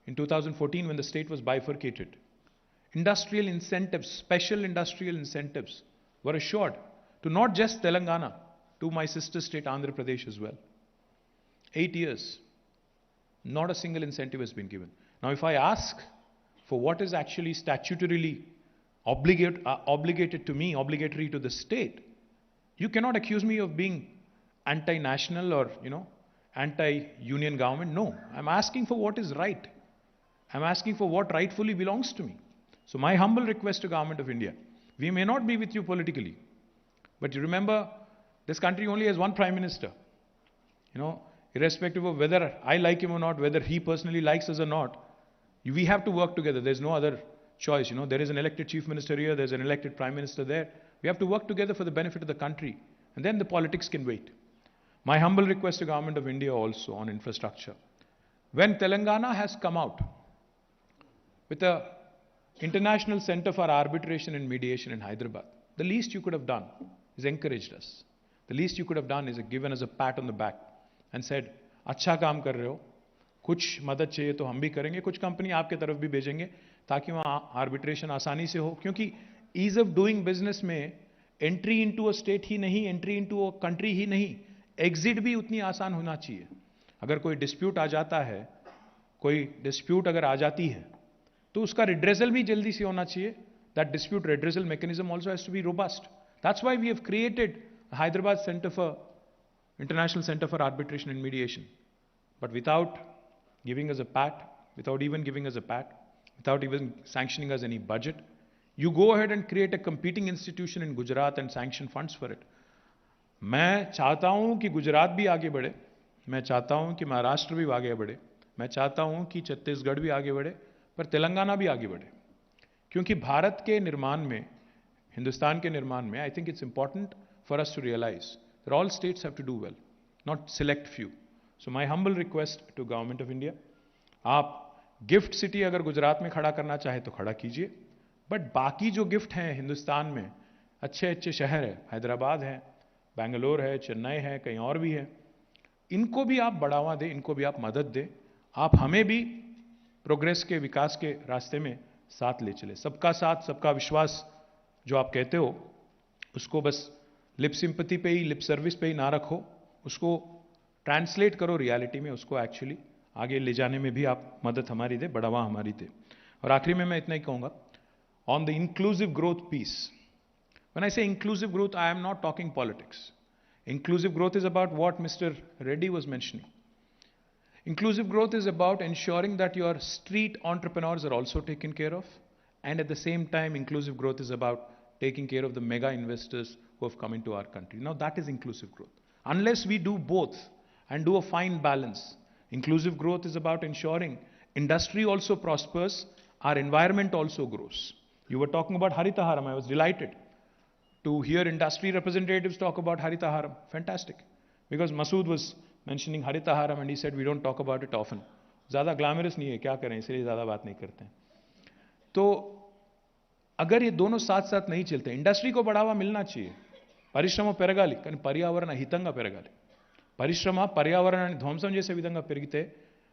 Speaker 13: in 2014, when the state was bifurcated, industrial incentives, special industrial incentives were assured to not just Telangana, to my sister state Andhra Pradesh as well. 8 years, not a single incentive has been given. Now, if I ask for what is actually statutorily obligated to me, obligatory to the state, you cannot accuse me of being anti-national or, anti-union government. No, I'm asking for what is right. I'm asking for what rightfully belongs to me. So my humble request to Government of India, we may not be with you politically, but you remember, this country only has one Prime Minister. Irrespective of whether I like him or not, whether he personally likes us or not, we have to work together. There's no other choice. There is an elected Chief Minister here, there's an elected Prime Minister there. We have to work together for the benefit of the country, and then the politics can wait. My humble request to Government of India also on infrastructure. When Telangana has come out with a International Center for Arbitration and Mediation in Hyderabad, the least you could have done is encouraged us. The least you could have done is given us a pat on the back and said, अच्छा काम कर रहे हो, कुछ मदद चाहिए तो हम भी करेंगे, कुछ कंपनी आपके तरफ भी भेजेंगे ताकि वहाँ आर्बिट्रेशन आसानी से हो, क्योंकि ईज ऑफ डूइंग बिजनेस में एंट्री इनटू अ स्टेट ही नहीं, एंट्री इनटू अ कंट्री ही नहीं, एग्जिट भी उतनी आसान होना चाहिए. अगर कोई डिस्प्यूट आ जाता है, कोई डिस्प्यूट अगर आ जाती है तो उसका रिड्रेसल भी जल्दी से होना चाहिए. That dispute redressal mechanism also has to be robust. That's why we have created Hyderabad International Center for Arbitration and Mediation. But without giving us a pat, without even giving us a pat, without even sanctioning us any budget, you go ahead and create a competing institution in Gujarat and sanction funds for it. मैं चाहता हूं कि गुजरात भी आगे बढ़े, मैं चाहता हूं कि महाराष्ट्र भी आगे बढ़े, मैं चाहता हूं कि छत्तीसगढ़ भी आगे बढ़े, पर तेलंगाना भी आगे बढ़े. क्योंकि भारत के निर्माण में, हिंदुस्तान के निर्माण में, I think it's important for us to realize that all states have to do well, not select few. So my humble request to government of India, आप गिफ्ट सिटी अगर गुजरात में खड़ा करना चाहे तो खड़ा कीजिए, बट बाकी जो गिफ्ट हैं हिंदुस्तान में, अच्छे अच्छे शहर है, हैदराबाद है, बेंगलोर है, चेन्नई है, कहीं और भी है, इनको भी आप बढ़ावा दें, इनको भी आप मदद दें. आप हमें भी प्रोग्रेस के, विकास के रास्ते में साथ ले चले. सबका साथ सबका विश्वास जो आप कहते हो, उसको बस लिप सिंपैथी पे ही, लिप सर्विस पे ही ना रखो, उसको ट्रांसलेट करो रियलिटी में, उसको एक्चुअली आगे ले जाने में भी आप मदद हमारी दे, बढ़ावा हमारी दे. और आखिरी में मैं इतना ही कहूंगा on the inclusive growth piece. When I say inclusive growth, I am not talking politics. Inclusive growth is about what mister Reddy was mentioning. Inclusive growth is about ensuring that your street entrepreneurs are also taken care of, and at the same time, inclusive growth is about taking care of the mega investors who have come into our country. Now, that is inclusive growth. Unless we do both and do a fine balance, inclusive growth is about ensuring industry also prospers, our environment also grows. You were talking about Haritaharam. I was delighted to hear industry representatives talk about Haritaharam. Fantastic. Because Masood was mentioning Haritaharam and he said we don't talk about it often. ज़्यादा glamorous नहीं है, क्या करें, इसलिए ज़्यादा बात नहीं करते हैं. तो अगर ये दोनों साथ साथ नहीं चलते, इंडस्ट्री को बढ़ावा मिलना चाहिए, పరిశ్రమ పెరగాలి, కానీ పర్యావరణ హితంగా పెరగాలి. పరిశ్రమ పర్యావరణాన్ని ధ్వంసం చేసే విధంగా పెరిగితే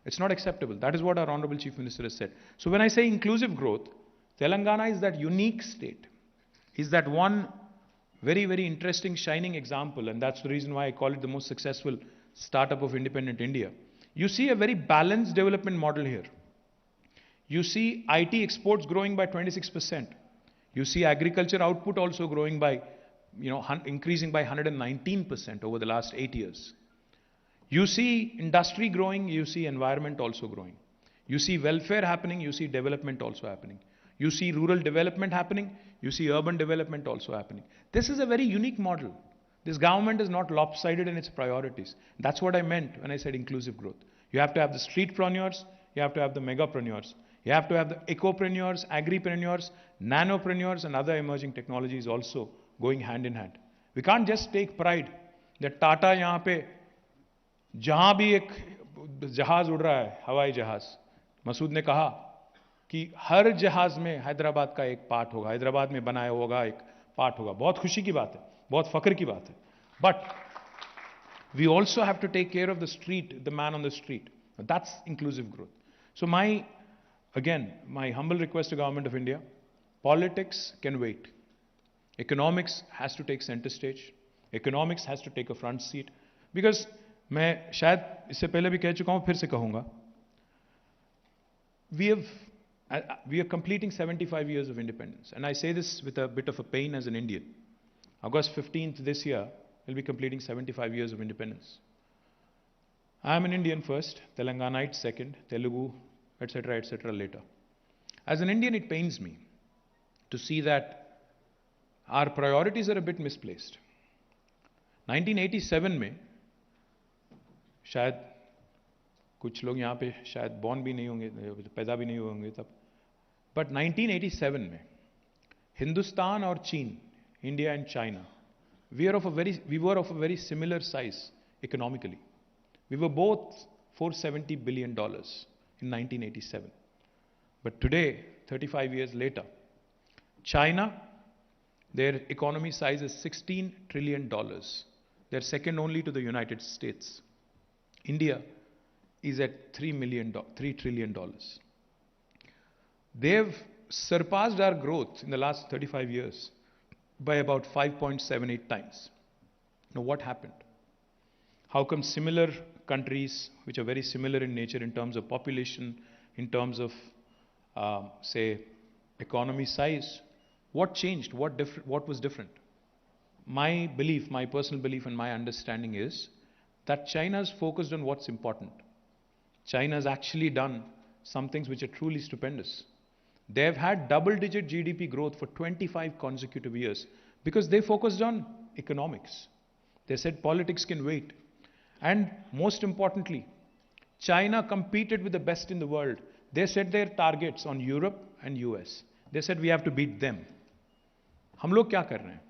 Speaker 13: it's not acceptable. That is what our Honorable Chief Minister has said. So when I say inclusive growth, Telangana is that unique state, is that one very, very interesting, shining example, and that's the reason why I call it the most successful startup of independent India. You see a very balanced development model here. You see IT exports growing by 26%. You see agriculture output also growing by, increasing by 119% over the last 8 years. You see industry growing, you see environment also growing. You see welfare happening, you see development also happening. You see rural development happening, you see urban development also happening. This is a very unique model. This government is not lopsided in its priorities. That's what I meant when I said inclusive growth. You have to have the streetpreneurs, you have to have the megapreneurs, you have to have the ecopreneurs, agripreneurs, nanopreneurs, and other emerging technologies also going hand in hand. We can't just take pride that Tata यहाँ पे जहाँ भी एक जहाज उड़ रहा है, हवाई जहाज, मसूद ने कहा कि हर जहाज में हैदराबाद का एक पार्ट होगा, हैदराबाद में बनाया होगा एक पार्ट होगा. बहुत खुशी की बात है, बहुत फख्र की बात है. But we also have to take care of the street, the man on the street. That's inclusive growth. So my humble request to Government of India, politics can wait. Economics has to take center stage. Economics has to take a front seat. Because मैं शायद इससे पहले भी कह चुका हूं, फिर से कहूंगा, we are completing 75 years of independence. And I say this with a bit of a pain as an Indian. August 15th this year, we'll be completing 75 years of independence. I am an Indian first, Telanganite second, Telugu, etc. later. As an Indian, it pains me to see that our priorities are a bit misplaced. 1987 में शायद कुछ लोग यहाँ पे शायद born भी नहीं होंगे, पैदा भी नहीं होंगे तब, बट 1987 में हिंदुस्तान और चीन, India and China, we were of a very similar size economically. We were both $470 billion in 1987. But today, 35 years later, China, their economy size is $16 trillion. They're second only to the United States. India is at $3 trillion. They've surpassed our growth in the last 35 years by about 5.78 times. Now, what happened? How come similar countries, which are very similar in nature in terms of population, in terms of, say, economy size, what changed? What was different? My belief, my personal belief and my understanding is that China's focused on what's important. China's actually done some things which are truly stupendous. They've had double-digit GDP growth for 25 consecutive years because they focused on economics. They said politics can wait. And most importantly, China competed with the best in the world. They set their targets on Europe and US. They said we have to beat them. हम लोग क्या कर रहे हैं?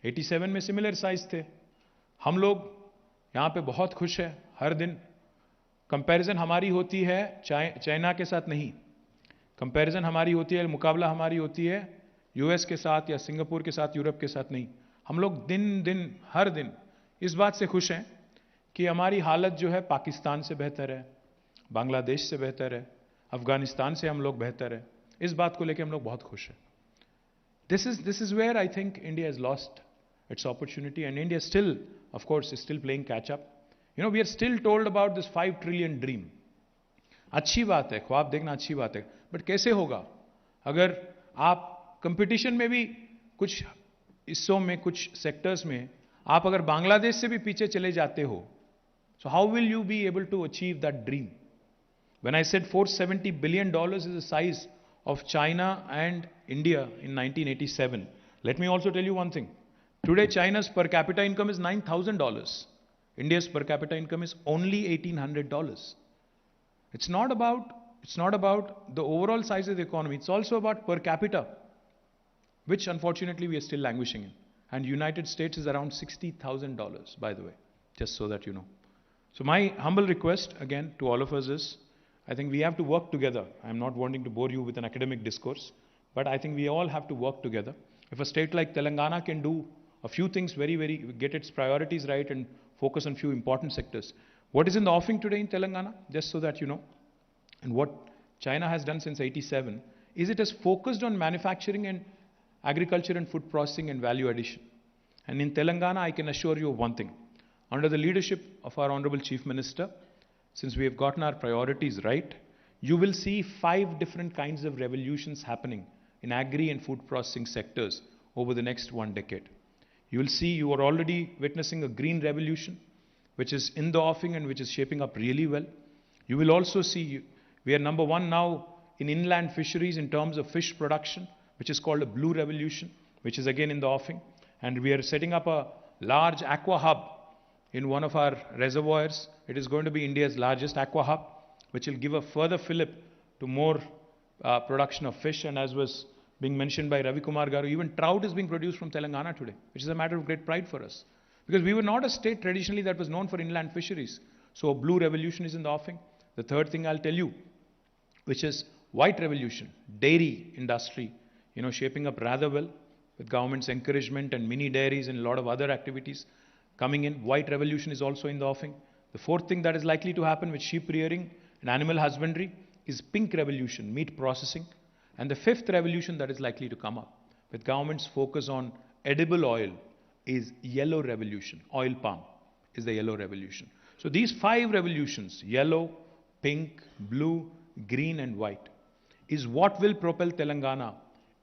Speaker 13: 87 में similar size थे. हम लोग यहाँ पे बहुत खुश हैं हर दिन. कंपैरिजन हमारी होती है चाइना के साथ नहीं. कंपैरिजन हमारी होती है, मुकाबला हमारी होती है यूएस के साथ या सिंगापुर के साथ, यूरोप के साथ नहीं. हम लोग दिन हर दिन इस बात से खुश हैं कि हमारी हालत जो है पाकिस्तान से बेहतर है, बांग्लादेश से बेहतर है, अफगानिस्तान से हम लोग बेहतर है. इस बात को लेकर हम लोग बहुत खुश हैं. This is where I think India has lost its opportunity, and India still, of course, is still playing catch up. You know, we are still told about this 5 trillion dream. अच्छी बात है, ख्वाब देखना अच्छी बात है, बट कैसे होगा अगर आप कंपटीशन में भी कुछ हिस्सों में, कुछ सेक्टर्स में आप अगर बांग्लादेश से भी पीछे चले जाते हो, so how will you be able to achieve that dream? When I said $470 billion is the size of China and India in 1987, let me also tell you one thing. Today, China's per capita income is $9,000. India's per capita income is only $1,800. It's not about the overall size of the economy. It's also about per capita, which unfortunately we are still languishing in. And United States is around $60,000, by the way, just so that you know. So my humble request again to all of us is, I think we have to work together. I'm not wanting to bore you with an academic discourse, but I think we all have to work together. If a state like Telangana can do a few things get its priorities right and focus on few important sectors. What is in the offing today in Telangana, just so that you know, and what China has done since 87, is it has focused on manufacturing and agriculture and food processing and value addition. And in Telangana, I can assure you of one thing. Under the leadership of our Honorable Chief Minister, since we have gotten our priorities right, you will see 5 different kinds of revolutions happening in agri and food processing sectors over the next 1 decade. You will see, you are already witnessing a green revolution, which is in the offing and which is shaping up really well. You will also see, we are number 1 now in inland fisheries in terms of fish production, which is called a blue revolution, which is again in the offing. And we are setting up a large aqua hub in one of our reservoirs. It is going to be India's largest aqua hub, which will give a further fillip to more production of fish. And as was being mentioned by Ravi Kumar Garu, even trout is being produced from Telangana today, which is a matter of great pride for us. Because we were not a state traditionally that was known for inland fisheries. So a blue revolution is in the offing. The third thing I'll tell you, which is white revolution, dairy industry, you know, shaping up rather well with government's encouragement and mini dairies and a lot of other activities coming in. White revolution is also in the offing. The fourth thing that is likely to happen with sheep rearing and animal husbandry is pink revolution, meat processing. And the fifth revolution that is likely to come up with government's focus on edible oil is yellow revolution. Oil palm is the yellow revolution. So these 5 revolutions, yellow, pink, blue, green and white, is what will propel Telangana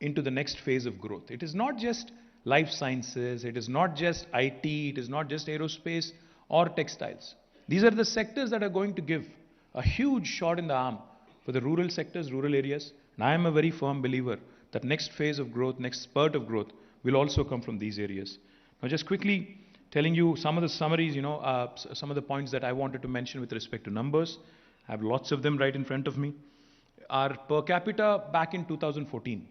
Speaker 13: into the next phase of growth. It is not just life sciences, it is not just IT, it is not just aerospace or textiles. These are the sectors that are going to give a huge shot in the arm for the rural sectors, rural areas. And I am a very firm believer that next phase of growth, next spurt of growth will also come from these areas. Now just quickly telling you some of the summaries, some of the points that I wanted to mention with respect to numbers. I have lots of them right in front of me. Our per capita back in 2014,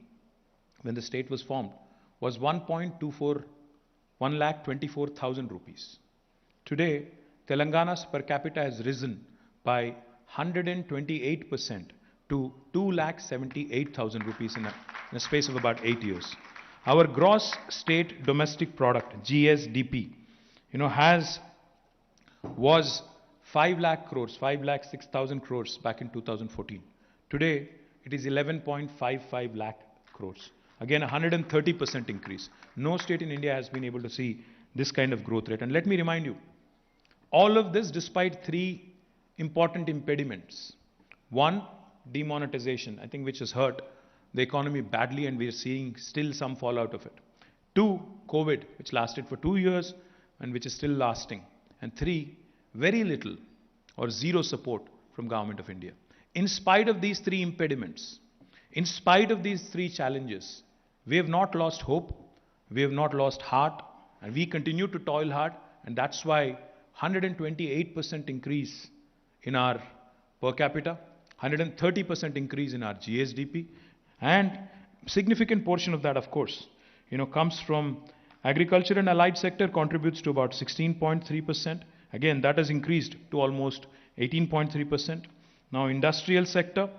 Speaker 13: when the state was formed, was 1,24,000 rupees. Today, Telangana's per capita has risen by 128% to 2,78,000 rupees in a space of about 8 years. Our gross state domestic product, GSDP, was 5 lakh crores, 5,06,000 crores back in 2014. Today, it is 11.55 lakh crores. Again, 130% increase. No state in India has been able to see this kind of growth rate. And let me remind you, all of this despite 3 important impediments. One, demonetization, I think, which has hurt the economy badly, and we are seeing still some fallout of it. 2, COVID, which lasted for 2 years and which is still lasting. And 3, very little or zero support from Government of India. In spite of these 3 impediments, in spite of these 3 challenges, we have not lost hope, we have not lost heart, and we continue to toil hard, and that's why 128% increase in our per capita, 130% increase in our GSDP, and significant portion of that, of course, comes from agriculture and allied sector, contributes to about 16.3%. Again, that has increased to almost 18.3%. Now, industrial sector,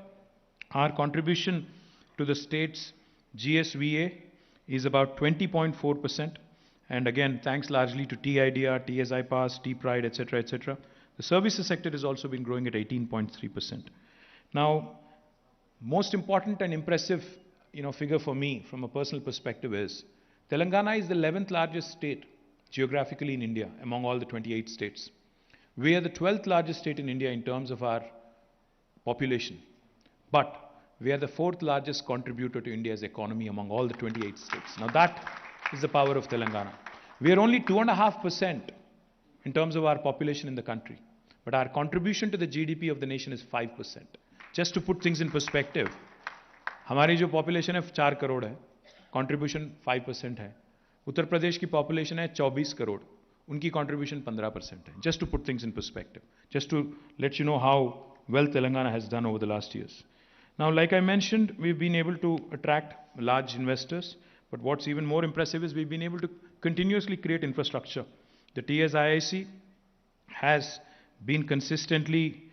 Speaker 13: our contribution to the state's GSVA is about 20.4%. And again, thanks largely to TIDR, TSI Pass, T-Pride, etc., etc. The services sector has also been growing at 18.3%. Now, most important and impressive, figure for me from a personal perspective is Telangana is the 11th largest state geographically in India among all the 28 states. We are the 12th largest state in India in terms of our population, but we are the 4th largest contributor to India's economy among all the 28 states. Now that is the power of Telangana. We are only 2.5% in terms of our population in the country, but our contribution to the GDP of the nation is 5%. Just to put things in perspective, हमारी जो population है 4 करोड़ है, contribution 5% है. उत्तर प्रदेश की population है 24 करोड़, उनकी contribution 15% है. Just to put things in perspective, just to let you know how well Telangana has done over the last years. Now, like I mentioned, we've been able to attract large investors, but what's even more impressive is we've been able to continuously create infrastructure. The TSIIC has been consistently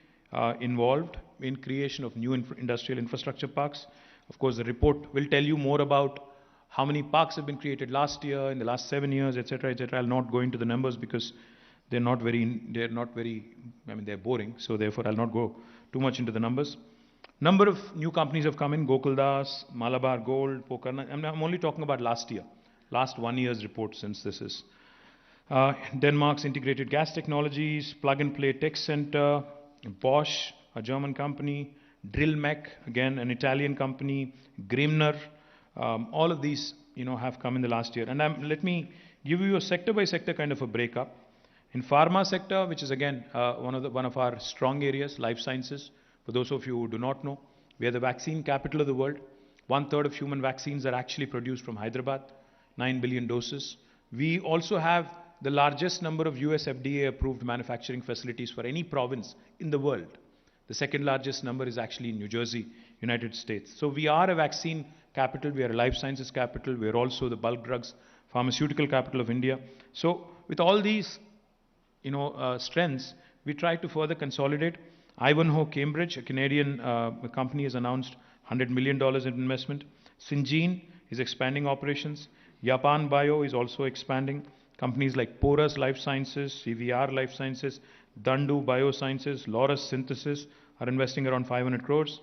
Speaker 13: involved in creation of new industrial infrastructure parks. Of course, the report will tell you more about how many parks have been created last year, in the last 7 years, etc., etc. I'll not go into the numbers because they're boring. So therefore, I'll not go too much into the numbers. Number of new companies have come in: Gokuldas, Malabar Gold, Pokarna. I'm only talking about last year, last 1 year's report, since this is Denmark's Integrated Gas Technologies, Plug and Play Tech Center, Bosch, a German company, Drillmec, again an Italian company, Grimner. All of these, have come in the last year. And let me give you a sector-by-sector kind of a breakup. In pharma sector, which is again one of our strong areas, life sciences. For those of you who do not know, we are the vaccine capital of the world. 1/3 of human vaccines are actually produced from Hyderabad, 9 billion doses. We also have the largest number of US FDA-approved manufacturing facilities for any province in the world. The second largest number is actually in New Jersey, United States. So we are a vaccine capital, we are a life sciences capital, we are also the bulk drugs, pharmaceutical capital of India. So with all these, strengths, we try to further consolidate. Ivanhoe Cambridge, a Canadian company, has announced $100 million in investment. Syngene is expanding operations. Japan Bio is also expanding. Companies like Porus Life Sciences, CVR Life Sciences, Dandu Biosciences, Laurus Synthesis are investing around 500 crores.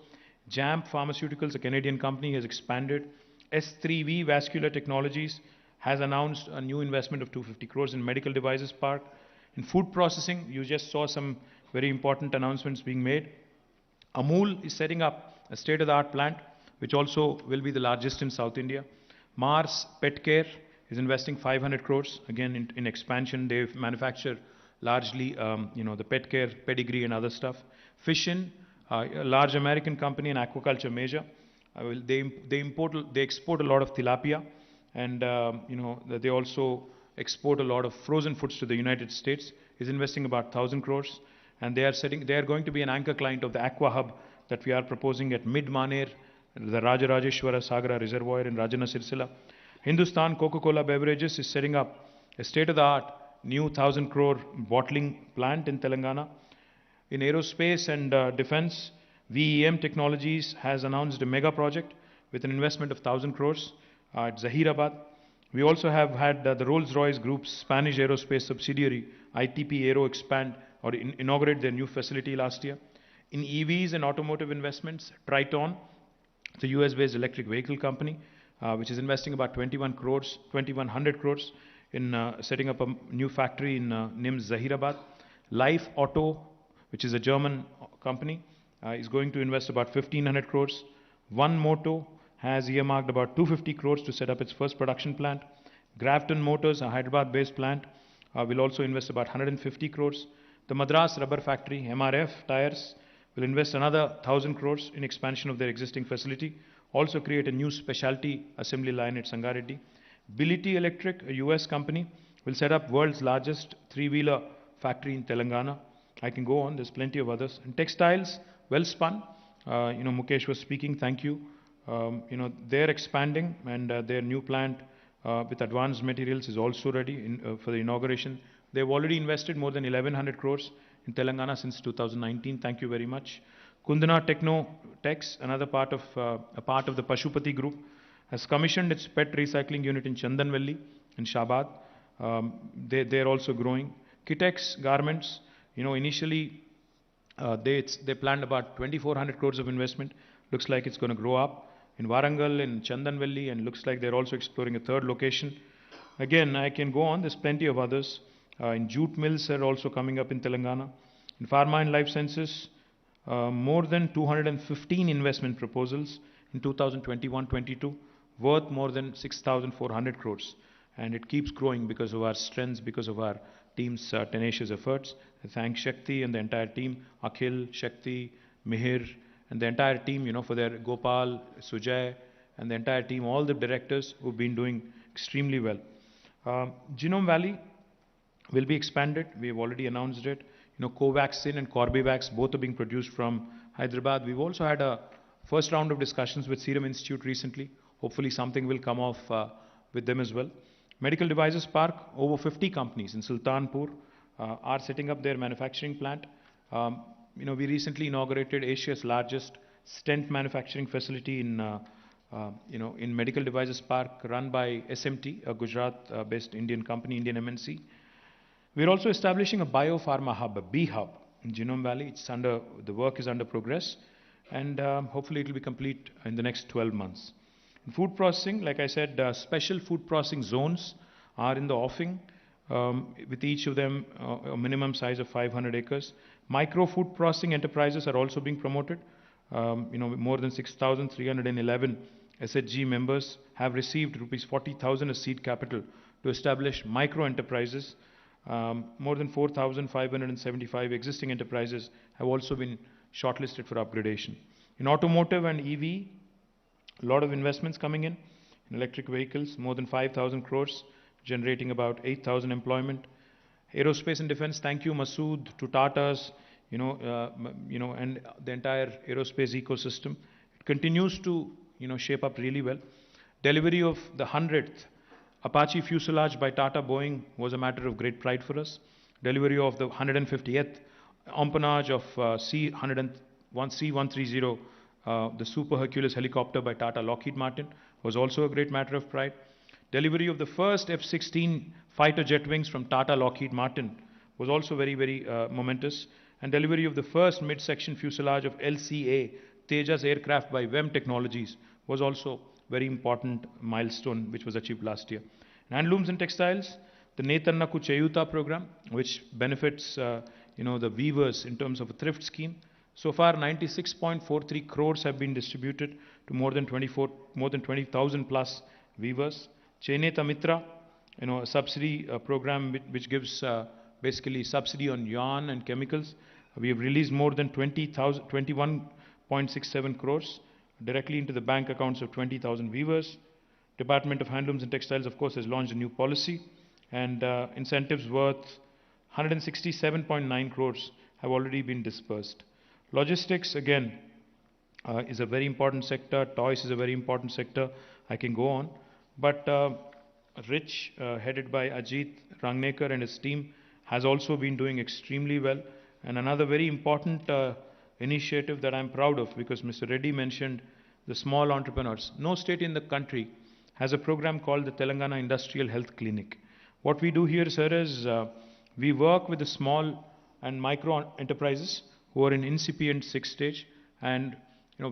Speaker 13: JAMP Pharmaceuticals, a Canadian company, has expanded. S3V Vascular Technologies has announced a new investment of 250 crores in medical devices park. In food processing, you just saw some very important announcements being made. Amul is setting up a state-of-the-art plant, which also will be the largest in South India. Mars Pet Care is investing 500 crores, again in expansion. They manufacture largely, the pet care, pedigree and other stuff. Fishin, a large American company, an aquaculture major. They export a lot of tilapia, and they also export a lot of frozen foods to the United States. Is investing about 1,000 crores, and they are going to be an anchor client of the Aqua Hub that we are proposing at Mid-Maner, the Rajarajeshwara Sagara Reservoir in Rajana Sirsila. Hindustan Coca-Cola Beverages is setting up a state-of-the-art new 1,000 crore bottling plant in Telangana. In aerospace and defense, VEM Technologies has announced a mega project with an investment of 1,000 crores at Zahirabad. We also have had the Rolls-Royce Group's Spanish aerospace subsidiary, ITP Aero, expand or inaugurate their new facility last year. In EVs and automotive investments, Triton, the US-based electric vehicle company, which is investing about 2,100 crores in setting up a new factory in NIMS Zahirabad. Life Auto, which is a German company, is going to invest about 1,500 crores. One Moto has earmarked about 250 crores to set up its first production plant. Grafton Motors, a Hyderabad-based plant, will also invest about 150 crores. The Madras Rubber Factory, MRF Tires, will invest another 1,000 crores in expansion of their existing facility. Also create a new specialty assembly line at Sangareddy. Bility Electric, a US company, will set up world's largest three-wheeler factory in Telangana. I can go on, there's plenty of others. And textiles, Wellspun, Mukesh was speaking, thank you. They're expanding and their new plant with advanced materials is also ready for the inauguration. They've already invested more than 1,100 crores in Telangana since 2019. Thank you very much. Kundana Techno-Tex, another part of the Pashupati Group, has commissioned its PET recycling unit in Chandanvelli in Shabad. They're also growing. Kitex Garments, initially they planned about 2,400 crores of investment. Looks like it's going to grow up. In Warangal, in Chandanvelli, and looks like they're also exploring a third location. Again, I can go on, there's plenty of others. In jute mills are also coming up in Telangana. In pharma and life sciences, more than 215 investment proposals in 2021-22, worth more than 6,400 crores. And it keeps growing because of our strengths, because of our team's tenacious efforts. I thank Shakti and the entire team, Akhil, Shakti, Mihir, and the entire team, for their Gopal, Sujay, and the entire team, all the directors who've been doing extremely well. Genome Valley will be expanded. We have already announced it. Covaxin and Corbevax, both are being produced from Hyderabad. We've also had a first round of discussions with Serum Institute recently. Hopefully something will come off with them as well. Medical Devices Park, over 50 companies in Sultanpur are setting up their manufacturing plant. We recently inaugurated Asia's largest stent manufacturing facility in Medical Devices Park, run by SMT, a Gujarat-based Indian company, Indian MNC. We're also establishing a biopharma hub, a B hub in Genome Valley. The work is under progress, and hopefully it will be complete in the next 12 months. In food processing, like I said, special food processing zones are in the offing, with each of them a minimum size of 500 acres. Micro food processing enterprises are also being promoted. More than 6,311 SHG members have received rupees 40,000 as seed capital to establish micro enterprises. More than 4,575 existing enterprises have also been shortlisted for upgradation. In automotive and EV, a lot of investments coming in electric vehicles, more than 5,000 crores, generating about 8,000 employment. Aerospace and defense, thank you, Masood, to Tata's, and the entire aerospace ecosystem. It continues to, shape up really well. Delivery of the 100th Apache fuselage by Tata Boeing was a matter of great pride for us. Delivery of the 150th empennage of C-130, the Super Hercules helicopter by Tata Lockheed Martin, was also a great matter of pride. Delivery of the first F-16 fighter jet wings from Tata Lockheed Martin was also very, very momentous. And delivery of the first mid-section fuselage of LCA Tejas aircraft by WEM Technologies was also very important milestone which was achieved last year. In handlooms and textiles, the Netannaku Cheyuta program, which benefits the weavers in terms of a thrift scheme. So far, 96.43 crores have been distributed to more than 20,000 plus weavers. Cheneta Mitra, a subsidy program which gives basically subsidy on yarn and chemicals. We have released more than 21.67 crores directly into the bank accounts of 20,000 weavers. Department of Handlooms and Textiles, of course, has launched a new policy, and incentives worth 167.9 crores have already been dispersed. Logistics, again, is a very important sector. Toys is a very important sector. I can go on. But Rich, headed by Ajit Rangnekar and his team, has also been doing extremely well. And another very important initiative that I'm proud of, because Mr. Reddy mentioned the small entrepreneurs. No state in the country has a program called the Telangana Industrial Health Clinic. What we do here, sir, is we work with the small and micro enterprises who are in incipient sixth stage, and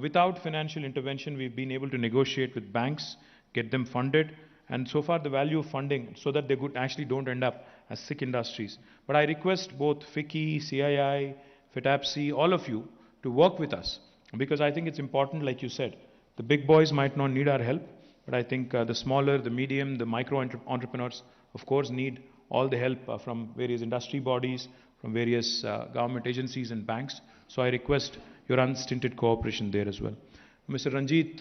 Speaker 13: without financial intervention, we've been able to negotiate with banks, get them funded, and so far the value of funding, so that they actually don't end up as sick industries. But I request both FICCI, CII, FITAPSI, all of you to work with us, because I think it's important, like you said, the big boys might not need our help, but I think the smaller, the medium, the micro entrepreneurs, of course, need all the help from various industry bodies, from various government agencies and banks. So I request your unstinted cooperation there as well. Mr. Ranjit,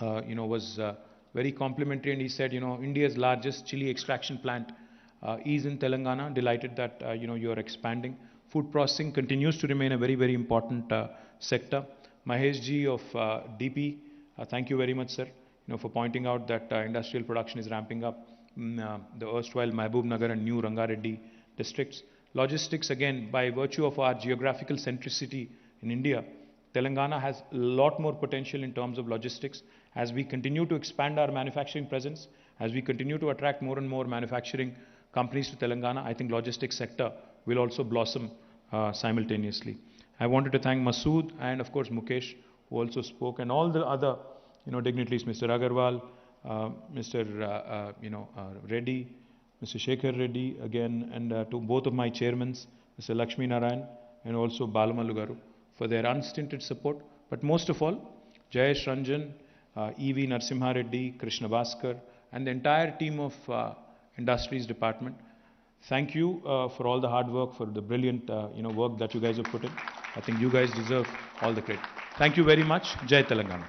Speaker 13: was very complimentary, and he said, India's largest chili extraction plant is in Telangana. Delighted that, you are expanding. Food processing continues to remain a very, very important sector. Mahesh ji of DP, thank you very much, sir, for pointing out that industrial production is ramping up in the erstwhile Mahbub Nagar and new Rangareddy districts. Logistics, again, by virtue of our geographical centricity in India, Telangana has a lot more potential in terms of logistics. As we continue to expand our manufacturing presence, as we continue to attract more and more manufacturing companies to Telangana, I think logistics sector will also blossom simultaneously. I wanted to thank Masood and of course Mukesh, who also spoke, and all the other dignitaries, Mr. Agarwal, Mr. Reddy, Mr. Shekhar Reddy again, and to both of my chairmen, Mr. Lakshmi Narayan and also Balamalu Garu, for their unstinted support. But most of all, Jayesh Ranjan, E.V. Narsimha Reddy, Krishna Bhaskar, and the entire team of Industries Department. Thank you for all the hard work, for the brilliant work that you guys have put in. I think you guys deserve all the credit. Thank you very much. Jai Telangana.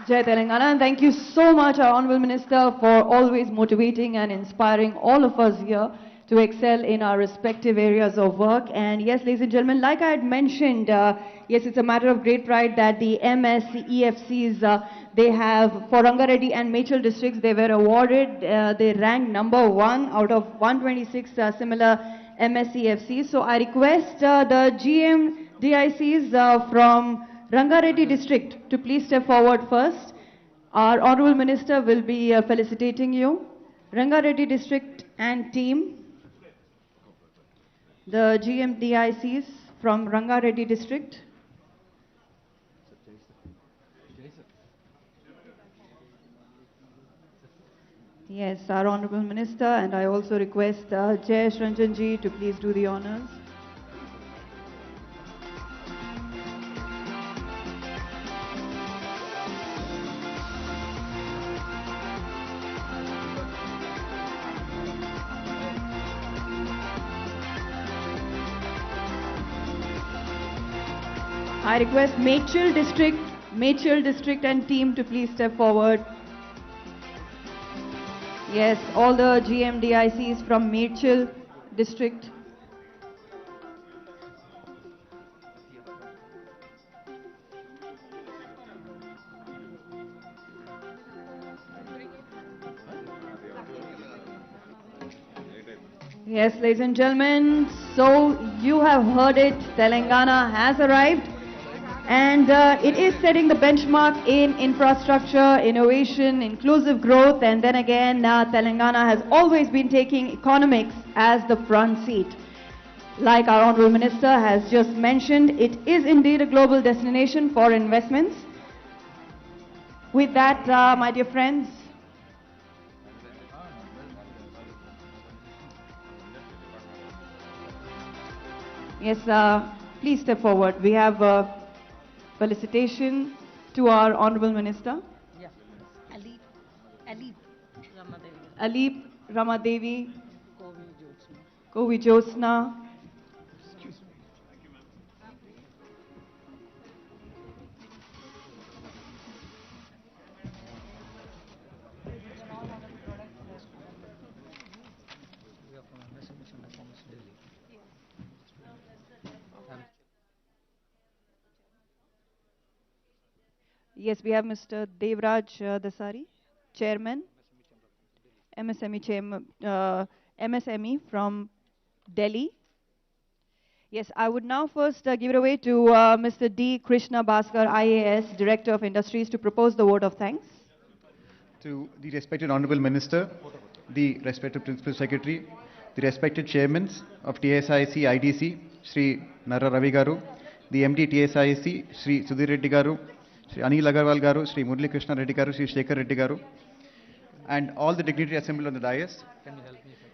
Speaker 2: Jai Telangana, and thank you so much, our Honorable Minister, for always motivating and inspiring all of us here to excel in our respective areas of work. And yes, ladies and gentlemen, like I had mentioned, yes, it's a matter of great pride that the MSEFCs, they have, for Rangareddy and Mechal districts, they were awarded, they ranked #1 out of 126 similar MSEFCs. So I request the GMDICs from Rangareddy district to please step forward first. Our Honorable Minister will be felicitating you. Rangareddy district and team. The GMDICs from Rangareddy district. Yes, our Honorable Minister, and I also request Jayesh Ranjan ji to please do the honors. I request Mechal district and team to please step forward. Yes, all the GMDICs from Mechal district. Yes, ladies and gentlemen, so you have heard it, Telangana has arrived. And it is setting the benchmark in infrastructure, innovation, inclusive growth, and then again, Telangana has always been taking economics as the front seat. Like our Honorable Minister has just mentioned, it is indeed a global destination for investments. With that, my dear friends, yes, please step forward. We have felicitation to our Honorable Minister.
Speaker 14: Yeah.
Speaker 2: Alip Ramadevi. Kovi Jyotsna. Yes, we have Mr. Devraj Dasari, Chairman, MSME from Delhi. Yes, I would now first give it away to Mr. D. Krishna Bhaskar, IAS, Director of Industries, to propose the vote of thanks.
Speaker 14: To the respected Honorable Minister, the respected Principal Secretary, the respected Chairmen of TSIC IDC, Sri Narra Ravi Garu, the MD TSIC, Sri Sudhir Reddy Garu, Sri Anil Agarwal Garu, Sri Murli Krishna Reddy Garu, Sri Shekhar Reddy Garu, and all the dignitaries assembled on the dais.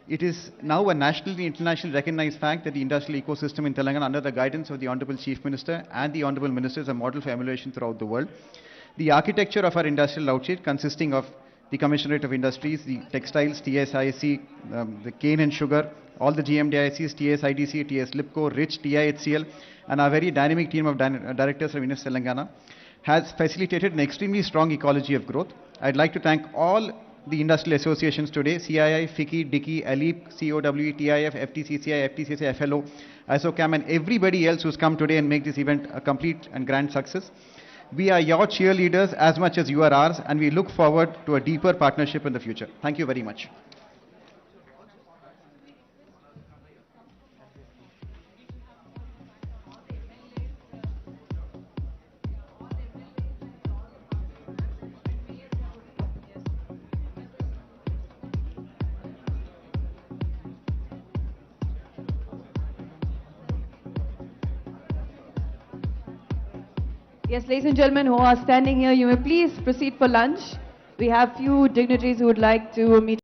Speaker 14: It is now a nationally internationally recognized fact that the industrial ecosystem in Telangana, under the guidance of the Honorable Chief Minister and the Honorable Minister, is a model for emulation throughout the world. The architecture of our industrial outfit, consisting of the Commissionerate of Industries, the textiles, TSIC, the cane and sugar, all the GMDICs, TSIDC, TS Lipco, RICH, TIHCL, and our very dynamic team of directors from Invest Telangana, has facilitated an extremely strong ecology of growth. I'd like to thank all the industrial associations today: CII, FICCI, DICCI, ALEEP, COWE, TIF, FTCCI, FTCCI, FLO, ISOCAM, and everybody else who's come today and make this event a complete and grand success. We are your cheerleaders as much as you are ours, and we look forward to a deeper partnership in the future. Thank you very much.
Speaker 2: Yes, ladies and gentlemen who are standing here, you may please proceed for lunch. We have few dignitaries who would like to meet